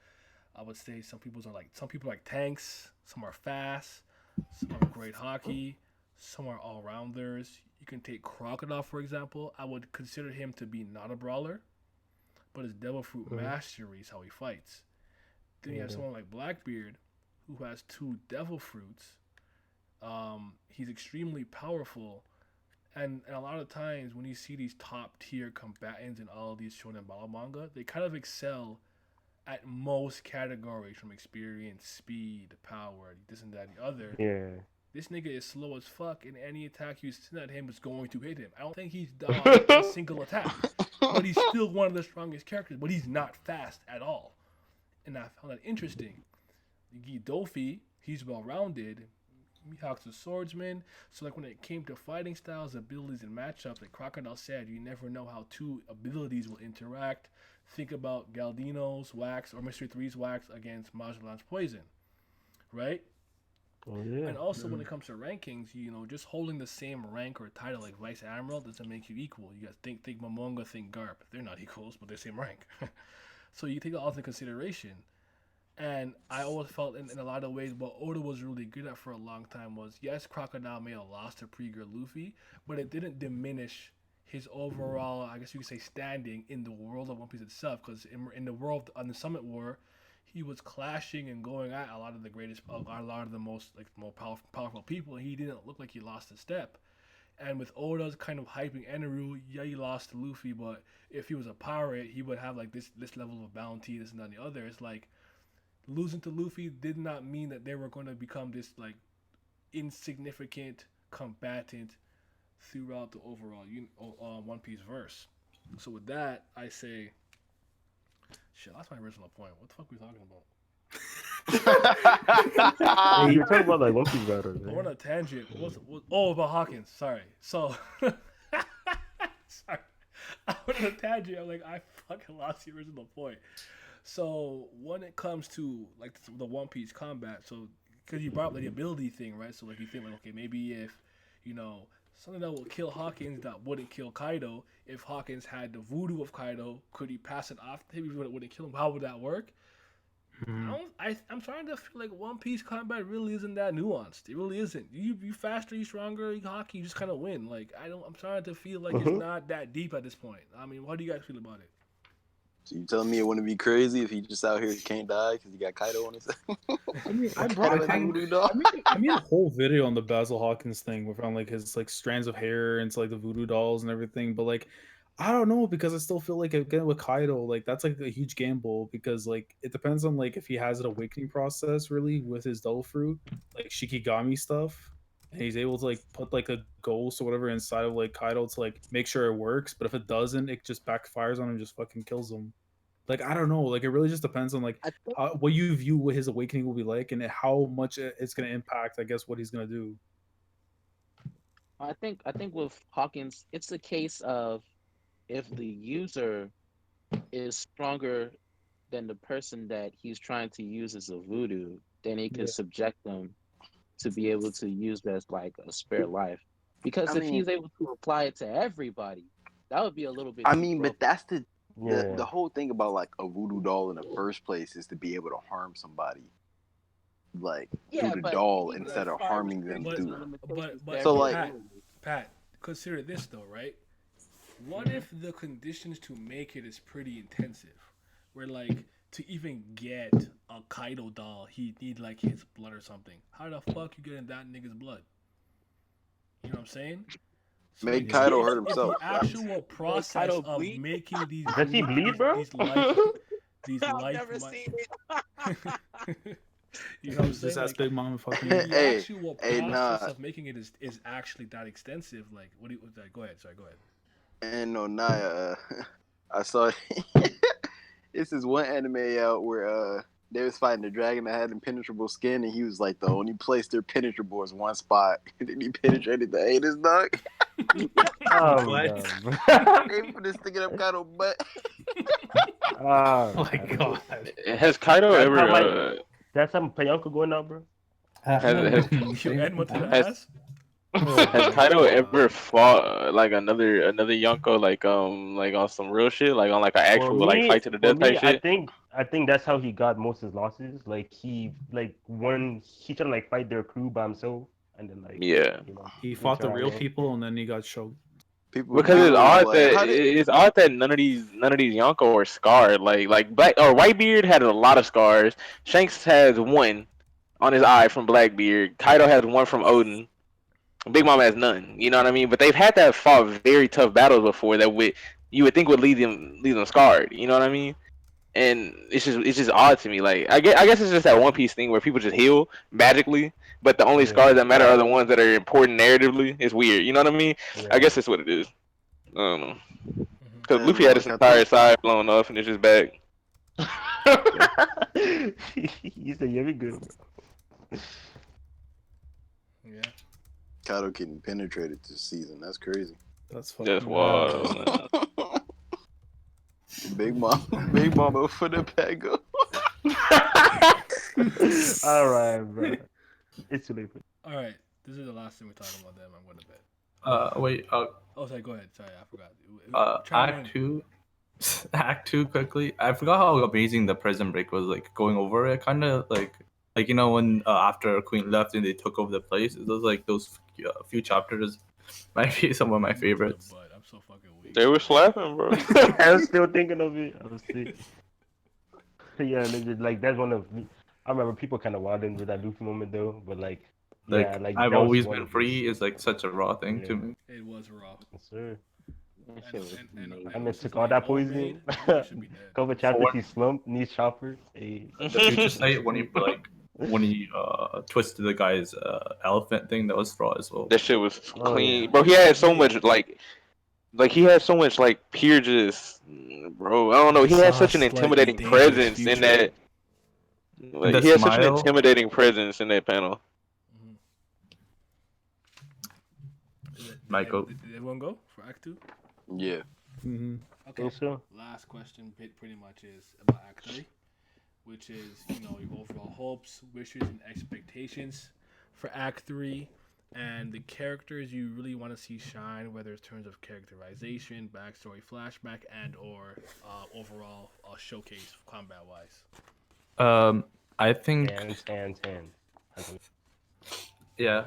I would say some people are like tanks, some are fast, some are great hockey, some are all rounders. You can take Crocodile for example. I would consider him to be not a brawler, but his Devil Fruit mastery is how he fights. Then you have someone like Blackbeard, who has 2 Devil Fruits. He's extremely powerful, and a lot of times when you see these top tier combatants in all of these shonen battle manga, they kind of excel at most categories from experience, speed, power, this and that and the other. Yeah. This nigga is slow as fuck, and any attack you send at him is going to hit him. I don't think he's dodged a single attack, but he's still one of the strongest characters. But he's not fast at all, and I found that interesting. Dofi, he's well rounded. Mihawk's a swordsman, so like when it came to fighting styles, abilities, and matchups, like Crocodile said, you never know how 2 abilities will interact. Think about Galdino's wax or Mr. Three's wax against Magellan's poison, right? Oh yeah. And also when it comes to rankings, just holding the same rank or title like Vice Admiral doesn't make you equal. You got to think Momonga, think Garp. They're not equals, but they're same rank. So you take that all into consideration. And I always felt in a lot of ways what Oda was really good at for a long time was, yes, Crocodile may have lost to Pre-Gear Luffy, but it didn't diminish his overall, I guess you could say, standing in the world of One Piece itself. Because in the world, on the Summit War, he was clashing and going at a lot of the most powerful people, and he didn't look like he lost a step. And with Oda's kind of hyping Eneru, yeah, he lost to Luffy, but if he was a pirate, he would have like this level of bounty, this and that and the other. It's like losing to Luffy did not mean that they were going to become this like insignificant combatant throughout the overall One Piece verse. So with that, I say, shit, that's my original point. What the fuck are we talking about? Hey, you're talking about like One Piece battles, I man. went on a tangent. About Hawkins. Sorry. So, sorry. I went on a tangent. I'm like, I fucking lost the original point. So when it comes to like the One Piece combat, so because you brought up the ability thing, right? So like you think like, okay, maybe if something that will kill Hawkins that wouldn't kill Kaido, if Hawkins had the voodoo of Kaido, could he pass it off to him even when it wouldn't kill him? How would that work? I'm trying to feel like One Piece combat really isn't that nuanced. It really isn't. You faster, you stronger, you hockey, you just kind of win. Like I'm trying to feel like it's not that deep at this point. I mean, how do you guys feel about it? So you telling me it wouldn't be crazy if he just out here can't die because he got Kaido on his I mean, I made a whole video on the Basil Hawkins thing with on like his like strands of hair and like the voodoo dolls and everything. But like, I don't know because I still feel like again with Kaido, like that's like a huge gamble because like it depends on like if he has an awakening process really with his devil fruit, like Shikigami stuff. And he's able to like put like a ghost or whatever inside of like Kaido to like make sure it works. But if it doesn't, it just backfires on him and just fucking kills him. Like I don't know. Like it really just depends on like what you view what his awakening will be like and how much it's gonna impact. I guess what he's gonna do. I think with Hawkins, it's a case of if the user is stronger than the person that he's trying to use as a voodoo, then he can subject them to be able to use that as like a spare life. Because if he's able to apply it to everybody, that would be a little bit. But that's the whole thing about like a voodoo doll in the first place is to be able to harm somebody, like through the doll instead of harming them through. But So like, Pat, consider this though, right? What if the conditions to make it is pretty intensive, where like to even get a Kaido doll, he need like his blood or something. How the fuck you getting that nigga's blood? You know what I'm saying? So Make like Kaido hurt the himself. actual process Kaido of bleed? making these Does he bleed, bro? these I've life never seen it. you know what I'm Just saying? ask Like Big Mom fucking. the Hey, actual hey, process nah, of making it is actually that extensive. Like what do you like, go ahead, sorry, go ahead. and no, Naya. I saw this is one anime out where they was fighting a dragon that had impenetrable skin, and he was like, the only place they're penetrable is one spot, and then he penetrated the anus, dog. Oh What? my They put this sticking up Kaido butt. god. Oh my god. Has Kaido That's how ever my that's some Payonka going out, bro. has You end one to the has ass? has Kaido ever fought like another Yonko like on some real shit like on like an actual like fight to the For death type me, shit? I think that's how he got most of his losses. Like he tried to like fight their crew by himself, and then like Yeah. He he fought the tried, real people and then he got choked. Because People was like, how did it's odd that none of these Yonko are scarred. Like Black or Whitebeard had a lot of scars. Shanks has one on his eye from Blackbeard. Kaido has one from Odin. Big Mom has none. You know what I mean? But they've had to have fought very tough battles before that would you would think would leave them scarred. You know what I mean? And it's just odd to me. Like I guess it's just that One Piece thing where people just heal magically, but the only yeah, scars that matter are the ones that are important narratively. It's weird. You know what I mean? I yeah. guess that's what it is. I don't know. Because and Luffy had his like I entire think side blown off and it's just back. You said you're good, bro. Yeah. Kaido getting penetrated this season. That's crazy. That's That's fucking wild. wild. Man. Big Mama for the Pego. All right, bro. It's too late. All right. This is the last thing we're talking about. Then I'm going to bed. Wait. Oh, sorry. Go ahead. Sorry, I forgot. Chime Act in. two. Act two quickly. I forgot how amazing the prison break was. Like going over it, kind of like you know when after Queen left and they took over the place. It was like those few chapters might be some of my favorites. But I'm so fucking weak. They were slapping, bro. I was still thinking of it. I was thinking. Yeah, and it's just, like that's one of. I remember people kind of wilding with that Luffy moment though, but like, Like yeah, like I've that was always one been of his- free is like such a raw thing to Yeah. me. It was raw. Yes, sir. That shit was amazing. And then what's took his all name? that Old poison. Maid? That should be dead. Couple chapters he slumped, knees chopper. Hey. The future state when he twisted the guy's elephant thing, that was raw as well. That shit was Oh, clean, yeah. bro. He had so much like he had so much like pure just, bro. I don't know. He had such an Sauce, like, intimidating dangerous presence in future. that. Like, The he had such an smile. intimidating presence in that panel. Michael. Did everyone go for Act 2? Yeah. Mm-hmm. Okay. Think so? Last question pretty much is about Act 3, which is, your overall hopes, wishes, and expectations for Act 3 and the characters you really want to see shine, whether it's in terms of characterization, backstory, flashback, and or overall showcase combat-wise. I think Tan. yeah.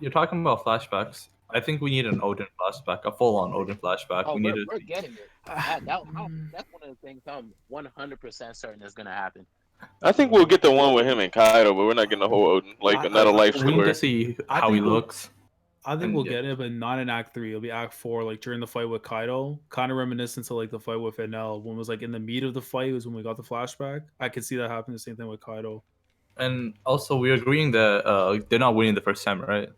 You're talking about flashbacks. I think we need an Odin flashback, a full-on Odin flashback. Oh, We need we're getting it. That's one of the things I'm 100% certain is gonna happen. I think we'll get the one with him and Kaido, but we're not getting the whole Odin, not a life we need story. to see I how he think we'll- looks. I think And we'll yeah. get it, but not in Act 3. It'll be Act 4, like during the fight with Kaido. Kind of reminiscent to like the fight with Enel. When it was like in the meat of the fight was when we got the flashback. I could see that happening. The same thing with Kaido. And also, we're agreeing that they're not winning the first time, right?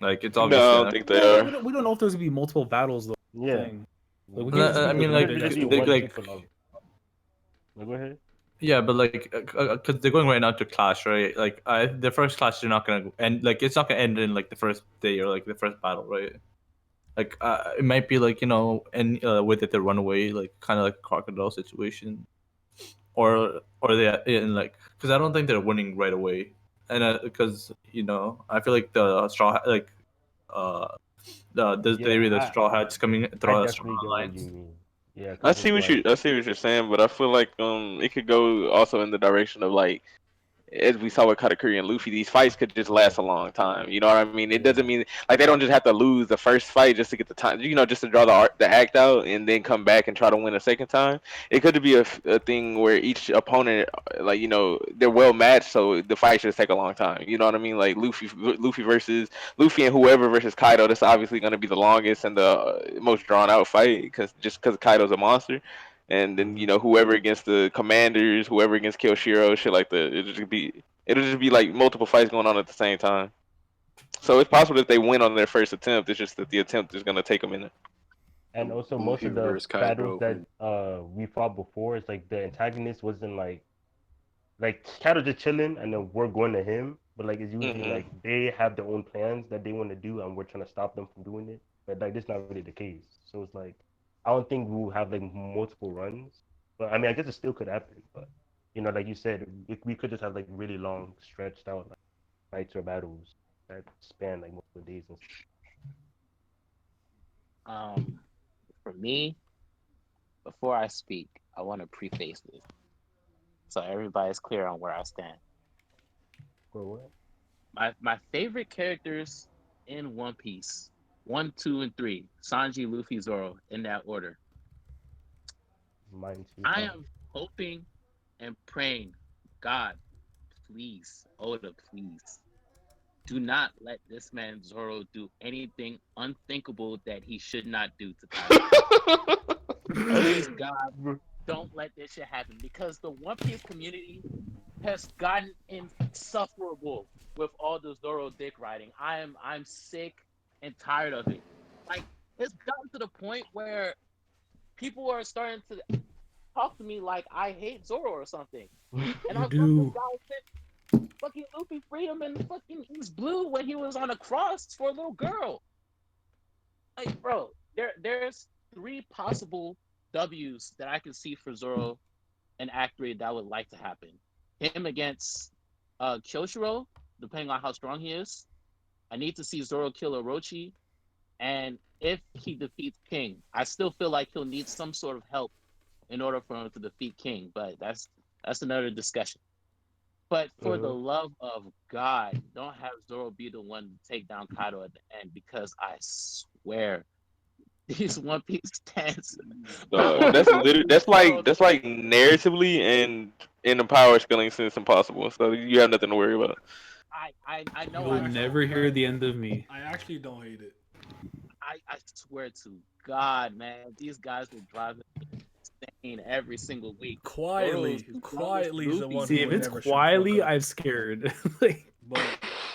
Like it's obvious. No, I don't think they are. We don't know if there's gonna be multiple battles though. Yeah. Thing. Like, we No, can't just I be mean, like, like, big they- expectations. Go ahead. Yeah, but like, because they're going right now to clash, right? Like, the first clash, they're not gonna end. Like, it's not gonna end in like the first day or like the first battle, right? Like, it might be like and with it, the runaway, like kind of like a crocodile situation, or they in like, because I don't think they're winning right away, and because I feel like the straw like, the theory that straw hats coming through I the definitely straw get what lines. you mean. Yeah, I see what you're saying, but I feel like it could go also in the direction of like as we saw with Katakuri and Luffy, these fights could just last a long time. You know what I mean? It doesn't mean like they don't just have to lose the first fight just to get the time. Just to draw the act out and then come back and try to win a second time. It could be a thing where each opponent, like they're well matched, so the fight should take a long time. You know what I mean? Like Luffy and whoever versus Kaido. That's obviously going to be the longest and the most drawn out fight because Kaido's a monster. And then whoever against the commanders, whoever against Kyoshiro, shit like that. It'll just be like multiple fights going on at the same time. So it's possible that they win on their first attempt. It's just that the attempt is gonna take a minute. And also, most Luffy of the versus battles Kaido. that we fought before, it's like the antagonist wasn't like Kaido just chilling, and then we're going to him. But like it's usually Mhm. like they have their own plans that they want to do, and we're trying to stop them from doing it. But like this is not really the case. So it's like I don't think we'll have like multiple runs. But I mean, I guess it still could happen. But like you said, we could just have like really long, stretched out like fights or battles that span like multiple days and stuff. For me, before I speak, I want to preface this so everybody's clear on where I stand. For what? My favorite characters in One Piece, 1, 2, and 3, Sanji, Luffy, Zoro, in that order. Mine too. I am hoping and praying, God, please, Oda, please, do not let this man Zoro do anything unthinkable that he should not do to Kaido. Please, God, don't let this shit happen because the One Piece community has gotten insufferable with all the Zoro dick riding. I'm sick and tired of it. Like it's gotten to the point where people are starting to talk to me like I hate Zoro or something. And I was like, this guy said fucking Luffy freedom and fucking East Blue when he was on a cross for a little girl. Like, bro, there's 3 possible W's that I can see for Zoro and Act 3 that I would like to happen. Him against Kyoshiro, depending on how strong he is. I need to see Zoro kill Orochi. And if he defeats King, I still feel like he'll need some sort of help in order for him to defeat King. But that's another discussion. But for the love of God, don't have Zoro be the one to take down Kaido at the end because I swear these One Piece stands. That's like narratively and in the power scaling sense impossible. So you have nothing to worry about. I know You'll I never don't, hear but the end of me. I actually don't hate it. I swear to God, man, these guys will drive me insane every single week. Quietly Zoro's quietly is the one See, who if would it's never shut the fuck quietly, up. I'm scared. Like, But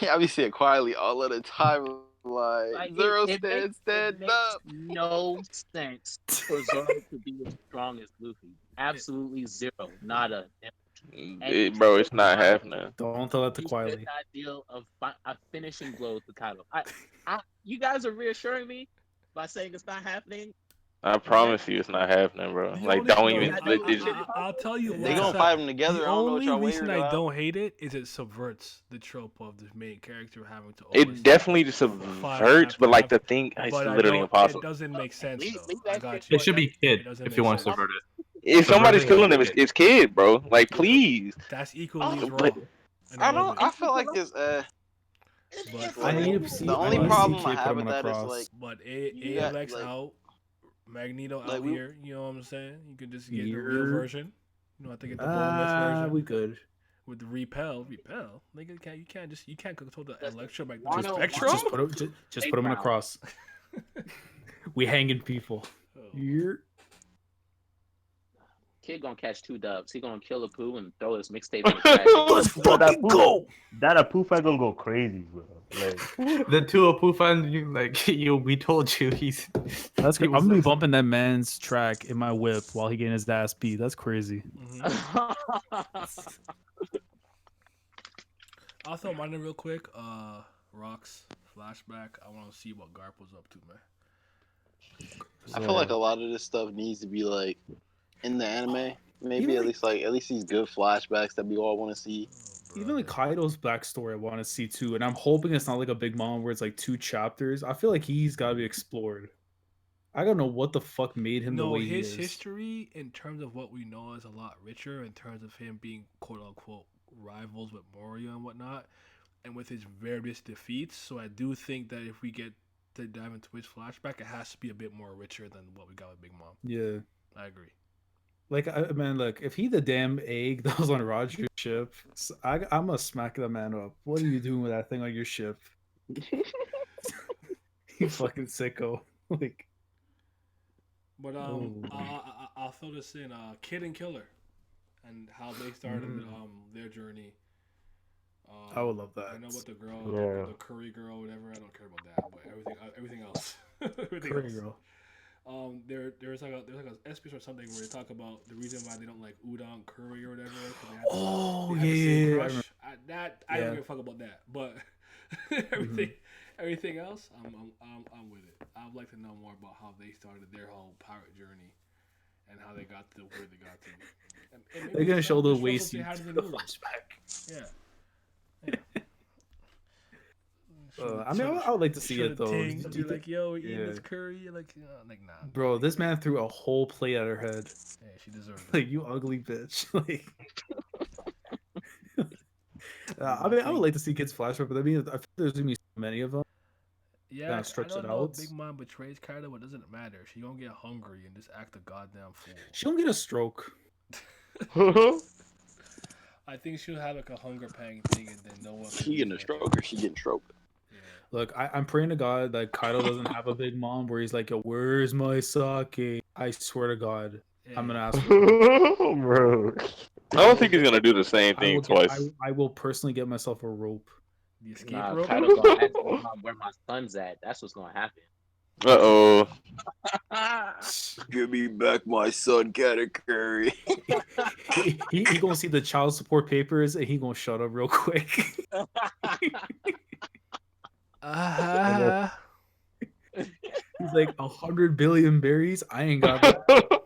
I be saying quietly all of the time, like Like Zero it stand makes up. no sense for Zoro to be as strong as Luffy. Absolutely zero, nada. And he Bro, should it's not not. happening. don't tell that to He should quietly. not deal a finishing blow to Kaido. You guys are reassuring me by saying it's not happening. I When promise you, it's not happening, bro. the Like, only don't no, even. that dude should be I'll tell you They why. gonna fight them together. The I don't know what only y'all reason waiting I about. don't hate it is it subverts the trope of the main character having to always It definitely fight subverts, after but like after. the thing, it's But I literally don't. It impossible. doesn't make sense leave, though. leave I that shit got It you. for should another. be kid It doesn't if make you want to sense. subvert it. If somebody's Subverting killing it. them, it's kid, bro. Like, Yeah, please. that's equally as But wrong, and I I love don't. it. I feel like it's But I for need to the see. I only need to see problem I kid put have him with on a that is like cross. but you got AFX like out, Magneto like out we here. You know what I'm saying? You could just get the real Here. version. You know, I think get the boneless version We good. with the repel. Like you can't control the Listen, electromagnetic Wano- spectrum. Just put him on a cross. We hanging people. Here. Kid gonna catch 2 dubs. He gonna kill a poo and throw his mixtape in the trash. Let's Bro, fucking go. That Pooh fight gonna go crazy, bro. Like, The two Apu fans, we told you That's he crazy. was I'm gonna be bumping that man's track in my whip while he getting his ass beat. That's crazy. I'll throw mine in real quick. Rocks flashback. I want to see what Garp was up to, man. I feel like a lot of this stuff needs to be like in the anime. Maybe Even at least these good flashbacks that we all want to see. Even like Kaido's backstory, I want to see too, and I'm hoping it's not like a Big Mom where it's like 2 chapters. I feel like he's got to be explored. I don't know what the fuck made him the No, way he his is. history in terms of what we know is a lot richer in terms of him being quote unquote rivals with Moria and whatnot, and with his various defeats. So I do think that if we get to dive into his flashback, it has to be a bit more richer than what we got with Big Mom. Yeah. I agree. Like, man, look, if he the damn egg that was on Roger's ship, I'm gonna smack that man up. What are you doing with that thing on your ship? You fucking sicko. Like, But oh. I'll throw this in. Kid and Killer, and how they started their journey. I would love that. I know about the girl, Yeah. the curry girl, whatever. I don't care about that, but everything else. Everything Curry else. girl. There's like an episode or something where they talk about the reason why they don't like udon curry or whatever. Oh, they had the same yeah. crush. I don't give a fuck about that, but everything else, I'm with it. I'd like to know more about how they started their whole pirate journey and how they got to where they got to. And They're gonna show the struggles waist they you had to in the the movie. flashback. Yeah. I mean, I would like to see show it the though. ting. You're like, yo, eating Yeah. this curry. You're like nah. Bro, this man threw a whole plate at her head. Yeah, she deserves it. Like, you ugly bitch. Like, I mean, I would like to see kids flashback, but I mean, I feel there's gonna be so many of them. Yeah, Kinda stretch I it don't know out. if Big Mom betrays Kaido, but it doesn't matter. She gonna get hungry and just act a goddamn fool. She don't get a stroke. I think she'll have like a hunger pang thing, and then no one. She getting a stroke or she getting stroked? Look, I'm praying to God that Kaido doesn't have a Big Mom where he's like, yo, where's my sake? I swear to God, I'm gonna ask for it. Bro. I don't think he's gonna do the same I thing will, twice. I will personally get myself a rope. The escape Nah, rope. Kaido gonna ask his mom where my son's at. That's what's gonna happen. Uh-oh. Give me back my son, Katakuri. He gonna see the child support papers and he gonna shut up real quick. He's like 100 billion berries. I ain't got that.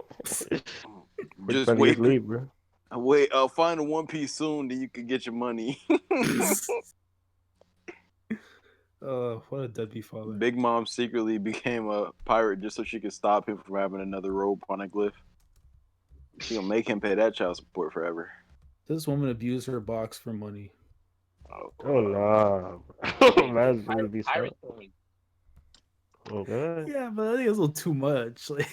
Just Funny wait, leave, bro. wait. I'll find a One Piece soon, then you can get your money. What a deadbeat father. Big Mom secretly became a pirate just so she could stop him from having another robe on a glyph. She gonna make him pay that child support forever. This woman abused her box for money. Oh nah. Man's really be smart. Pirate thing. Okay. Yeah, but I think it's a little too much. Like,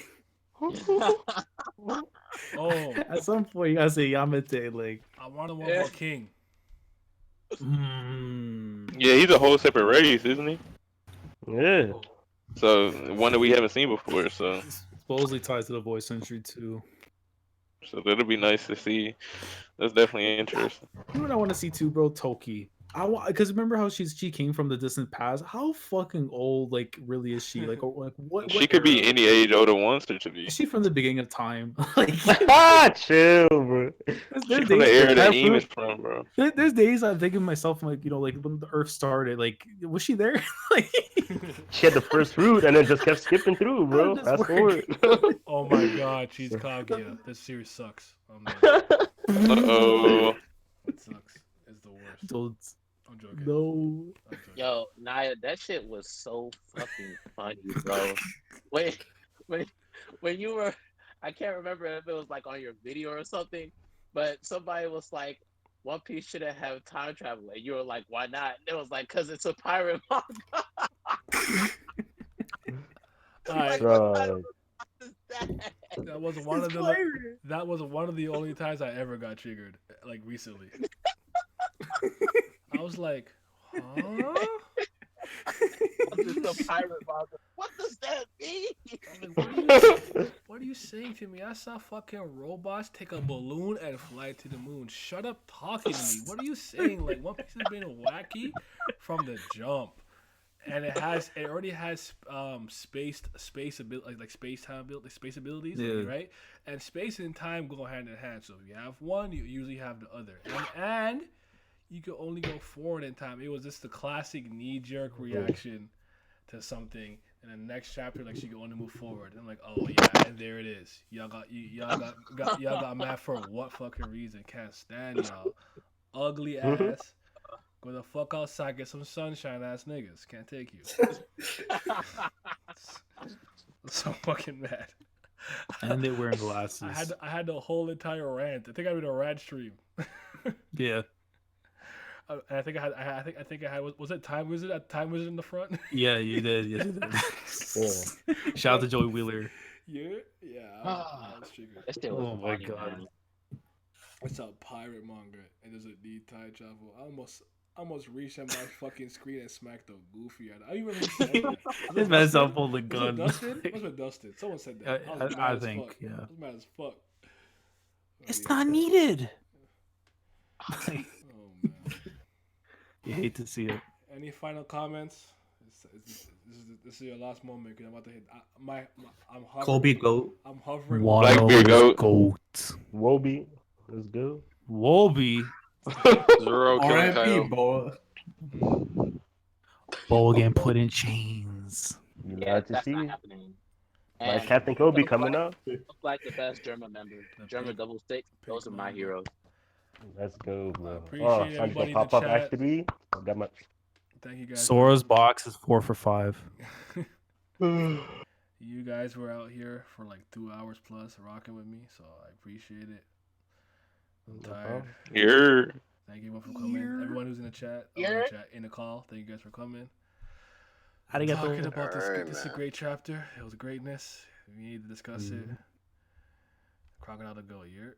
Oh, at some point you gotta say Yamete. Like, I want to one more king. Yeah, he's a whole separate race, isn't he? Yeah. So one that we haven't seen before. So supposedly ties to the voice century too. that'll be nice to see. That's definitely interesting. You know what I want to see too, bro? Toki. I want, because remember how she came from the distant past. How fucking old, like, really is she? Like what? She could be any age Oda wants her to be. Is she from the beginning of time? Like, Chill, bro. She's from the era that Eam is from, bro. There's days I'm thinking to myself, like, you know, like when the Earth started, like, was she there? Like, she had the first route and then just kept skipping through, bro. Fast forward. Oh my god, she's Kaguya. This series sucks. Uh-oh. It sucks. It's the worst. Don't. I'm joking. No. I'm joking. Yo, Naya, that shit was so fucking funny, bro. When you were, I can't remember if it was like on your video or something, but somebody was like, One Piece shouldn't have time travel, and you were like, why not? And it was like, cause it's a pirate manga. Alright. Right. That was one of the that was one of the only times I ever got triggered, like recently. I was like, huh? It's a pirate manga. What does that mean? What are you saying to me? I saw fucking robots take a balloon and fly to the moon. Shut up talking to me. What are you saying? Like, One Piece has been wacky from the jump. And it already has space ability, like space time ability, space abilities, Yeah. right? And space and time go hand in hand. So if you have one, you usually have the other. And you can only go forward in time. It was just the classic knee-jerk reaction to something. And the next chapter, like, she can only move forward. And I'm like, oh yeah, and there it is. Y'all got mad for what fucking reason? Can't stand y'all. Ugly ass. Go the fuck outside, get some sunshine, ass niggas. Can't take you. So fucking mad. And they're wearing glasses. I had the whole entire rant. I think I made a rant stream. Yeah. I think I had was it Time Wizard at Time Wizard in the front? Yeah, you did. Yes, you did. Shout out to Joey Wheeler. Yeah, I was triggered. That shit was Oh my funny, God. man. It's a pirate manga, and there's a need time travel. I almost reached on my fucking screen and smacked the goofy out. I even said that. This man's up on the Was it gun. Dustin? Was it Dustin? Someone said that. I was mad I as think, fuck. yeah. I was mad as fuck. It's not needed. Oh man. You hate to see it. Any final comments? This is your last moment because I'm about to hit. I'm hovering. Kobe goat. I'm hovering. Blackbeard goat. Wobie, let's go. Wolby. Zero killing R.I.P. Kyle. Boa. Bo getting put in chains. You Yeah, glad to that's see not you. happening. Like And Captain Kobe those coming black- up. those like the best German member. German double six. Those are my manga. heroes. Let's go, bro. appreciate Oh, I'm everybody gonna in pop the up chat. Act 3. Got my. Thank you guys. Sora's box is 4 for 5. You guys were out here for like 2 hours plus rocking with me, so I appreciate it. I'm tired. Here. Thank you for coming. Everyone who's in the chat, in the call, thank you guys for coming. Talking about this. Alright, This is a man. great chapter. It was greatness. We need to discuss it. Crocodile to go. You're.